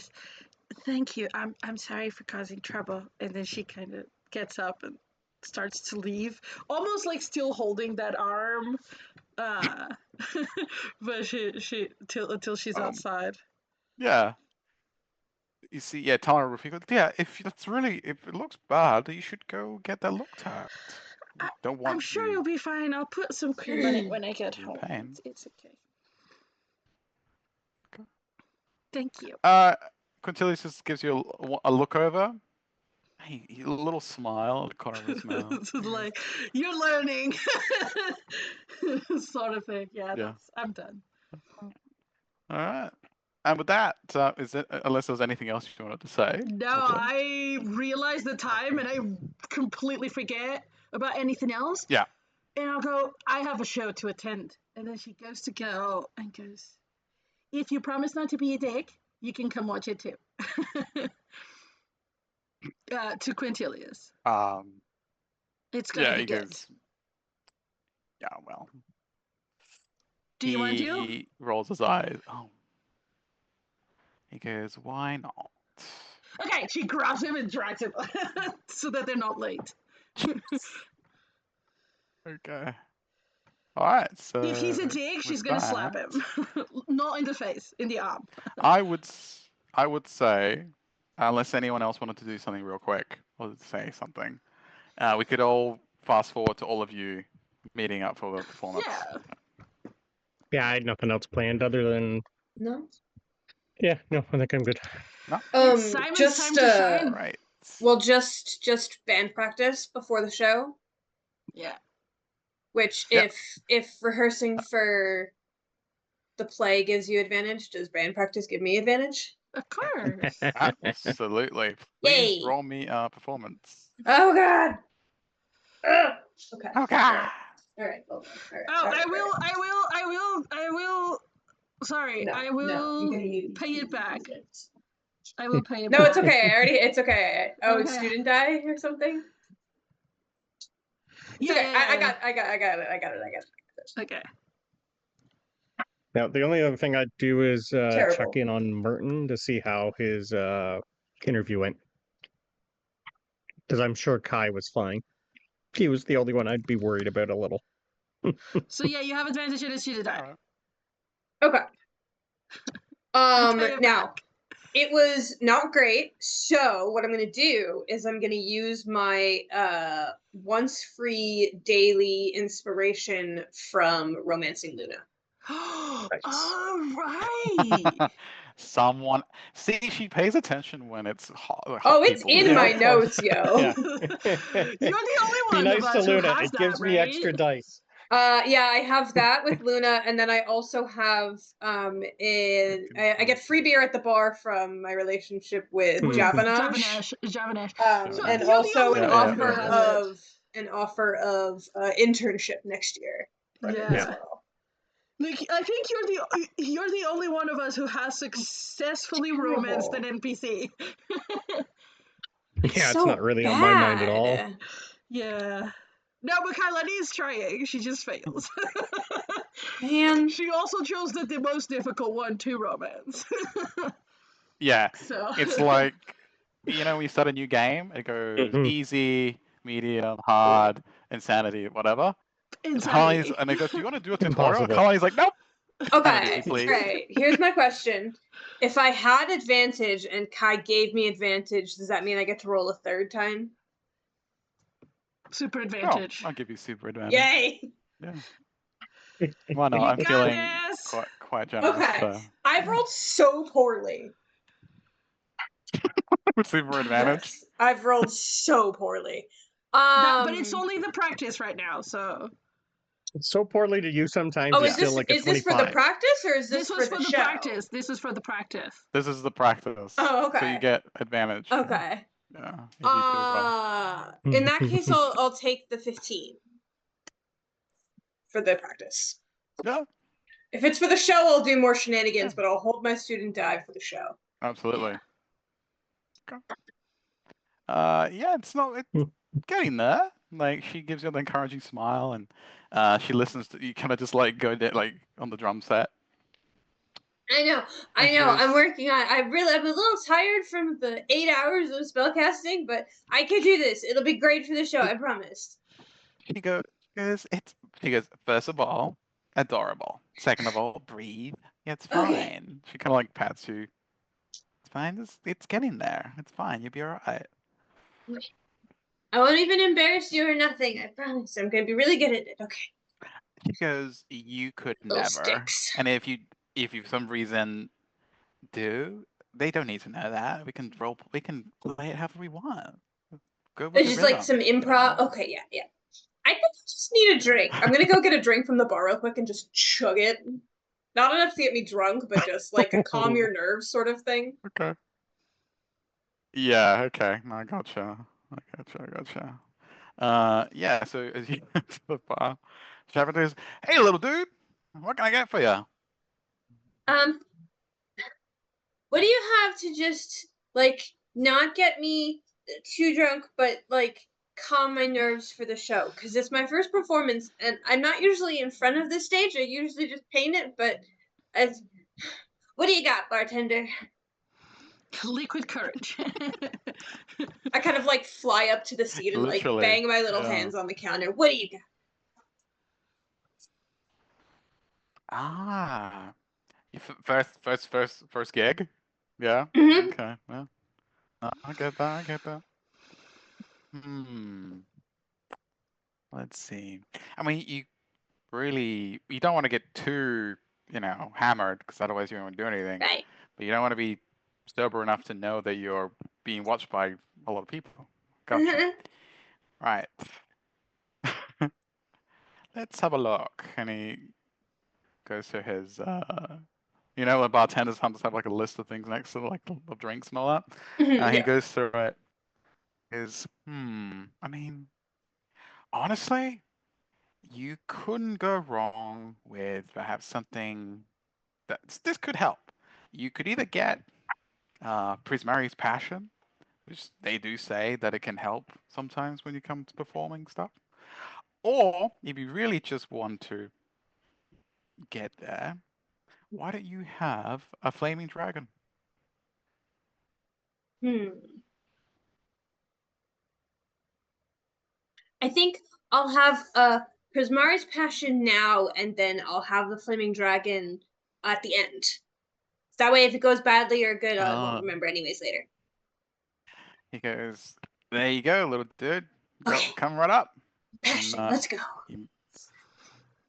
Thank you. I'm sorry for causing trouble. And then she kind of gets up and starts to leave, almost like still holding that arm. But she until she's outside. Yeah. You see, yeah, Tana Rafika. Yeah, if it looks bad, you should go get that looked at. Don't want I'm sure you you'll be fine. I'll put some cream on it when I get in home. pain. It's okay. Thank you. Quintilius just gives you a look over. A little smile at the corner of his mouth. It's like, you're learning, sort of thing. Yeah. I'm done. All right. And with that, unless there's anything else you wanted to say? No, I realize the time and I completely forget about anything else. Yeah. And I'll go, I have a show to attend. And then she goes to go and goes, if you promise not to be a dick, you can come watch it too. To Quintilius. It's gonna be good. Yeah, well. Do you want to? He rolls his eyes. Oh. He goes, why not? Okay, she grabs him and drags him so that they're not late. Okay. All right. So if he's a dick, she's gonna slap him. Not in the face, in the arm. I would say, unless anyone else wanted to do something real quick or say something, we could all fast forward to all of you meeting up for the performance. Yeah, I had nothing else planned other than. No. Yeah, no, I think I'm good. No. Simon's just time to shine. Right. Well, just band practice before the show. Yeah. Which, if rehearsing for the play gives you advantage, does band practice give me advantage? Of course. Absolutely. Please Yay. roll me a performance. Oh God. Okay. Oh God. All right. Hold on. All right. Oh, all right, I will. Sorry, no, I will pay it back. I will pay it back. No, it's okay. It's okay. Oh, Okay. student die or something? It's okay. I got it. Okay. Now, the only other thing I'd do is Terrible. check in on Merton to see how his interview went. Because I'm sure Kai was fine. He was the only one I'd be worried about a little. So yeah, you have advantage in a student die. Okay. Okay, now, it was not great, so what I'm going to do is I'm going to use my once free daily inspiration from Romancing Luna. Nice. All right. Someone see, she pays attention when it's hot. Oh, it's in my of course. notes, yo. Yeah. You're the only one Be nice of to us who Luna. has It gives that, me right? extra dice. Yeah, I have that with Luna, and then I also have I get free beer at the bar from my relationship with Javanash. Javanash. And you're also the an only one who has it. offer of internship next year. Yeah. As well. Like, I think you're the only one of us who has successfully romanced an NPC. Yeah, it's not really on my mind at all. bad. Yeah. No, but Kailani is trying. She just fails. Man. She also chose the most difficult one to romance. Yeah, So it's like, when you start a new game, it goes Mm-mm. easy, medium, hard, insanity, whatever. insanity. And it goes, do you want to do a tutorial? Impossible. Kalani's like, nope. Okay, Insanity, please. alright. Here's my question. If I had advantage and Kai gave me advantage, does that mean I get to roll a third time? Super Oh, advantage. I'll give you super advantage. Yay! Yeah. Why not? You I'm got feeling this. quite generous. Okay. So. I've rolled so poorly. With super advantage. Yes, I've rolled so poorly. But it's only the practice right now, so. It's so poorly to you sometimes. Oh, It's still like a is this 25. for the practice or is this This was for for the the show? practice. This was for the practice. This is the practice. Oh, So okay. you get advantage. Okay. Yeah. If you do well. In that case, I'll take the 15 for the practice. Yeah, If it's for the show, I'll do more shenanigans, but I'll hold my student die for the show. absolutely. Okay. Yeah, it's getting there. Like, she gives you an encouraging smile, and she listens to you. Kind of just like go there, like on the drum set. I know. I'm working on it. I'm a little tired from the 8 hours of spellcasting, but I can do this. It'll be great for the show. I promise. She goes, first of all, adorable. Second of all, breathe. Yeah, it's fine. Okay. She kind of like pats you. It's fine. It's getting there. It's fine. You'll be all right. I won't even embarrass you or nothing. I promise. I'm going to be really good at it. Okay. She goes, you could Little never. sticks. And if you for some reason do, they don't need to know that. We can play it however we want. Go with It's the just like rhythm, some improv. Okay, yeah. I think I just need a drink. I'm gonna go get a drink from the bar real quick and just chug it. Not enough to get me drunk, but just like a calm your nerves sort of thing. Okay. Yeah, okay. No, I gotcha. Yeah, so as you go to the bar, Shepard goes, hey, little dude, what can I get for you? What do you have to just like not get me too drunk, but like calm my nerves for the show? Because it's my first performance, and I'm not usually in front of the stage. I usually just paint it, but what do you got, bartender? Liquid courage. I kind of like fly up to the seat and like Literally, bang my little yeah. hands on the counter. What do you got? Ah, first gig? Yeah. Mhm. Okay. Well, I get that. Let's see. I mean, you don't want to get too, hammered, because otherwise you won't do anything. Right. But you don't want to be sober enough to know that you're being watched by a lot of people. Gotcha. Right. Let's have a look. And he goes to his, when bartenders sometimes have like a list of things next to like the drinks and all that. He Yeah. goes through it. I mean, honestly, you couldn't go wrong with perhaps something this could help. You could either get Prismari's Passion, which they do say that it can help sometimes when you come to performing stuff. Or if you really just want to get there, why don't you have a Flaming Dragon? I think I'll have Prismari's Passion now, and then I'll have the Flaming Dragon at the end. That way, if it goes badly or good, I won't remember anyways later. He goes, there you go, little dude. Okay. Come right up. Passion, And, let's go.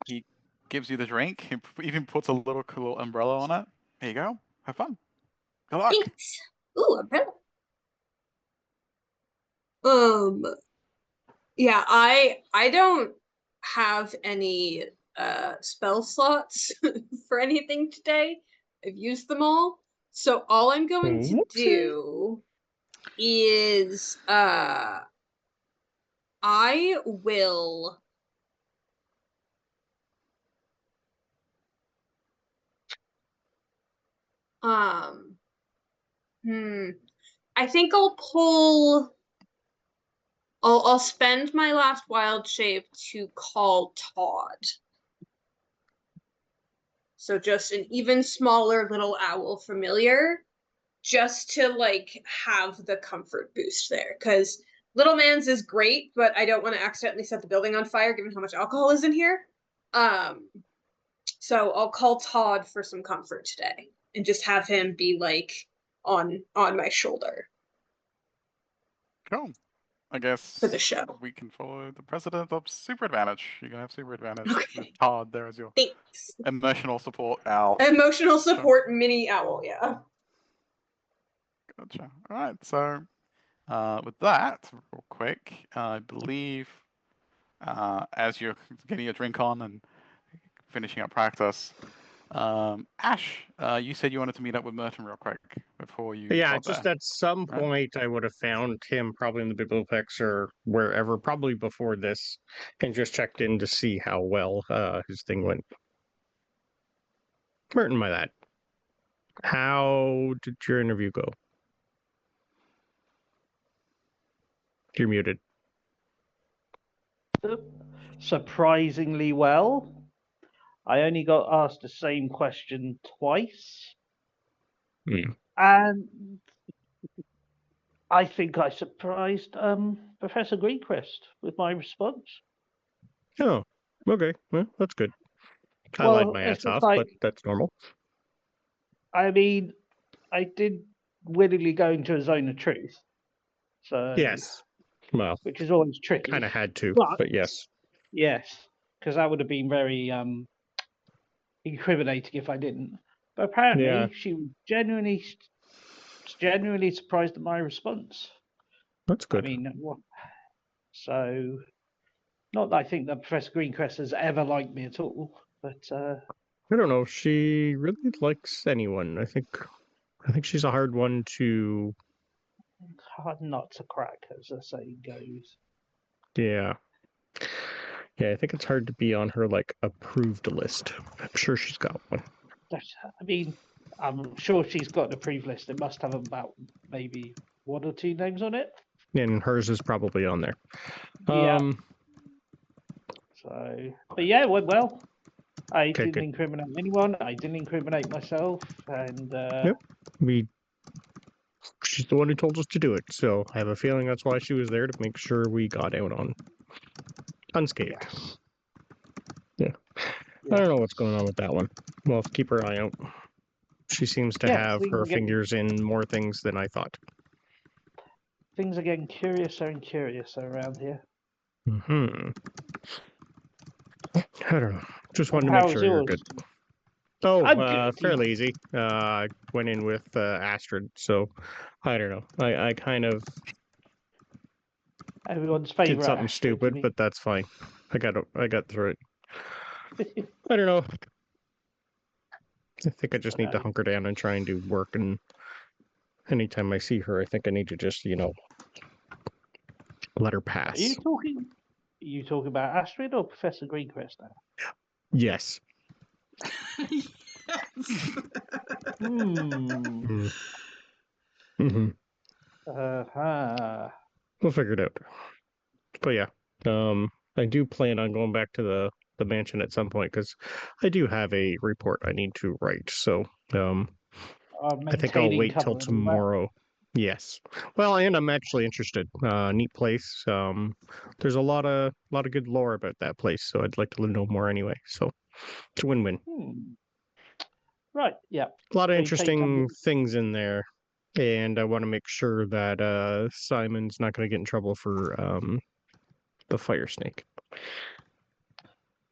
He gives you the drink. He even puts a little cool umbrella on it. There you go. Have fun. Good luck. Thanks. Ooh, umbrella. Yeah, I don't have any spell slots for anything today. I've used them all. So all I'm going to do is I will I think I'll spend my last wild shape to call Todd. So just an even smaller little owl familiar, just to like have the comfort boost there. Because Little Man's is great, but I don't want to accidentally set the building on fire given how much alcohol is in here. So I'll call Todd for some comfort today and just have him be like on my shoulder Cool. I guess for the show. we can follow the precedent of super advantage. You're gonna have super advantage Okay. with Todd there as your Thanks. emotional support owl. Emotional support mini owl, yeah. Gotcha. All right. So with that, real quick, I believe as you're getting your drink on and finishing up practice, Ash, you said you wanted to meet up with Merton real quick before you. Yeah, got just there. at some right? point I would have found him probably in the bibliotheques or wherever, probably before this, and just checked in to see how well his thing went. Merton, by that. How did your interview go? You're muted. Surprisingly well. I only got asked the same question twice. And I think I surprised Professor Greencrest with my response. Oh, okay. Well, that's good. I Well, lied my it's ass just off, like, but that's normal. I mean, I did willingly go into a zone of truth. So Yes. Well, which is always tricky. kind of had to, But yes. yes, because that would have been very incriminating if I didn't. But apparently, Yeah. she was genuinely surprised at my response. That's good. I mean, so not that I think that Professor Greencrest has ever liked me at all, but I don't know. She really likes anyone. I think she's a hard one to. hard not to crack, as the saying goes. Yeah. Yeah, I think it's hard to be on her like approved list. I'm sure she's got one. I mean, I'm sure she's got an approved list. It must have about maybe 1 or 2 names on it. And hers is probably on there. Yeah. So, but yeah, it went well. I Okay, didn't good. incriminate anyone. I didn't incriminate myself, and Yep. She's the one who told us to do it, so I have a feeling that's why she was there, to make sure we got out on unscathed. yes. I don't know what's going on with that one. We'll have to keep her eye out. She seems to have her fingers in more things than I thought. Things are getting curiouser and curiouser around here. I don't know. Just wanted to make sure you're good. Oh, good. fairly easy. I went in with Astrid, so I don't know. I kind of Everyone's favorite did something Astrid, stupid, but that's fine. I got through it. I don't know. I think I just need to hunker down and try and do work. And anytime I see her, I think I need to just, let her pass. Are you talking about Astrid or Professor Greencrest now? Yes. Yes. We'll figure it out. But yeah, I do plan on going back to the mansion at some point, because I do have a report I need to write. So I think I'll wait till tomorrow. Yes. Well, and I'm actually interested. Neat place. There's a lot of good lore about that place, so I'd like to know more anyway. So it's a win-win. Right. Yeah. A lot of interesting things in there, and I want to make sure that Simon's not going to get in trouble for the fire snake.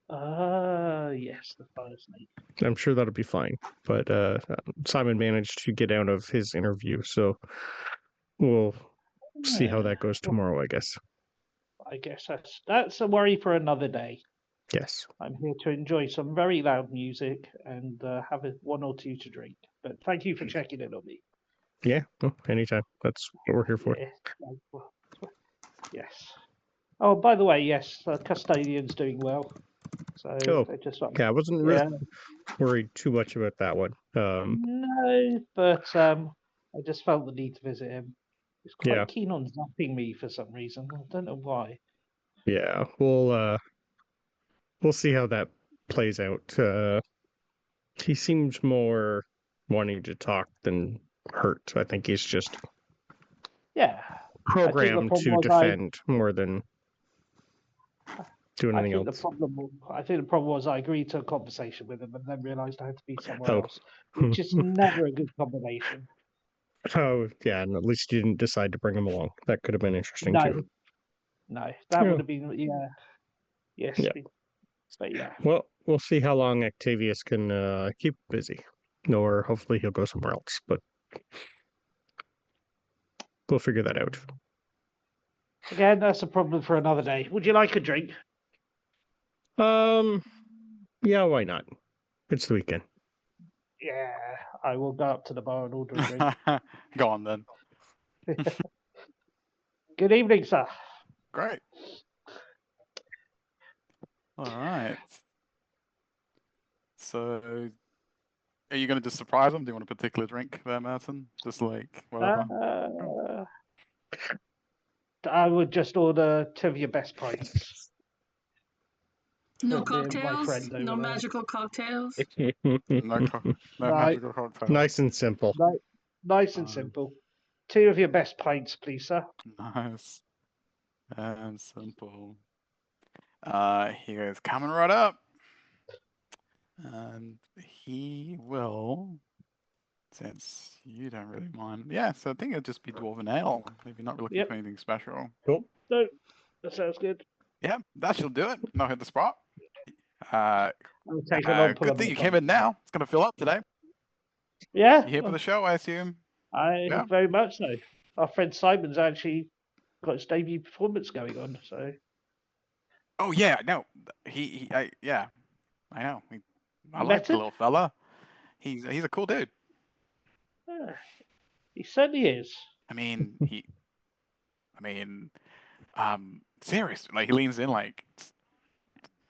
Yes, the fire snake. I'm sure that'll be fine. But Simon managed to get out of his interview, so we'll see how that goes tomorrow, I guess. I guess that's a worry for another day. Yes. I'm here to enjoy some very loud music and have 1 or 2 to drink. But thank you for checking in on me. Yeah, anytime. That's what we're here for. Yes. Oh, by the way, yes, custodian's doing well. So Oh, they just like, yeah, I wasn't yeah, really worried too much about that one. no, but I just felt the need to visit him. He's quite Yeah. keen on zapping me for some reason. I don't know why. Yeah, we'll see how that plays out. He seems more wanting to talk than hurt. I think he's just Yeah, programmed problem to was defend more than do I anything think else. the problem was I agreed to a conversation with him and then realised I had to be somewhere Oh. else, which is never a good combination. Oh, yeah, and at least you didn't decide to bring him along. That could have been interesting No, too. that Yeah. would have been yes, Yeah. but yeah. Well, we'll see how long Octavius can keep busy, or hopefully he'll go somewhere else. But we'll figure that out. Again, that's a problem for another day. Would you like a drink? Yeah, why not? It's the weekend. Yeah, I will go up to the bar and order a drink. Go on then. Good evening, sir. Great. All right. So, are you going to just surprise them? Do you want a particular drink there, Merton? Just like whatever. I would just order 2 of your best pints. No For me and my cocktails? friend over No there. magical cocktails? No Right. magical cocktail. Nice and simple. Nice and simple. 2 of your best pints, please, sir. Nice and simple. He goes, coming right up. And he will, since you don't really mind. Yeah, so I think it'll just be Dwarven Ale, if you're not looking Yep. for anything special. Cool. No, that sounds good. Yeah, that should do it. No hit the spot. I'll take a long pull Good on thing my you came thumb. in now. It's going to fill up today. Yeah, You here for the show, I assume? Yeah. very much so. Our friend Simon's actually got his debut performance going on, so. Oh, yeah, no. Yeah, I know. I You like met the him? little fella. He's a cool dude. Yeah, he certainly is. I mean, seriously, like he leans in, like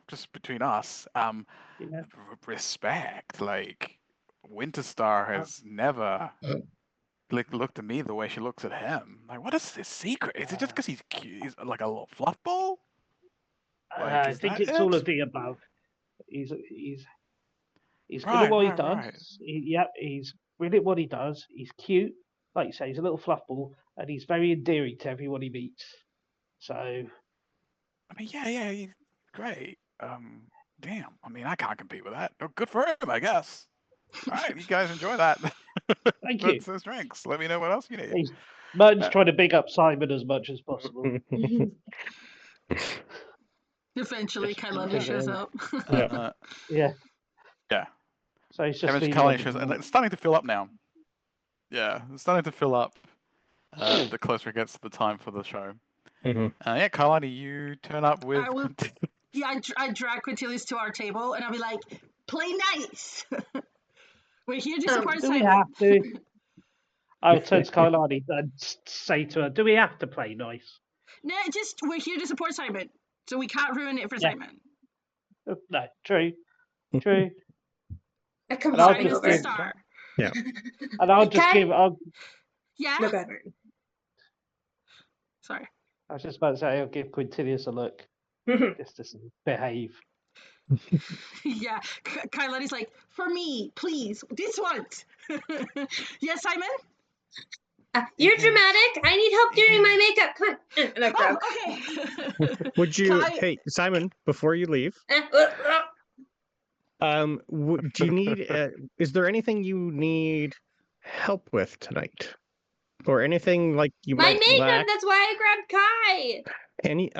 just between us, Yeah. respect. Like Winterstar has never looked at me the way she looks at him. Like, what is his secret? Is it just because he's cute? He's like a little fluff ball? Like, I is think that it's all it? of the above. He's good at Right, what he right, does. right. He's good at what he does. He's cute, like you say. He's a little fluff ball, and he's very endearing to everyone he meets. So I mean, yeah, he's great. Damn. I mean, I can't compete with that. Oh, good for him, I guess. All right, you guys enjoy that. thank you. That's those drinks. Let me know what else you need. Merton's trying to big up Simon as much as possible. Eventually, Just Kailani because shows it up. Yeah. Yeah. So he's just Kevin leaning Cullen on shows, the and wall. it's starting to fill up now. Yeah, it's starting to fill up the closer it gets to the time for the show. Mhm. Yeah, Kalani, you turn up with. I will- Yeah, I drag Quintilius to our table and I'll be like, play nice. We're here to support Do we Simon. have to? I'll turn to Kailani and say to her, do we have to play nice? No, just we're here to support Simon. So we can't ruin it for Yeah. Simon. No, true. True. I come And I'll hopping just Simon's over. the star. And I'll just Okay. give Yeah? No, go ahead, Martin. Sorry. I was just about to say I'll give Quintilius a look just to behave. Yeah. Kailani's like, for me, please, this once. Yes, Simon? You're dramatic. I need help doing my makeup. Come on. And I grab. Oh, okay. Would you, Kai- hey Simon, before you leave, do you need? Is there anything you need help with tonight, or anything like you My might makeup. lack? That's why I grabbed Kai. Any?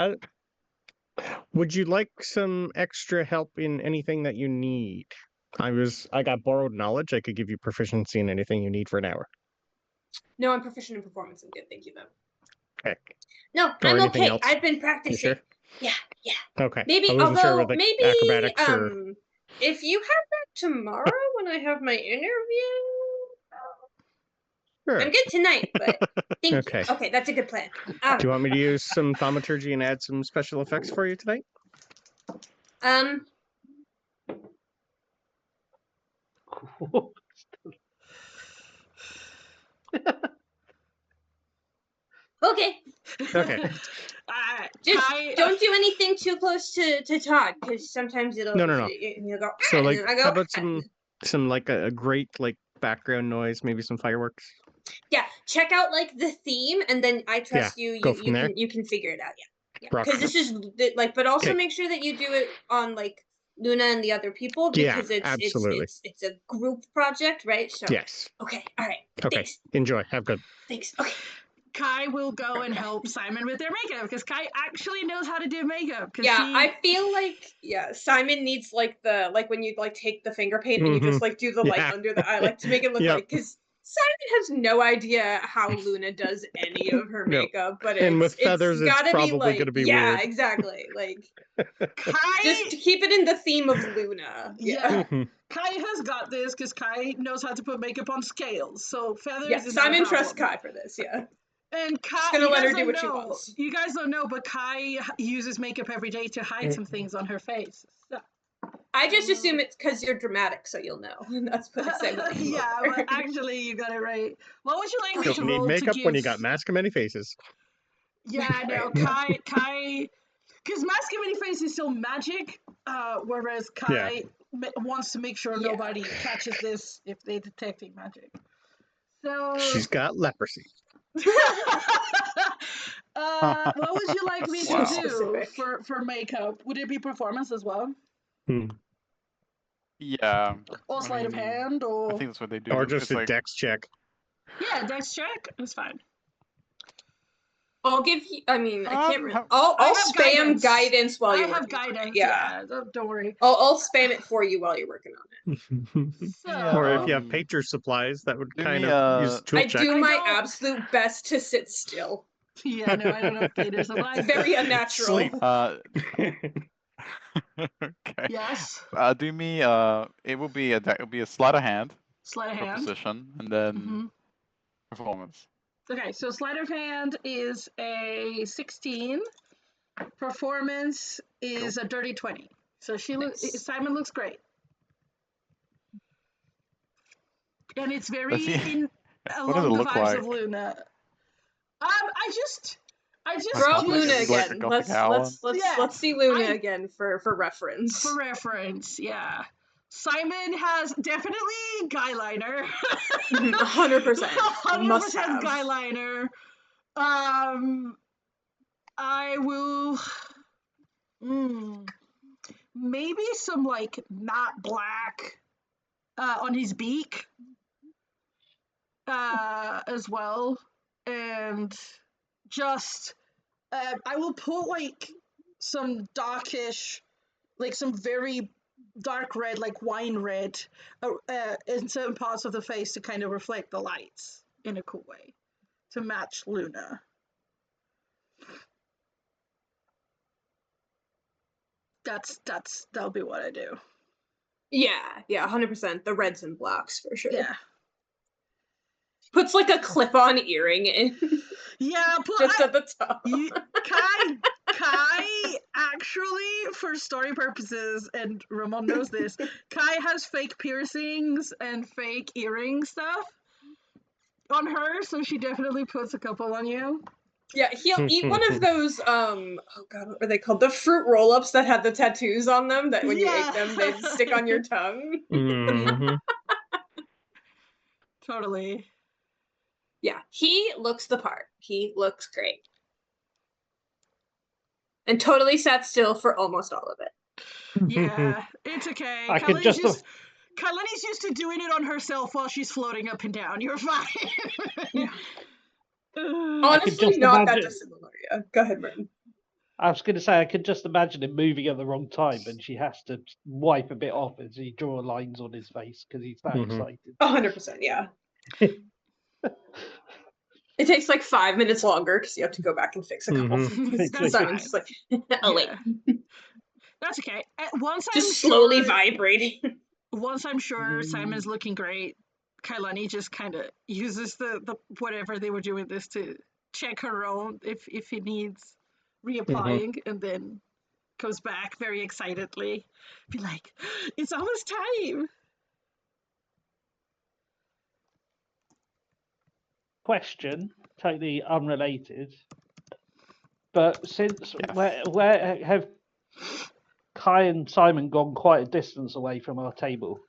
Would you like some extra help in anything that you need? I got borrowed knowledge. I could give you proficiency in anything you need for an hour. No, I'm proficient in performance. I'm good. Thank you, though. Okay. No, Or I'm anything okay. else? I've been You practicing. sure? Yeah. Okay. Maybe, I wasn't sure although with, like, maybe acrobatics or... if you have that tomorrow when I have my interview, Sure. I'm good tonight. But thank Okay. you. Okay, that's a good plan. Do you want me to use some thaumaturgy and add some special effects for you tonight? cool. Okay. Okay. Just Kai, don't do anything too close to Todd, because sometimes it'll No. you'll go. So and like, then I go. how about some like a great like background noise, maybe some fireworks. Yeah, check out like the theme, and then I trust you. go You from there. you can figure it out. Yeah, Rock because on. this is like, but also Okay. make sure that you do it on like Luna and the other people, Yeah, because absolutely. it's a group project, right? So Yes. okay, all right. Okay. Thanks. Enjoy. Have good. Thanks. Okay. Kai will go and help Simon with their makeup because Kai actually knows how to do makeup. Yeah, she... I feel like Simon needs like the when you like take the finger paint and you just like do the light Yeah. under the eye, like to make it look Yep. like, because Simon has no idea how Luna does any of her No. makeup, but And with feathers, it's gotta probably be like, gonna be yeah, weird. exactly, like Kai, just to keep it in the theme of Luna. yeah, Mhm. Kai has got this because Kai knows how to put makeup on scales. So feathers Yeah, is Simon not a trusts problem. Kai for this. Yeah, And Kai, just gonna you let guys her do don't what she know. wants. You guys don't know, but Kai uses makeup every day to hide some things on her face. So. I just assume it's because you're dramatic, so you'll know. And that's what I say when I come Yeah, over. but actually, you got it right. What would you like me Don't to need roll makeup to give? when you got mask of many faces. Yeah, no, Right. Kai, because Mask of Many Faces is still magic, whereas Kai wants to make sure Yeah. nobody catches this if they're detecting magic. So, She's got leprosy. what would you like me Wow. to do Specific. for makeup? Would it be performance as well, Hmm. Yeah. or I sleight of mean, hand, I or think that's what they do. Or just It's a like, dex check. yeah, dex check? That's fine. I'll give you. I mean, I can't. how- I'll I have spam guidance while I you're have working on it. guidance. Yeah. Don't worry. I'll spam it for you while you're working on it. So, Or if you have um, painter supplies, that would do kind me, of use tool I check. do I my don't- absolute best to sit still. yeah, no, I don't have painter supplies. It's very unnatural. Sleep. okay. Yes, Do me. It will be a sleight of hand sleight of for hand. position, and then Mhm. performance. Okay, so sleight of hand is a 16. Performance is a dirty 20. So Nice. Simon looks great, and it's very Let's see. in What does it along the look vibes like? of Luna. I just Throw up Gothic? Luna Is it like a again. Gothic owl? Yeah, Let's see Luna I- again for reference. for reference, yeah. Simon has definitely guy liner. 100%. 100% Must have. guy liner. I will. Maybe some like matte black on his beak as well, and just I will put like some darkish, like some very dark red, like wine red, in certain parts of the face to kind of reflect the lights in a cool way to match Luna. That'll be what I do. Yeah, 100%. The reds and blacks for sure. Yeah. Puts like a clip-on earring in. Yeah, just at the top. Kai actually, for story purposes, and Ramon knows this, Kai has fake piercings and fake earring stuff on her, so she definitely puts a couple on you. Yeah, he'll eat one of those, oh god, what were they called? The fruit roll-ups that had the tattoos on them, that when you ate them, they'd stick on your tongue. Mhm. Totally. Yeah, he looks the part. He looks great. And totally sat still for almost all of it. Yeah, it's okay. I could just. Kailani's used to doing it on herself while she's floating up and down. You're fine. Yeah. Ugh. Honestly, just not that imagine- dissimilar. Yeah. Go ahead, Martin. I was going to say I could just imagine him moving at the wrong time, and she has to wipe a bit off as he draws lines on his face because he's that Mhm. excited. 100%, yeah. It takes like 5 minutes longer because you have to go back and fix a couple things. That's Simon's fine. just like, oh wait, That's okay. Once just I'm slowly sure, vibrating. Once I'm sure Simon's looking great, Kailani just kind of uses the whatever they were doing this to check her own if he needs reapplying, and then goes back very excitedly, be like, "It's almost time." question, totally unrelated. But since Yes. where have Kai and Simon gone quite a distance away from our table,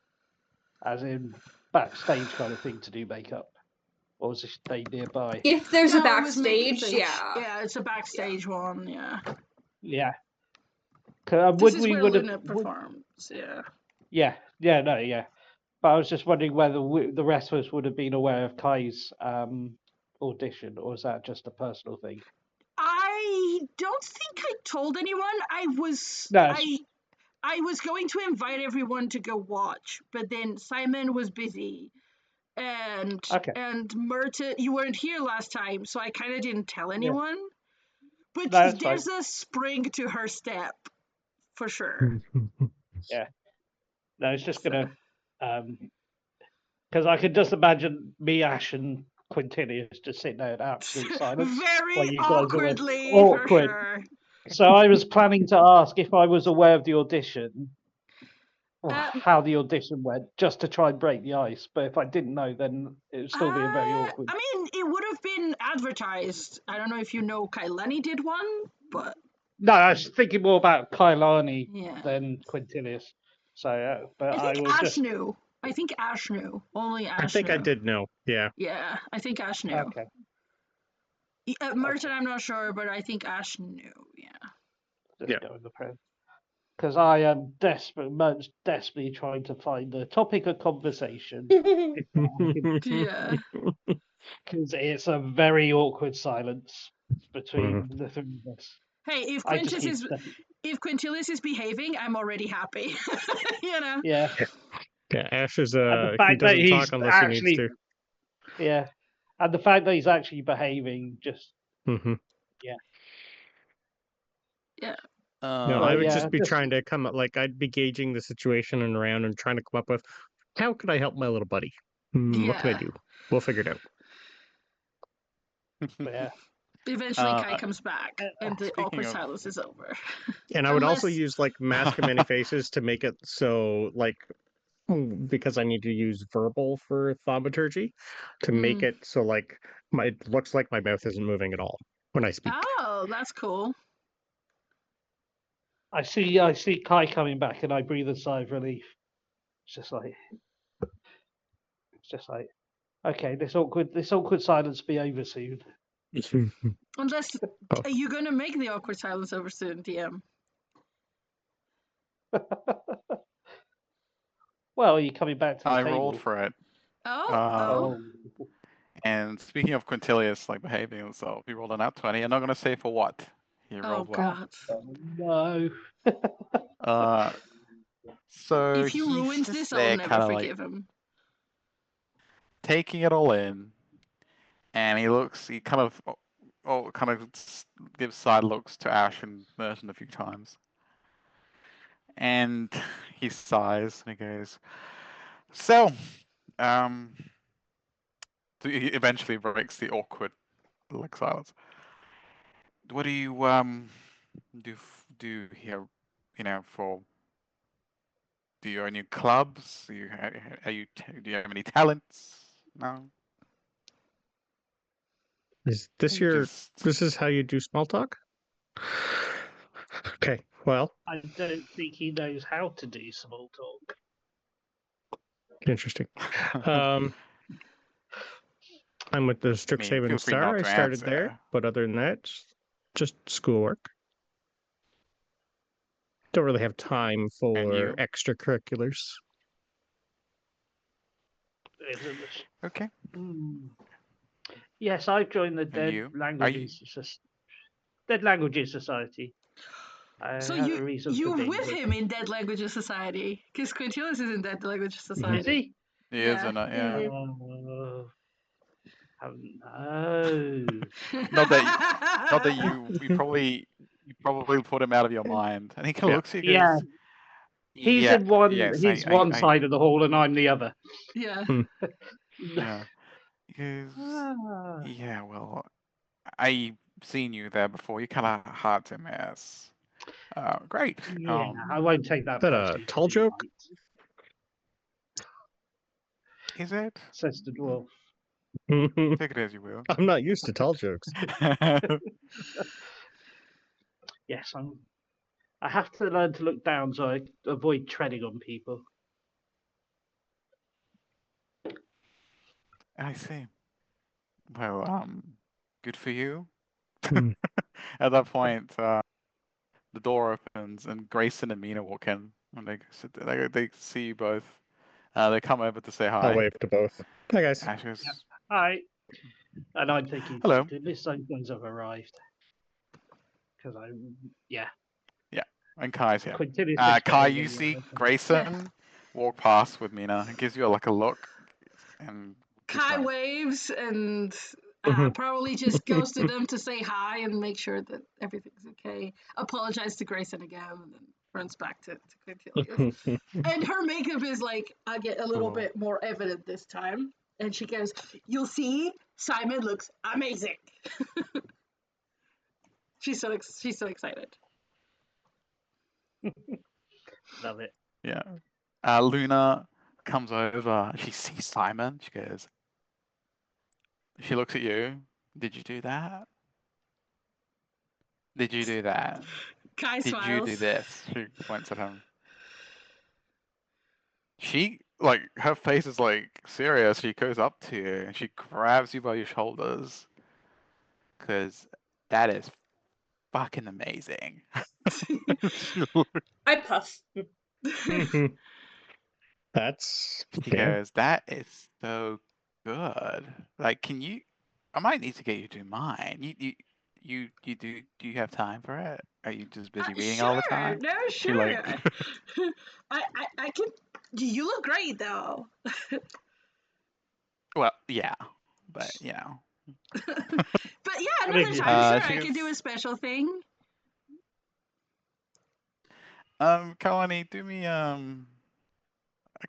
as in backstage kind of thing to do makeup, or was it stay nearby? If there's a No, it was backstage, backstage. yeah. Yeah, it's a backstage one. Yeah. Yeah. 'Cause, This would is we where would Luna have? performs. Yeah. Yeah. No. Yeah. But I was just wondering whether the rest of us would have been aware of Kai's audition, or is that just a personal thing? I don't think I told anyone. No. I was going to invite everyone to go watch, but then Simon was busy, and Okay. Myrta, you weren't here last time, so I kind of didn't tell anyone. But No, that's fine. there's a spring to her step, for sure. No, it's just gonna because I could just imagine me, Ash, and Quintilius just sitting there in absolute silence. Very while you guys are awkwardly, for awkward. sure. So I was planning to ask if I was aware of the audition, or how the audition went, just to try and break the ice. But if I didn't know, then it would still be a very awkward. I mean, it would have been advertised. I don't know if you know Kailani did one, but No, I was thinking more about Kailani yeah. than Quintilius. So, but I I think was Ash just knew. I think Ash knew. Only Ash I think knew. I did know. Yeah. Yeah, I think Ash knew. okay. Merton, I'm not sure, but I think Ash knew. Yeah. Just Yeah. go with the prayer. Because I am desperately trying to find a topic of conversation. Yeah. Because it's a very awkward silence between the three of us. Hey, if I just keep Quintilius is behaving, I'm already happy. You know. yeah. Yeah, Ash is And the he fact that doesn't he's talk unless he needs actually to. yeah, and the fact that he's actually behaving just Hmm. Yeah. No, But I would yeah, just be just- trying to come up, like I'd be gauging the situation and around and trying to come up with how could I help my little buddy? What can I Yeah. do? We'll figure it out. but yeah. Eventually, Kai comes back, and the speaking awkward of- silence is over. And I would also Unless- use like mask of many faces to make it so like because I need to use verbal for thaumaturgy to make it so like it looks like my mouth isn't moving at all when I speak. Oh, that's cool. I see Kai coming back, and I breathe a sigh of relief. It's just like, okay, this awkward silence be over soon. Unless Oh. are you gonna make the awkward silence over soon, DM? Well, are you coming back to the I table? rolled for it. Oh. And speaking of Quintilius like behaving himself, he rolled an out 20. I'm not gonna say for what. He Oh rolled well. God. No. So If he he's ruins just this, there, I'll never kind of forgive like him. taking it all in, and he kind of gives side looks to Ash and Merton a few times, and he sighs and he goes, "So, he eventually breaks the awkward like silence. What do you do here? You know, do you own your clubs? Do you have any talents? No. Is this this is how you do small talk? Okay, well, I don't think he knows how to do small talk. interesting. I'm with the Strixhaven feel free not Star. I to started there, answer. but other than that, just schoolwork. Don't really have time for you? extracurriculars. Okay. Yes, I've joined the Dead you? Languages Society. So I have a reason for you're being with here. him in Dead Languages Society, because Quintilius is in Dead Languages Is Society. he? He is in it, yeah. No. Not that you probably put him out of your mind. And he kind of looks at you. Yeah. Goes, He's yeah, in one. yes, he's one side of the hall, and I'm the other. Yeah. Yeah. He goes, yeah. Well, I've seen you there before. You kind of hard to miss. Great. Yeah, I won't take that. Is that a tall joke? Is it? Says the dwarf. Take it as you will. I'm not used to tall jokes. Yes, I have to learn to look down so I avoid treading on people. I see. Well, good for you. Hmm. At that point, the door opens and Grayson and Mina walk in. And they see you both. They come over to say I'll hi. wave to both. Hi, guys. Ash goes, Hi. And I'm thinking, Hello. thank goodness those guys have arrived. Because and Kai's here. Quintilius Kai, expecting you me see around. Grayson walk past with Mina and gives you like a look. And keeps Kai going. waves and Mhm. probably just goes to them to say hi and make sure that everything's okay. Apologize to Grayson again and then runs back to Quintilius. And her makeup is like, I get a little Cool. bit more evident this time. And she goes, "You'll see, Simon looks amazing." she's so excited. Love it. Yeah. Luna comes over. She sees Simon. She goes. She looks at you. Did you do that? Did you do that? Kai Did you do smiles. this? She points at him. She like her face is like serious. She goes up to you and she grabs you by your shoulders. Cause that is fucking amazing. I puff. That's She fair. goes, that is so good. Like, can you? I might need to get you to do mine. Do you have time for it? Are you just busy reading all the Sure, time? no, She sure. like, I can. You look great though. well, yeah, but you know. But yeah, I no, mean, there's yeah. I'm sure She I can do a goes, special thing. Kalani, do me I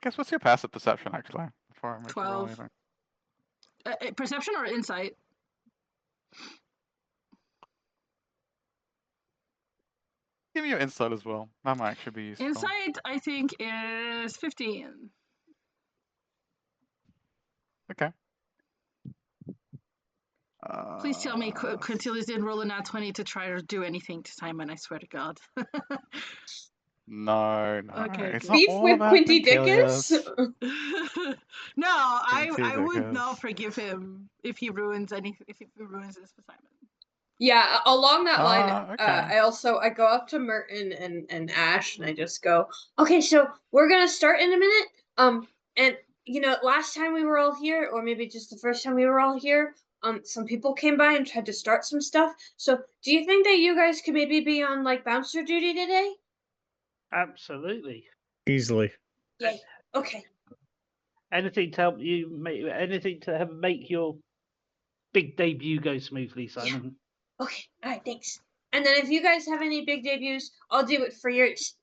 guess what's your passive perception actually? Before I make you roll 12. anything. Perception or insight? Give me your insight as well. That might actually be useful. Insight, I think, is 15. Okay. Please tell me Quintilius didn't roll a nat 20 to try to do anything to Simon, I swear to God. No, Okay, it's good. not Beef all with about Quinty Dickens? Quintilius. No, I would Quintilius. not forgive him if he ruins anything. If he ruins this for Simon. Yeah, along that line, Okay. I go up to Merton and Ash and I just go, okay, so we're gonna start in a minute. And you know, last time we were all here, or maybe just the first time we were all here, some people came by and tried to start some stuff. So do you think that you guys could maybe be on like bouncer duty today? Absolutely. Easily. Yay. Okay. Anything to help you anything to make your big debut go smoothly, Simon. Okay. All right. Thanks. And then if you guys have any big debuts, I'll do it for yours.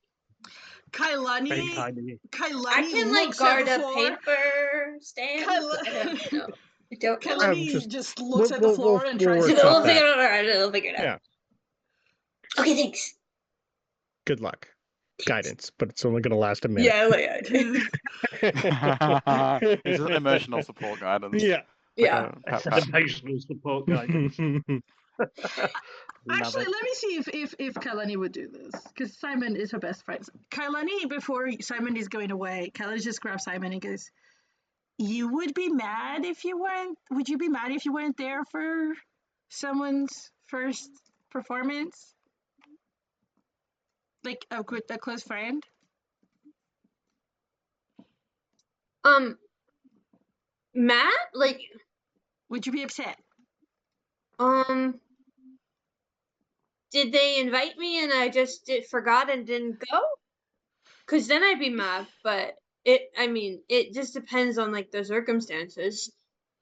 Very Kailani kind of you. I can like looks guard at a the floor. paper stand. But I don't know. I don't know. Kailani just looks at the we'll floor and we'll tries to workshop We'll help. figure that. it out. We'll figure it out. Yeah. Okay, thanks. Good luck. Guidance, but it's only gonna last a minute. Yeah, like, It's just emotional support guidance. Yeah. yeah. It's an emotional support guidance. Love Actually, it. let me see if Kailani would do this, because Simon is her best friend. Kailani, before Simon is going away, Kailani just grabs Simon and goes, "You would be mad if you weren't. Would you be mad if you weren't there for someone's first performance, like a close friend? Matt, like, Would you be upset?" did they invite me and I just forgot and didn't go? Cause then I'd be mad, but it just depends on like the circumstances.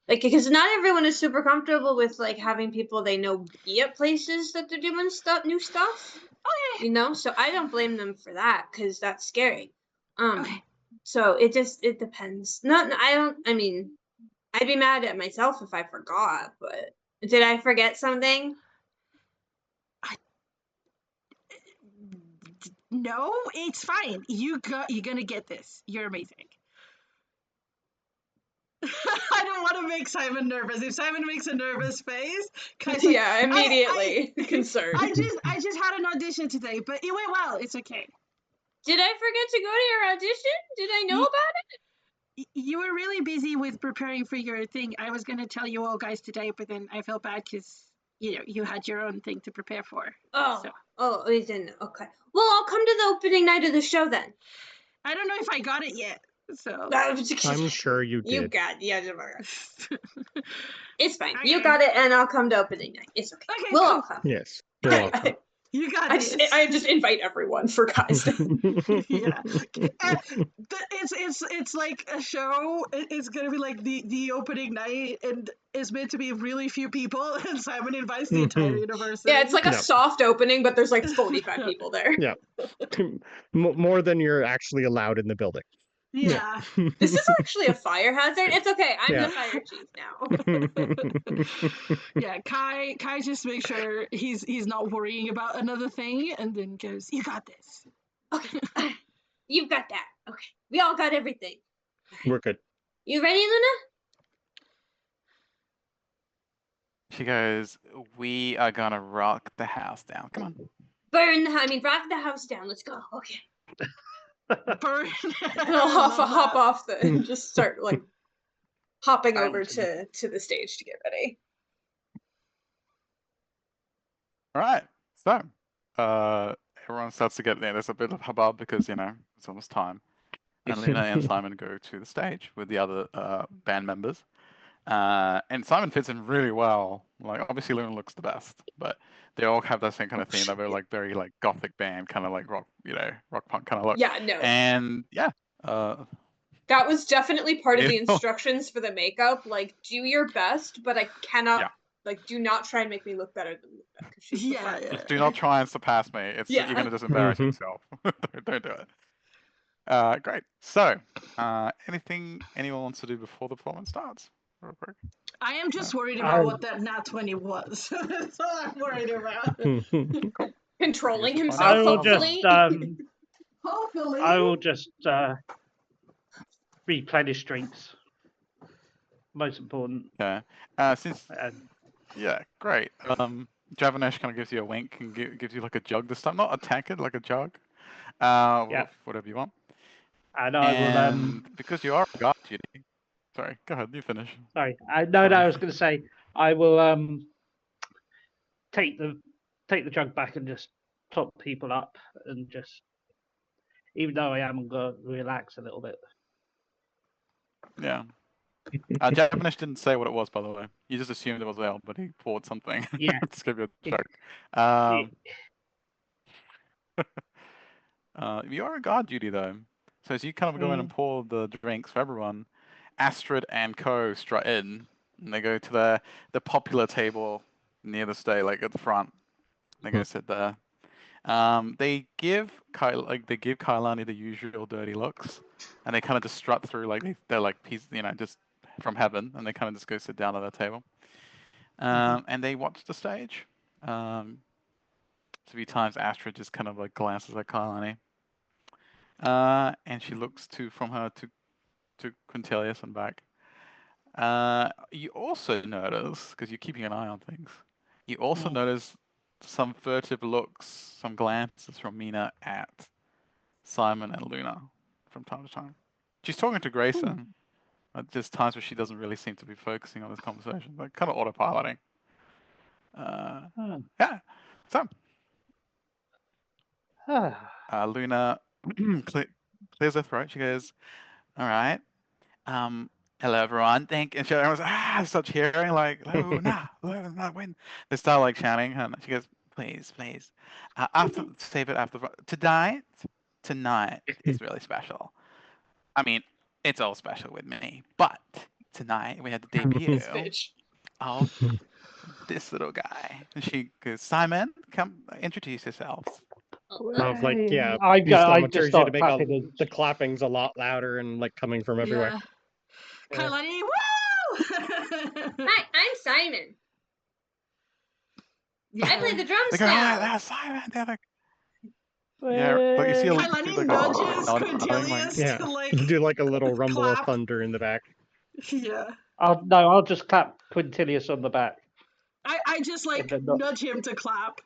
Like, because not everyone is super comfortable with like having people they know be at places that they're doing new stuff. Okay. You know, so I don't blame them for that because that's scary. Okay. So it depends. I'd be mad at myself if I forgot, but did I forget something? No, it's fine. You're gonna get this. You're amazing. I don't want to make Simon nervous. If Simon makes a nervous face, Kai's like, Yeah, immediately concerned. I just had an audition today, but it went well. It's okay. Did I forget to go to your audition? Did I know about it? You were really busy with preparing for your thing. I was going to tell you all guys today, but then I felt bad because you had your own thing to prepare for. Oh, so. We didn't. Okay. Well, I'll come to the opening night of the show then. I don't know if I got it yet. So I'm sure you did. You got It's fine. Okay. You got it, and I'll come to opening night. It's okay. Okay, We'll cool. all come. Yes. You're welcome. You got this. I just invite everyone for guys. Yeah. It's like a show. It's gonna be like the opening night, and it's meant to be really few people, and Simon invites the entire university. Yeah, it's like a Yep. soft opening, but there's like 45 people there. Yeah. More than you're actually allowed in the building. Yeah. This is actually a fire hazard. It's okay. I'm Yeah. the fire chief now. Yeah, Kai just makes sure he's not worrying about another thing, and then goes, "You got this." Okay. You've got that. Okay. We all got everything. We're good. You ready, Luna? She goes, "We are gonna rock the house down. Come on." Rock the house down. Let's go. Okay. Burn. I'll hop off and just start like hopping over Bouncing. to the stage to get ready. All right. So, everyone starts to get there. There's a bit of hubbub because it's almost time. And Lena and Simon go to the stage with the other band members. And Simon fits in really well. Like, obviously Luna looks the best, but they all have that same kind of theme. They're like very like gothic band, kind of like rock, rock punk kind of look. Yeah, no. And yeah, that was definitely part of the Ew. instructions for the makeup. Like, do your best, but I cannot. Yeah. Like, do not try and make me look better than Luca. She's the Yeah, front. just do not try and surpass me. You're gonna just embarrass yourself. Don't do it. Great. So, anything anyone wants to do before the performance starts? Real quick. I am just worried about what that nat 20 was. That's all I'm worried about. Controlling I himself, I will hopefully. Hopefully. I will just replenish drinks. Most important. Okay. Since And yeah, great. Javanesh kind of gives you a wink and gives you like a jug this time, not a tankard, like a jug. Yeah. Whatever you want. and I will And because you are a guard duty. Sorry, go ahead. You finish. sorry. I was going to say I will take the jug back and just top people up and just, even though I am going to relax a little bit. Yeah. Javanesh didn't say what it was, by the way. You just assumed it was ale, but he poured something. Yeah. Just give you a jug. You are a guard duty though, so as you kind of go in and pour the drinks for everyone, Astrid and Co strut in, and they go to the popular table near the stage, like at the front. They go sit there. They give Kailani the usual dirty looks, and they kind of just strut through like they're like pieces, just from heaven, and they kind of just go sit down at their table. And they watch the stage. A few times Astrid just kind of like glances at Kailani. And she looks from her to Quintilius and back. You also notice, because you're keeping an eye on things, you also notice some furtive looks, some glances from Mina at Simon and Luna from time to time. She's talking to Grayson. There's times where she doesn't really seem to be focusing on this conversation, like kind of autopiloting. Yeah. So, Luna clears her throat. She goes, "All right. Hello, everyone. And everyone's such hearing, like, Luna, Luna, win." They start like shouting, and she goes, "Please, please. Save it after tonight is really special. I mean, it's all special with me, but tonight we had the debut of this little guy." And she goes, "Simon, come introduce yourself." Like, yeah, I turns just you to start make clapping. the clapping's a lot louder and like coming from everywhere. Yeah. Kailani, woo! Hi, I'm Simon. I play the drums They go, now. "That's Simon." They're like, Yeah, but you see Kailani nudges Quintilius Yeah, to like do like a little rumble clap. of thunder in the back. Yeah. I'll just clap Quintilius on the back. I just like then not- nudge him to clap.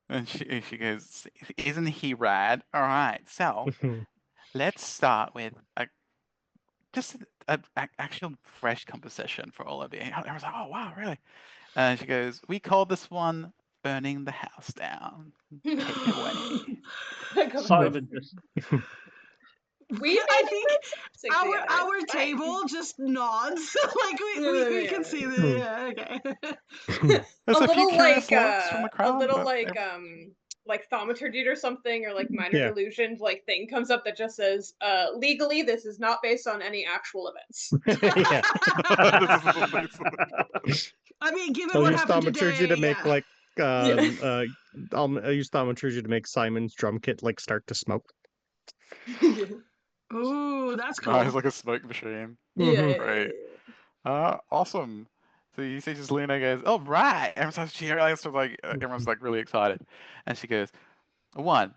And she goes, "Isn't he rad? All right, so let's start with just an actual fresh composition for all of you." And I was like, "Oh wow, really?" And she goes, "We call this one Burning the House Down. Take it away." Simon just I think our table just nods. Like we can see the okay. There's a a few little curious looks from the a crowd. little but like thaumaturgy or something, or like minor Yeah. delusion like thing comes up that just says, legally this is not based on any actual events. Yeah. I mean, given I'll what use happened thaumaturgy today, to make yeah. like I'll use thaumaturgy to make Simon's drum kit like start to smoke. Ooh, that's cool. Nice, like a smoke machine. Mhm. Great. Awesome. So you see, just Luna goes, "Oh right!" Everyone's cheering. Everyone's like really excited, and she goes, "A one,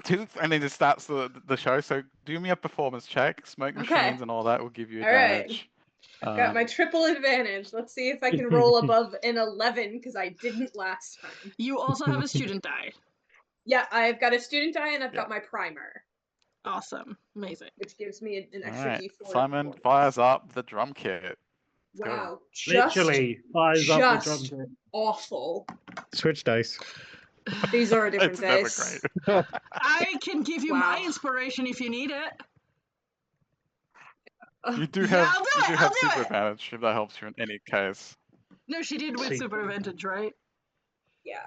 2, and then just starts the show. So do me a performance check. Smoke Okay. machines and all that will give you All right. advantage. Got my triple advantage. Let's see if I can roll above an 11 because I didn't last time. You also have a student die. Yeah, I've got a student die and I've Yeah. got my primer, Awesome. Amazing. which gives me an All extra right, D4. Simon fires up the drum kit. go. Wow, just literally fires up the drum kit. awful. Switch dice. These are a different It's never dice. great. I can give you my Wow. inspiration if you need it. You do Yeah, have I'll do it, super advantage if that helps you in any case. No, she did with See. super advantage, right? Yeah.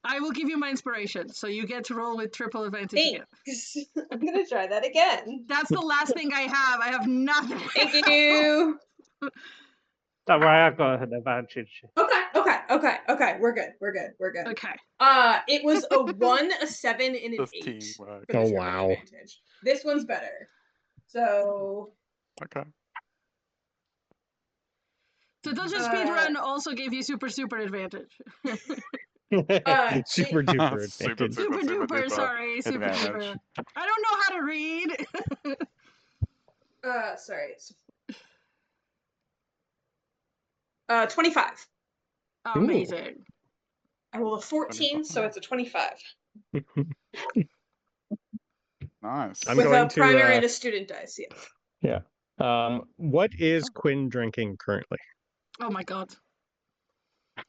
I will give you my inspiration, so you get to roll with triple advantage again. Thanks. I'm gonna try that again. That's the last thing I have. I have nothing. Thank you. Don't worry, I've got an advantage. Okay. We're good. Okay. It was a 1, a 7, and an This 8 teamwork. for the Oh, triple wow. advantage. This one's better. So Okay. So Dungeon Speedrun also gave you super advantage. Super duper Super, advantage. Super duper, duper sorry. Super duper. advantage. I don't know how to read. sorry. 25. Amazing. I rolled a 14, so it's a 25. Nice. I'm With going a to, primer and a student dice, yeah. Yeah. What is Quinn drinking currently? Oh my god.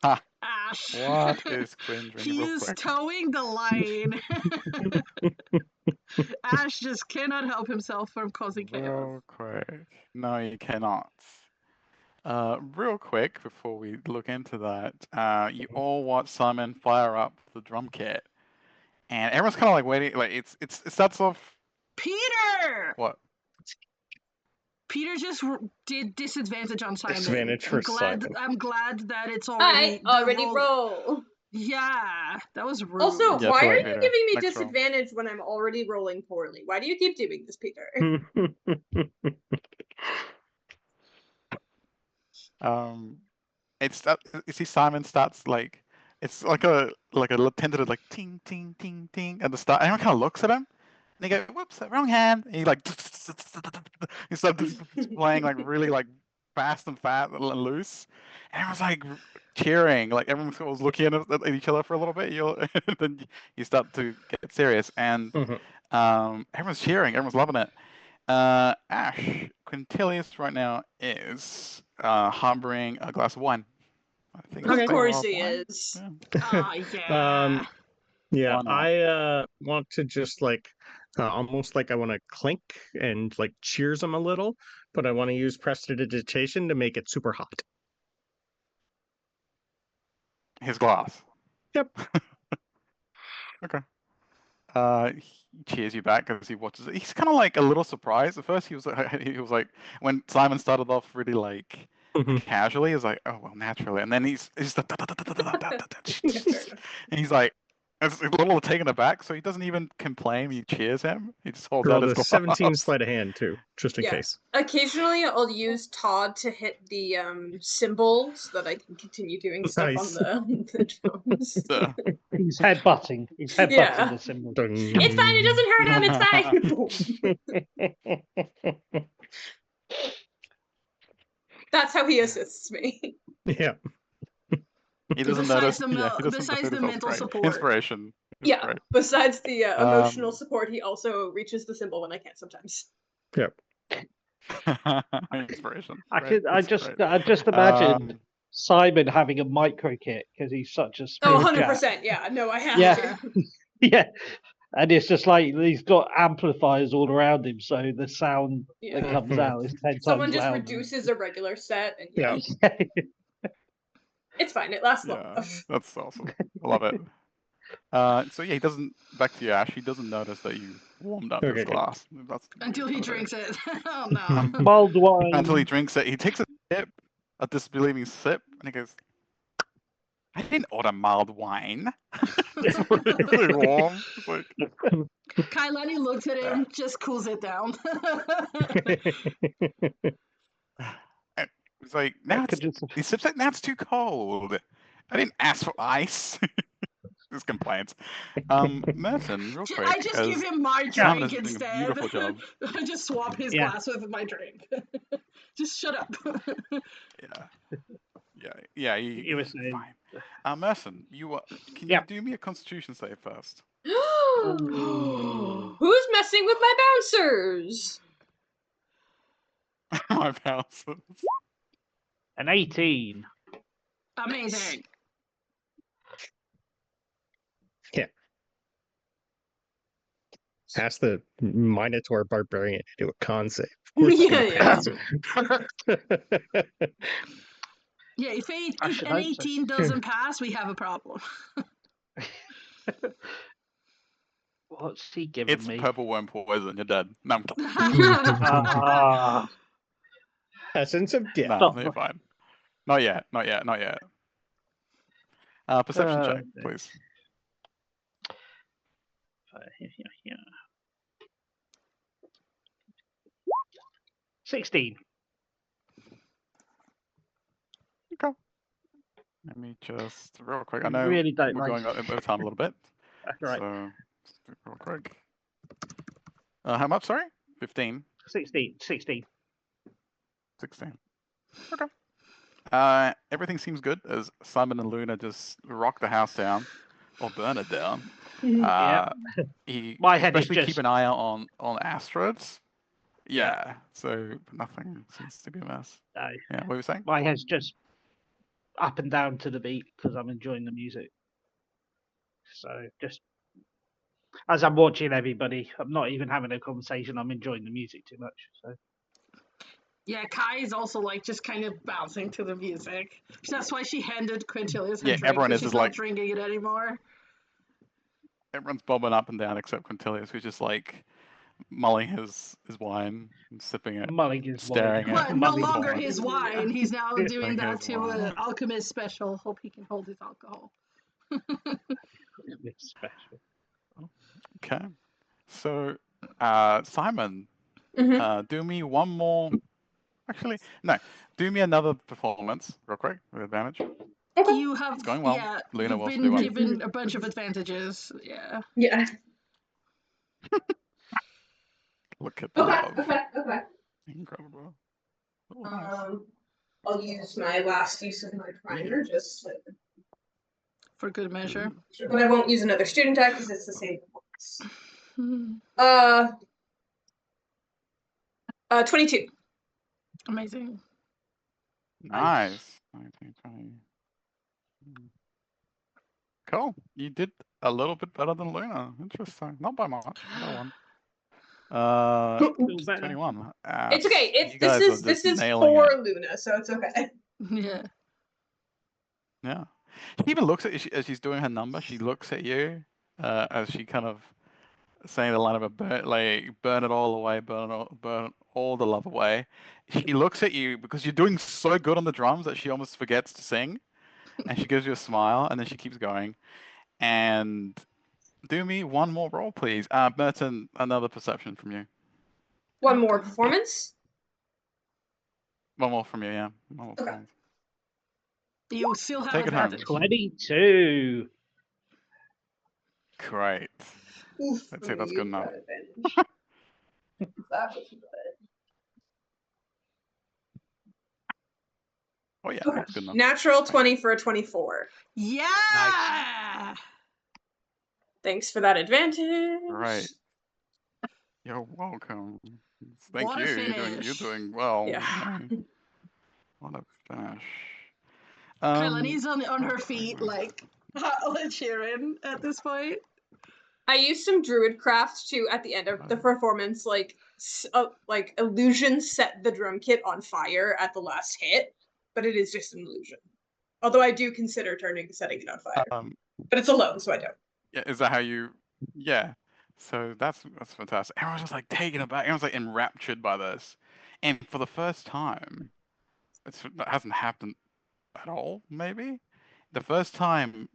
Ha. Ash. What is Quinn drinking? He Real is quick. towing the line. Ash just cannot help himself from causing chaos. Real quick. No, you cannot. Real quick before we look into that, you all watch Simon fire up the drum kit, and everyone's kind of like waiting. Like it starts off. Peter! What? Peter just did disadvantage on Simon. Disadvantage for Simon. I'm glad that it's already. I already roll. Yeah, that was rude. Also, Yeah, why too are late, you Peter. giving me Next roll. disadvantage when I'm already rolling poorly? Why do you keep doing this, Peter? It's you see Simon starts like it's like a tentative like ting ting ting ting at the start. Everyone kind of looks at him and they go, "Whoops, wrong hand." And he like he starts playing like really like fast and loose, and everyone's like cheering. Like everyone was looking at each other for a little bit. Then you start to get serious, and everyone's cheering. Everyone's loving it. Ash Quintilius right now is harboring a glass of wine. I think Of it's course Feywild he wine. is. Ah, yeah. Yeah, Why not? I want to just like almost like I want to clink and like cheers him a little, but I want to use prestidigitation to make it super hot. His glass. Yep. Okay. He cheers you back as he watches it. He's kind of like a little surprised. At first, he was like when Simon started off really like casually, he was like, "Oh well, naturally," and then he's and he's like, It's a little taken aback, so he doesn't even complain. He cheers him. He just holds out Rolled his a glass. 17 sleight of hand too, just in Yeah. case. Occasionally, I'll use Todd to hit the symbol so that I can continue doing stuff Nice. on the drums. Yeah. He's headbutting. He's headbutting Yeah. the symbol. Dun. It's fine. It doesn't hurt him. It's fine. That's how he assists me. Yeah. He doesn't Besides notice. the Yeah, he doesn't besides notice the that's mental great. support. Inspiration. It's Yeah. great. Besides the emotional Um, support, he also reaches the symbol when I can't sometimes. Yep. Inspiration. I Great. That's great. I just imagine Simon having a micro kit because he's such a Oh, small chap. 100%. Yeah. No, I have Yeah. to. Yeah, and it's just like he's got amplifiers all around him, so the sound that Yeah. comes out is 10 Someone times just louder. reduces a regular set, and Yeah. it's fine. It lasts long Yeah, enough. that's awesome. I love it. So yeah, he doesn't. Back to you, Ash. He doesn't notice that you warmed up Okay, his good. glass. That's Until he kind of drinks it. Oh no. Mulled wine. Until he drinks it, he takes a sip, a disbelieving sip, and he goes, "I didn't order mild wine. It's really warm." It's like, Kailani looks at him, just cools it down. it's like now Could it's. just- He sips it. Now it's too cold. I didn't ask for ice. His complaints. Merton, real quick. I just give him my Simon drink is doing a instead. beautiful job. I just swap his Yeah. glass with my drink. Just shut up. Yeah. You were saying. Fine. Merson, can Yeah. you do me a Constitution save first? Who's messing with my bouncers? My pals. An 18. Amazing. Ask the Minotaur Barbarian to do a con save. Of course he's gonna Yeah. pass. Yeah, if I should an hope so. 18 doesn't pass, we have a problem. What's he giving It's me? purple worm poison. You're dead. No, I'm kidding. Ah, Essence of death. No, Stop. you're fine. Not yet. Perception check, please. 16. Okay. Let me just real quick. I I know really don't we're like- going over time a little bit. That's right. So just do it real quick. How much? Sorry, 15. 16. 16. 16. Okay. Everything seems good as Simon and Luna just rock the house down or burn it down. Yeah. He My head is especially just- keep an eye out on Astrid's. Yeah. So nothing seems to be a mess. No. Yeah. What were you saying? My head's just up and down to the beat because I'm enjoying the music. So just as I'm watching everybody, I'm not even having a conversation. I'm enjoying the music too much. So Yeah, Kai is also like just kind of bouncing to the music. That's why she handed Quintilius her Yeah, drink. everyone But is she's just not like- drinking it anymore. Everyone's bobbing up and down except Quintilius, who's just like mulling his wine and sipping it. mulling is Staring Well, at no Mully's longer wine. his wine. He's now doing Drinking that his to wine. an alchemist special. Hope he can hold his alcohol. It's special. Okay. So, Simon, Mhm. do me one more. Actually, no. Do me another performance, real quick, with advantage. You have, It's going well. yeah, Luna you've wants to been do one. given a bunch of advantages. Yeah. Yeah. Look at the love. Okay. Incredible. Oh, nice. I'll use my last use of my primer just to, For good measure. but I won't use another student deck because it's the same performance. Hmm. 22. Amazing. Nice. 19, 20. Cool. You did a little bit better than Luna. Interesting. Not by much. Not by one. Feel better. 21. It's okay. You guys are This just is nailing for it. Luna, so it's okay. Yeah. Yeah. She even looks at you as she's doing her number. She looks at you as she kind of saying the line of a burn it all away, burn all the love away. She looks at you because you're doing so good on the drums that she almost forgets to sing, and she gives you a smile, and then she keeps going. And do me one more roll, please. Merton, another perception from you. One more performance. One more from you, yeah. One more Okay. performance. You still have Take it home. advantage. 22. Great. Oof, Let's see if that's good enough. That was good. Oh yeah, Okay. that's good enough. Natural 20 for a 24. Yeah. Thanks for that advantage. Right. You're welcome. Thank What a you. finish. You're doing well. Yeah. What a finish. Kailani's on her okay, feet, well. like cheering at this point. I used some druid craft to, at the end of the performance, like illusion set the drum kit on fire at the last hit, but it is just an illusion. Although I do consider setting it on fire, but it's alone, so I don't. Yeah, is that how you? Yeah. So that's fantastic. Everyone's just like taken aback. Everyone's like enraptured by this, and for the first time, that hasn't happened at all. Maybe the first time.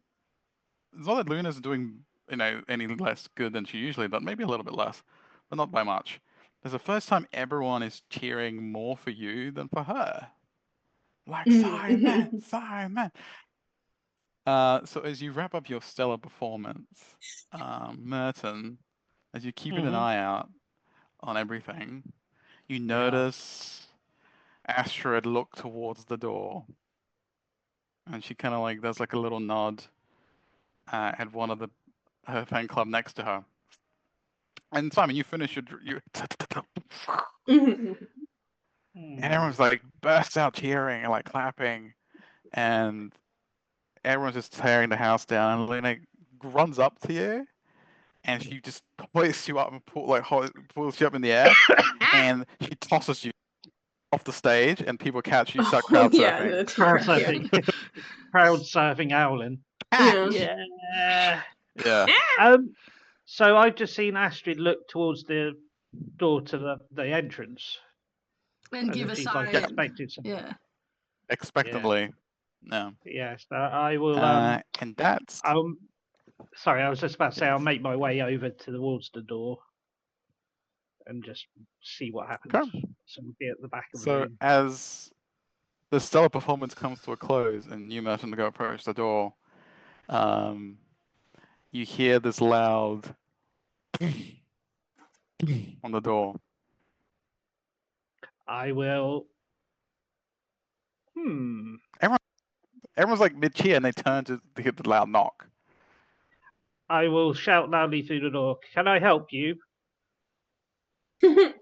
It's not that Luna's doing any less good than she usually does. Maybe a little bit less, but not by much. It's the first time everyone is cheering more for you than for her. Like Simon, Simon. So as you wrap up your stellar performance, Merton, as you're keeping an eye out on everything, you notice Astrid look towards the door, and she kind of like does like a little nod at one of her fan club next to her. And Simon, you finish and everyone's like bursts out cheering and like clapping, and everyone's just tearing the house down. And Luna runs up to you, and she just hoists you up and pulls you up in the air, and she tosses you off the stage, and people catch you, start crowd surfing. Crowd surfing. Crowd surfing Owlin. Yeah. Yeah. So I've just seen Astrid look towards the door to the entrance. And give a she's sign. like expected something. Yeah. Expectantly. No. Yes, I will. And that's. Sorry, I was just about to say I'll make my way over towards the door and just see what happens. Okay. So we'll be at the back of the So room. as the stellar performance comes to a close and you, Merton, go approach the door, you hear this loud on the door. I will. Everyone's like mid-cheer and they turn to hit the loud knock. I will shout loudly through the door. Can I help you? I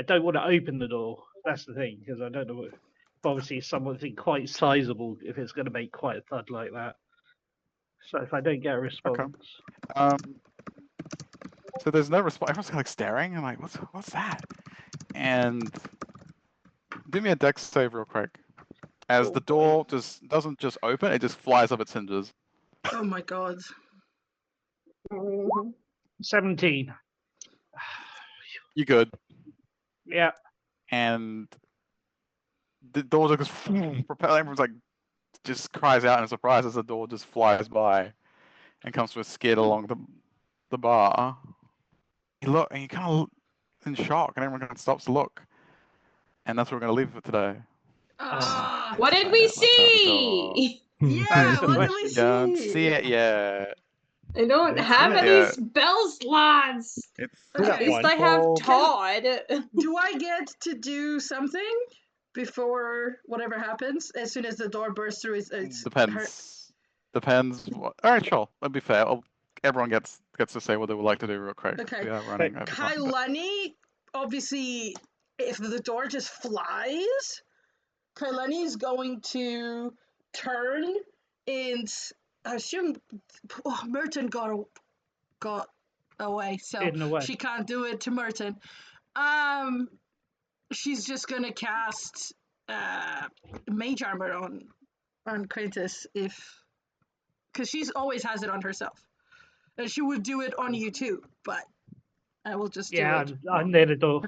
don't want to open the door. That's the thing, because I don't know. Obviously, it's something quite sizable if it's going to make quite a thud like that. So if I don't get a response, so there's no response. Everyone's like staring. I'm like, what's that? And do me a dex save real quick. As the door just doesn't just open, it just flies up its hinges. Oh my god. 17. You good? Yeah. And the door just goes propel. Everyone's like just cries out in surprise as the door just flies by and comes to a skid along the bar. You look and you kind of in shock, and everyone kind of stops to look. And that's where we're going to leave it for today. What did we see? Yeah, what did we see? Don't see it yet. I don't have any spell slots. At least I have Todd. Do I get to do something before whatever happens? As soon as the door bursts through, it's depends. Depends. All right, sure. That'd be fair. Everyone gets to say what they would like to do real quick. Okay. We are running over time, Kailani, obviously, if the door just flies, Kailani is going to turn and I assume Merton got away, so she can't do it to Merton. She's just gonna cast mage armor on Quintus because she's always has it on herself, and she would do it on you too, but I will just do it. I'm near the door.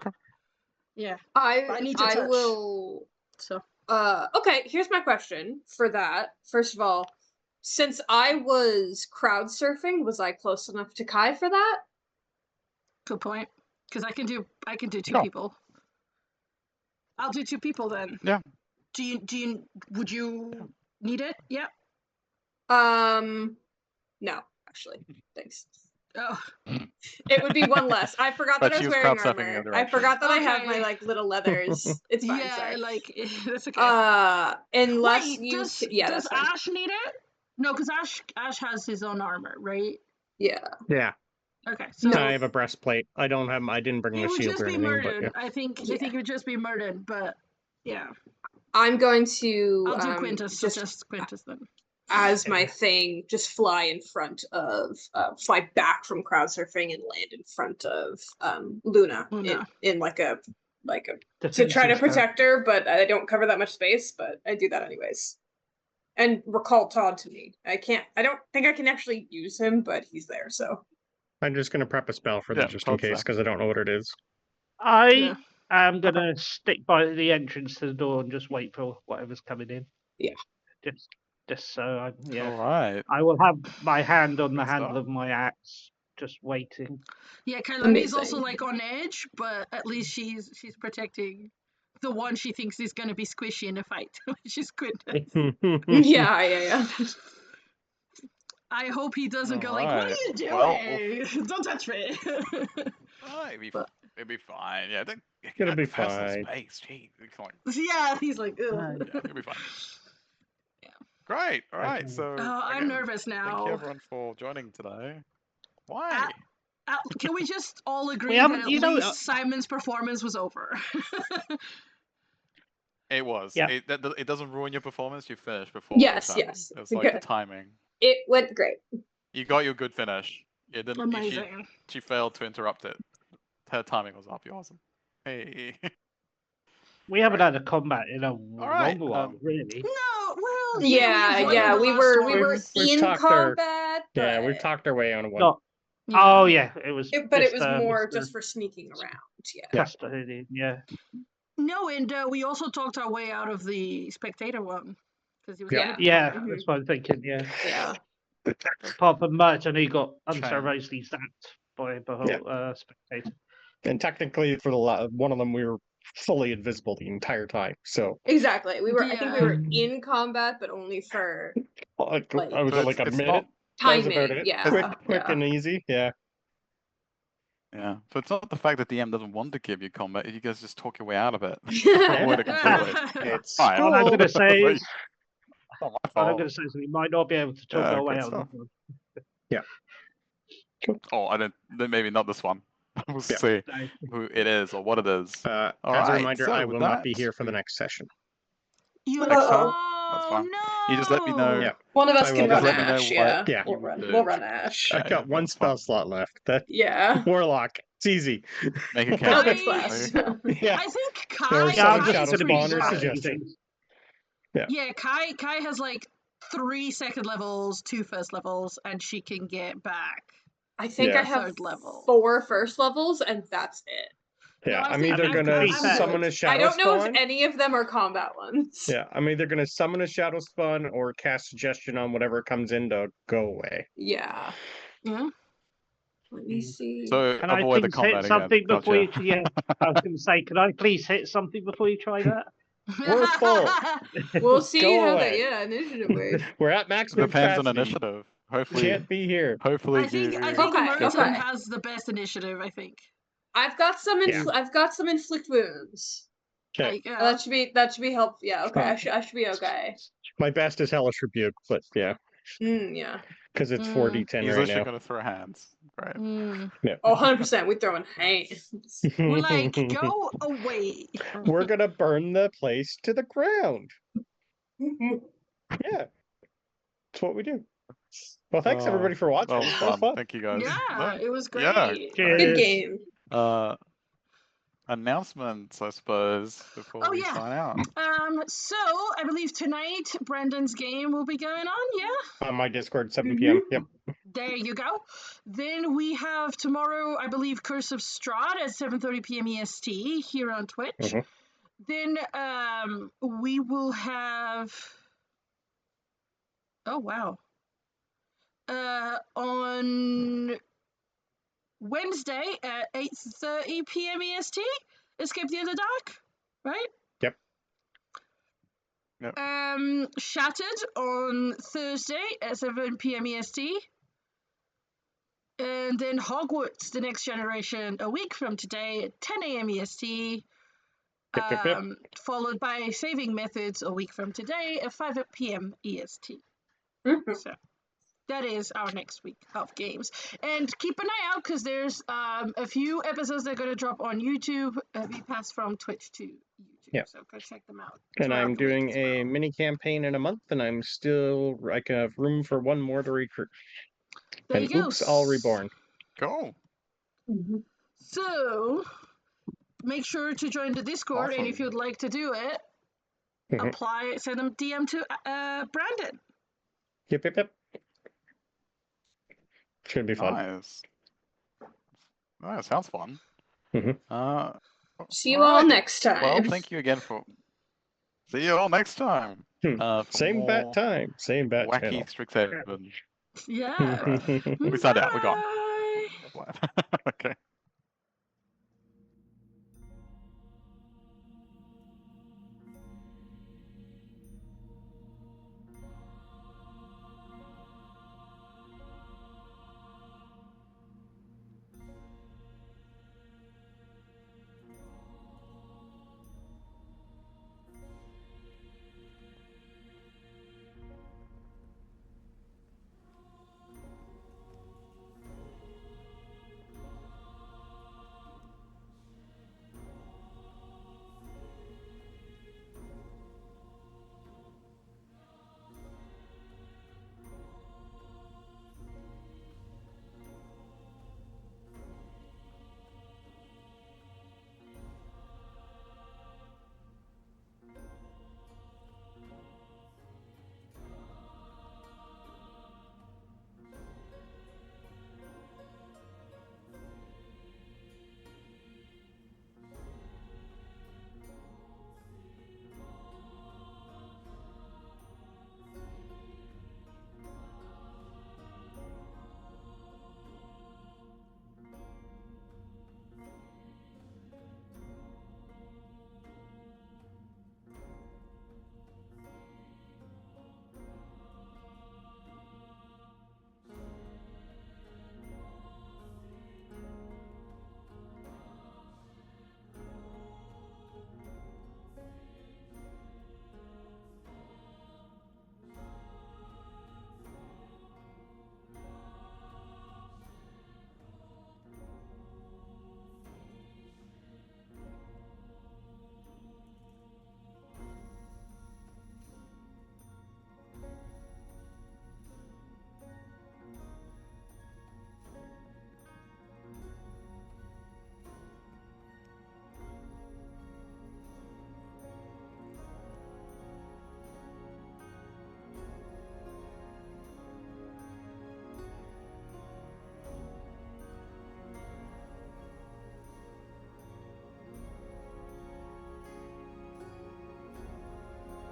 Yeah, I need to touch. will. So okay, here's my question for that. First of all, Since I was crowd surfing, was I close enough to Kai for that? Good point. Because I can do two Sure. people. I'll do two people then. Yeah. Would you need it? Yeah. No, actually. Thanks. Oh. It would be one less. I forgot But that I she was was wearing crowd surfing in armor. your I direction. forgot that I have my Okay. like little leathers. It's fine, Yeah, sorry. like that's okay. Unless Wait, you does yeah, does that's fine. Ash need it? No, because Ash has his own armor, right? Yeah. Yeah, Okay, so I have a breastplate. I didn't bring it my would shield just or be anything, but Murden. yeah. I think Yeah. it would just be Murden, but yeah. I'm going to I'll do Quintus. just Just Quintus then. as my Yeah. thing, just fly in front of fly back from crowd surfing and land in front of Luna, Luna. in like a to Defensive try to stance. protect her, but I don't cover that much space, but I do that anyways. And recall Todd to me. I don't think I can actually use him, but he's there, so I'm just gonna prep a spell for Yeah, that just in thought so. case because I don't know what it is. I Yeah. am gonna stick by the entrance to the door and just wait for whatever's coming in. Yeah. Just so I All right. I will have my hand on the Good handle stuff. of my axe, just waiting. Yeah, Kailani's also Amazing. like on edge, but at least she's protecting the one she thinks is going to be squishy in a fight, which is Quintus. yeah. I hope he doesn't go like, "What are you doing? Well, Don't touch me." But- it'd be fine. Yeah, don't It'll be personal fine. space. Gee, come on. yeah, he's like, ugh. Yeah, it'll be fine. Yeah. Great. All right. Okay. So I'm again, nervous thank you now. everyone for joining today. Why? Can we just all agree haven't- that at you know, least Simon's performance was over? It was. Yeah. It doesn't ruin your performance. You finished before. Yes, Simon. yes. It's like the Good. timing. It went great. You got your good finish. You didn't. Amazing. She failed to interrupt it. Her timing was up. You're awesome. Hey. We haven't had a combat in a right, long while, really. No, well, Yeah, we avoided the we last were one. We've in talked our- combat. Yeah, but we've talked our way on one. Not. Yeah. Oh yeah, it was. but it Mr. was more Mr. just for sneaking around. Yeah. Custody. Yeah. No, and we also talked our way out of the spectator one because he was. Yeah. Yeah, Mhm. that's what I'm thinking. Yeah. Yeah. Apart from Merton, he got Shame. unceremoniously zapped by the whole spectator. And technically, for one of them, we were fully invisible the entire time. So Exactly. We were. I think we Yeah. were in combat, but only for I was So at like a it's minute. not- That was timing. about it. Yeah. Quick yeah. and easy. Yeah. Yeah. So it's not the fact that DM doesn't want to give you combat. You guys just talk your way out of it. Yeah. Avoid it completely. It's Fine. All I'm cool. gonna say But is, it's not my all I'm fault. gonna say is we might not be able to talk Yeah, our way good out of stuff. this one. Oh, I don't. Then maybe not this one. We'll Yeah. see No. who it is or what it is. As a Alright, reminder, so I with will not be that, here for the next session. You Next time. That's Oh fine. no! You just let me know. Yeah. One of us I can will run just let me know Ash. what Yeah. Yeah. We'll you run. would We'll do. run Ash. I've got one that's fine. spell slot left. That Yeah. Warlock. It's easy. Make it I'll count. get I- class. Make it count. Yeah. I think Or Kai. Yeah, Summon I'm Kai Shadow is just gonna be pretty Spawn or bad. Suggestion. Yeah, Kai has like 3 second levels, 2 first levels, and she can get back. I think Yeah. I have Third level. 4 first levels, and that's it. Yeah, No, I I'm think either I'm gonna pretty fair. summon a I shadow don't know spawn. if any of them are combat ones. Yeah, I'm either gonna summon a shadow spawn or cast suggestion on whatever comes in to go away. Yeah. Yeah. Let me see. So Can I avoid the please combat hit something again. before Gotcha. you? Yeah, I was going to say, can I please hit something before you try that? We're full. We'll see Go how away. initiative wave. We're at maximum Depends on capacity. initiative. Hopefully, Can't be here. hopefully I think you. Okay, Merton okay. has the best initiative. I think. I've got some Yeah. I've got some inflict wounds. Okay. Like, That should be helpful. Yeah, okay. I should be okay. My best is Hellish Rebuke, but yeah, Yeah. because it's Mm. 4d10 He's right literally now. gonna throw hands. Great. Yeah. Oh, 100%. We throwing hands. we're like, go away. We're gonna burn the place to the ground. Yeah. That's what we do. Well, thanks everybody for watching. Well, That was fun. Thank you guys. Yeah, it was great. Yeah. Good Cheers. game. Announcements, I suppose, before Oh, we yeah. sign out. So I believe tonight Brendan's game will be going on. Yeah. On my Discord, 7 p.m. Yep. There you go. Then we have tomorrow, I believe, Curse of Strahd at 7:30 p.m. EST here on Twitch. Mhm. Then we will have. Oh wow! on Wednesday at 8:30 p.m. EST. Escape the Underdark, right? Yep. Shattered on Thursday at 7 p.m. EST. And then Hogwarts, The Next Generation, a week from today at 10 a.m. EST. Yep. Followed by Saving Methods a week from today at 5 p.m. EST. So that is our next week of games. And keep an eye out because there's a few episodes that are going to drop on YouTube. We pass from Twitch to YouTube. Yeah. So go check them out. And I'm throughout the week doing as a well. mini campaign in a month, and I'm still, I can have room for one more to recruit. There And you go. oops, all reborn. Cool. So make sure to join the Discord, and if Awesome. you'd like to do it, Mhm. send them DM to Brandon. Yep. Should be fun. Nice. That sounds fun. Mhm. See you all Alright. next time. Well, thank you again for. See you all next time. For Same bat more time, same bat wacky channel. Strixhaven. Yeah. Alright. We signed out. We're gone. Bye. Okay.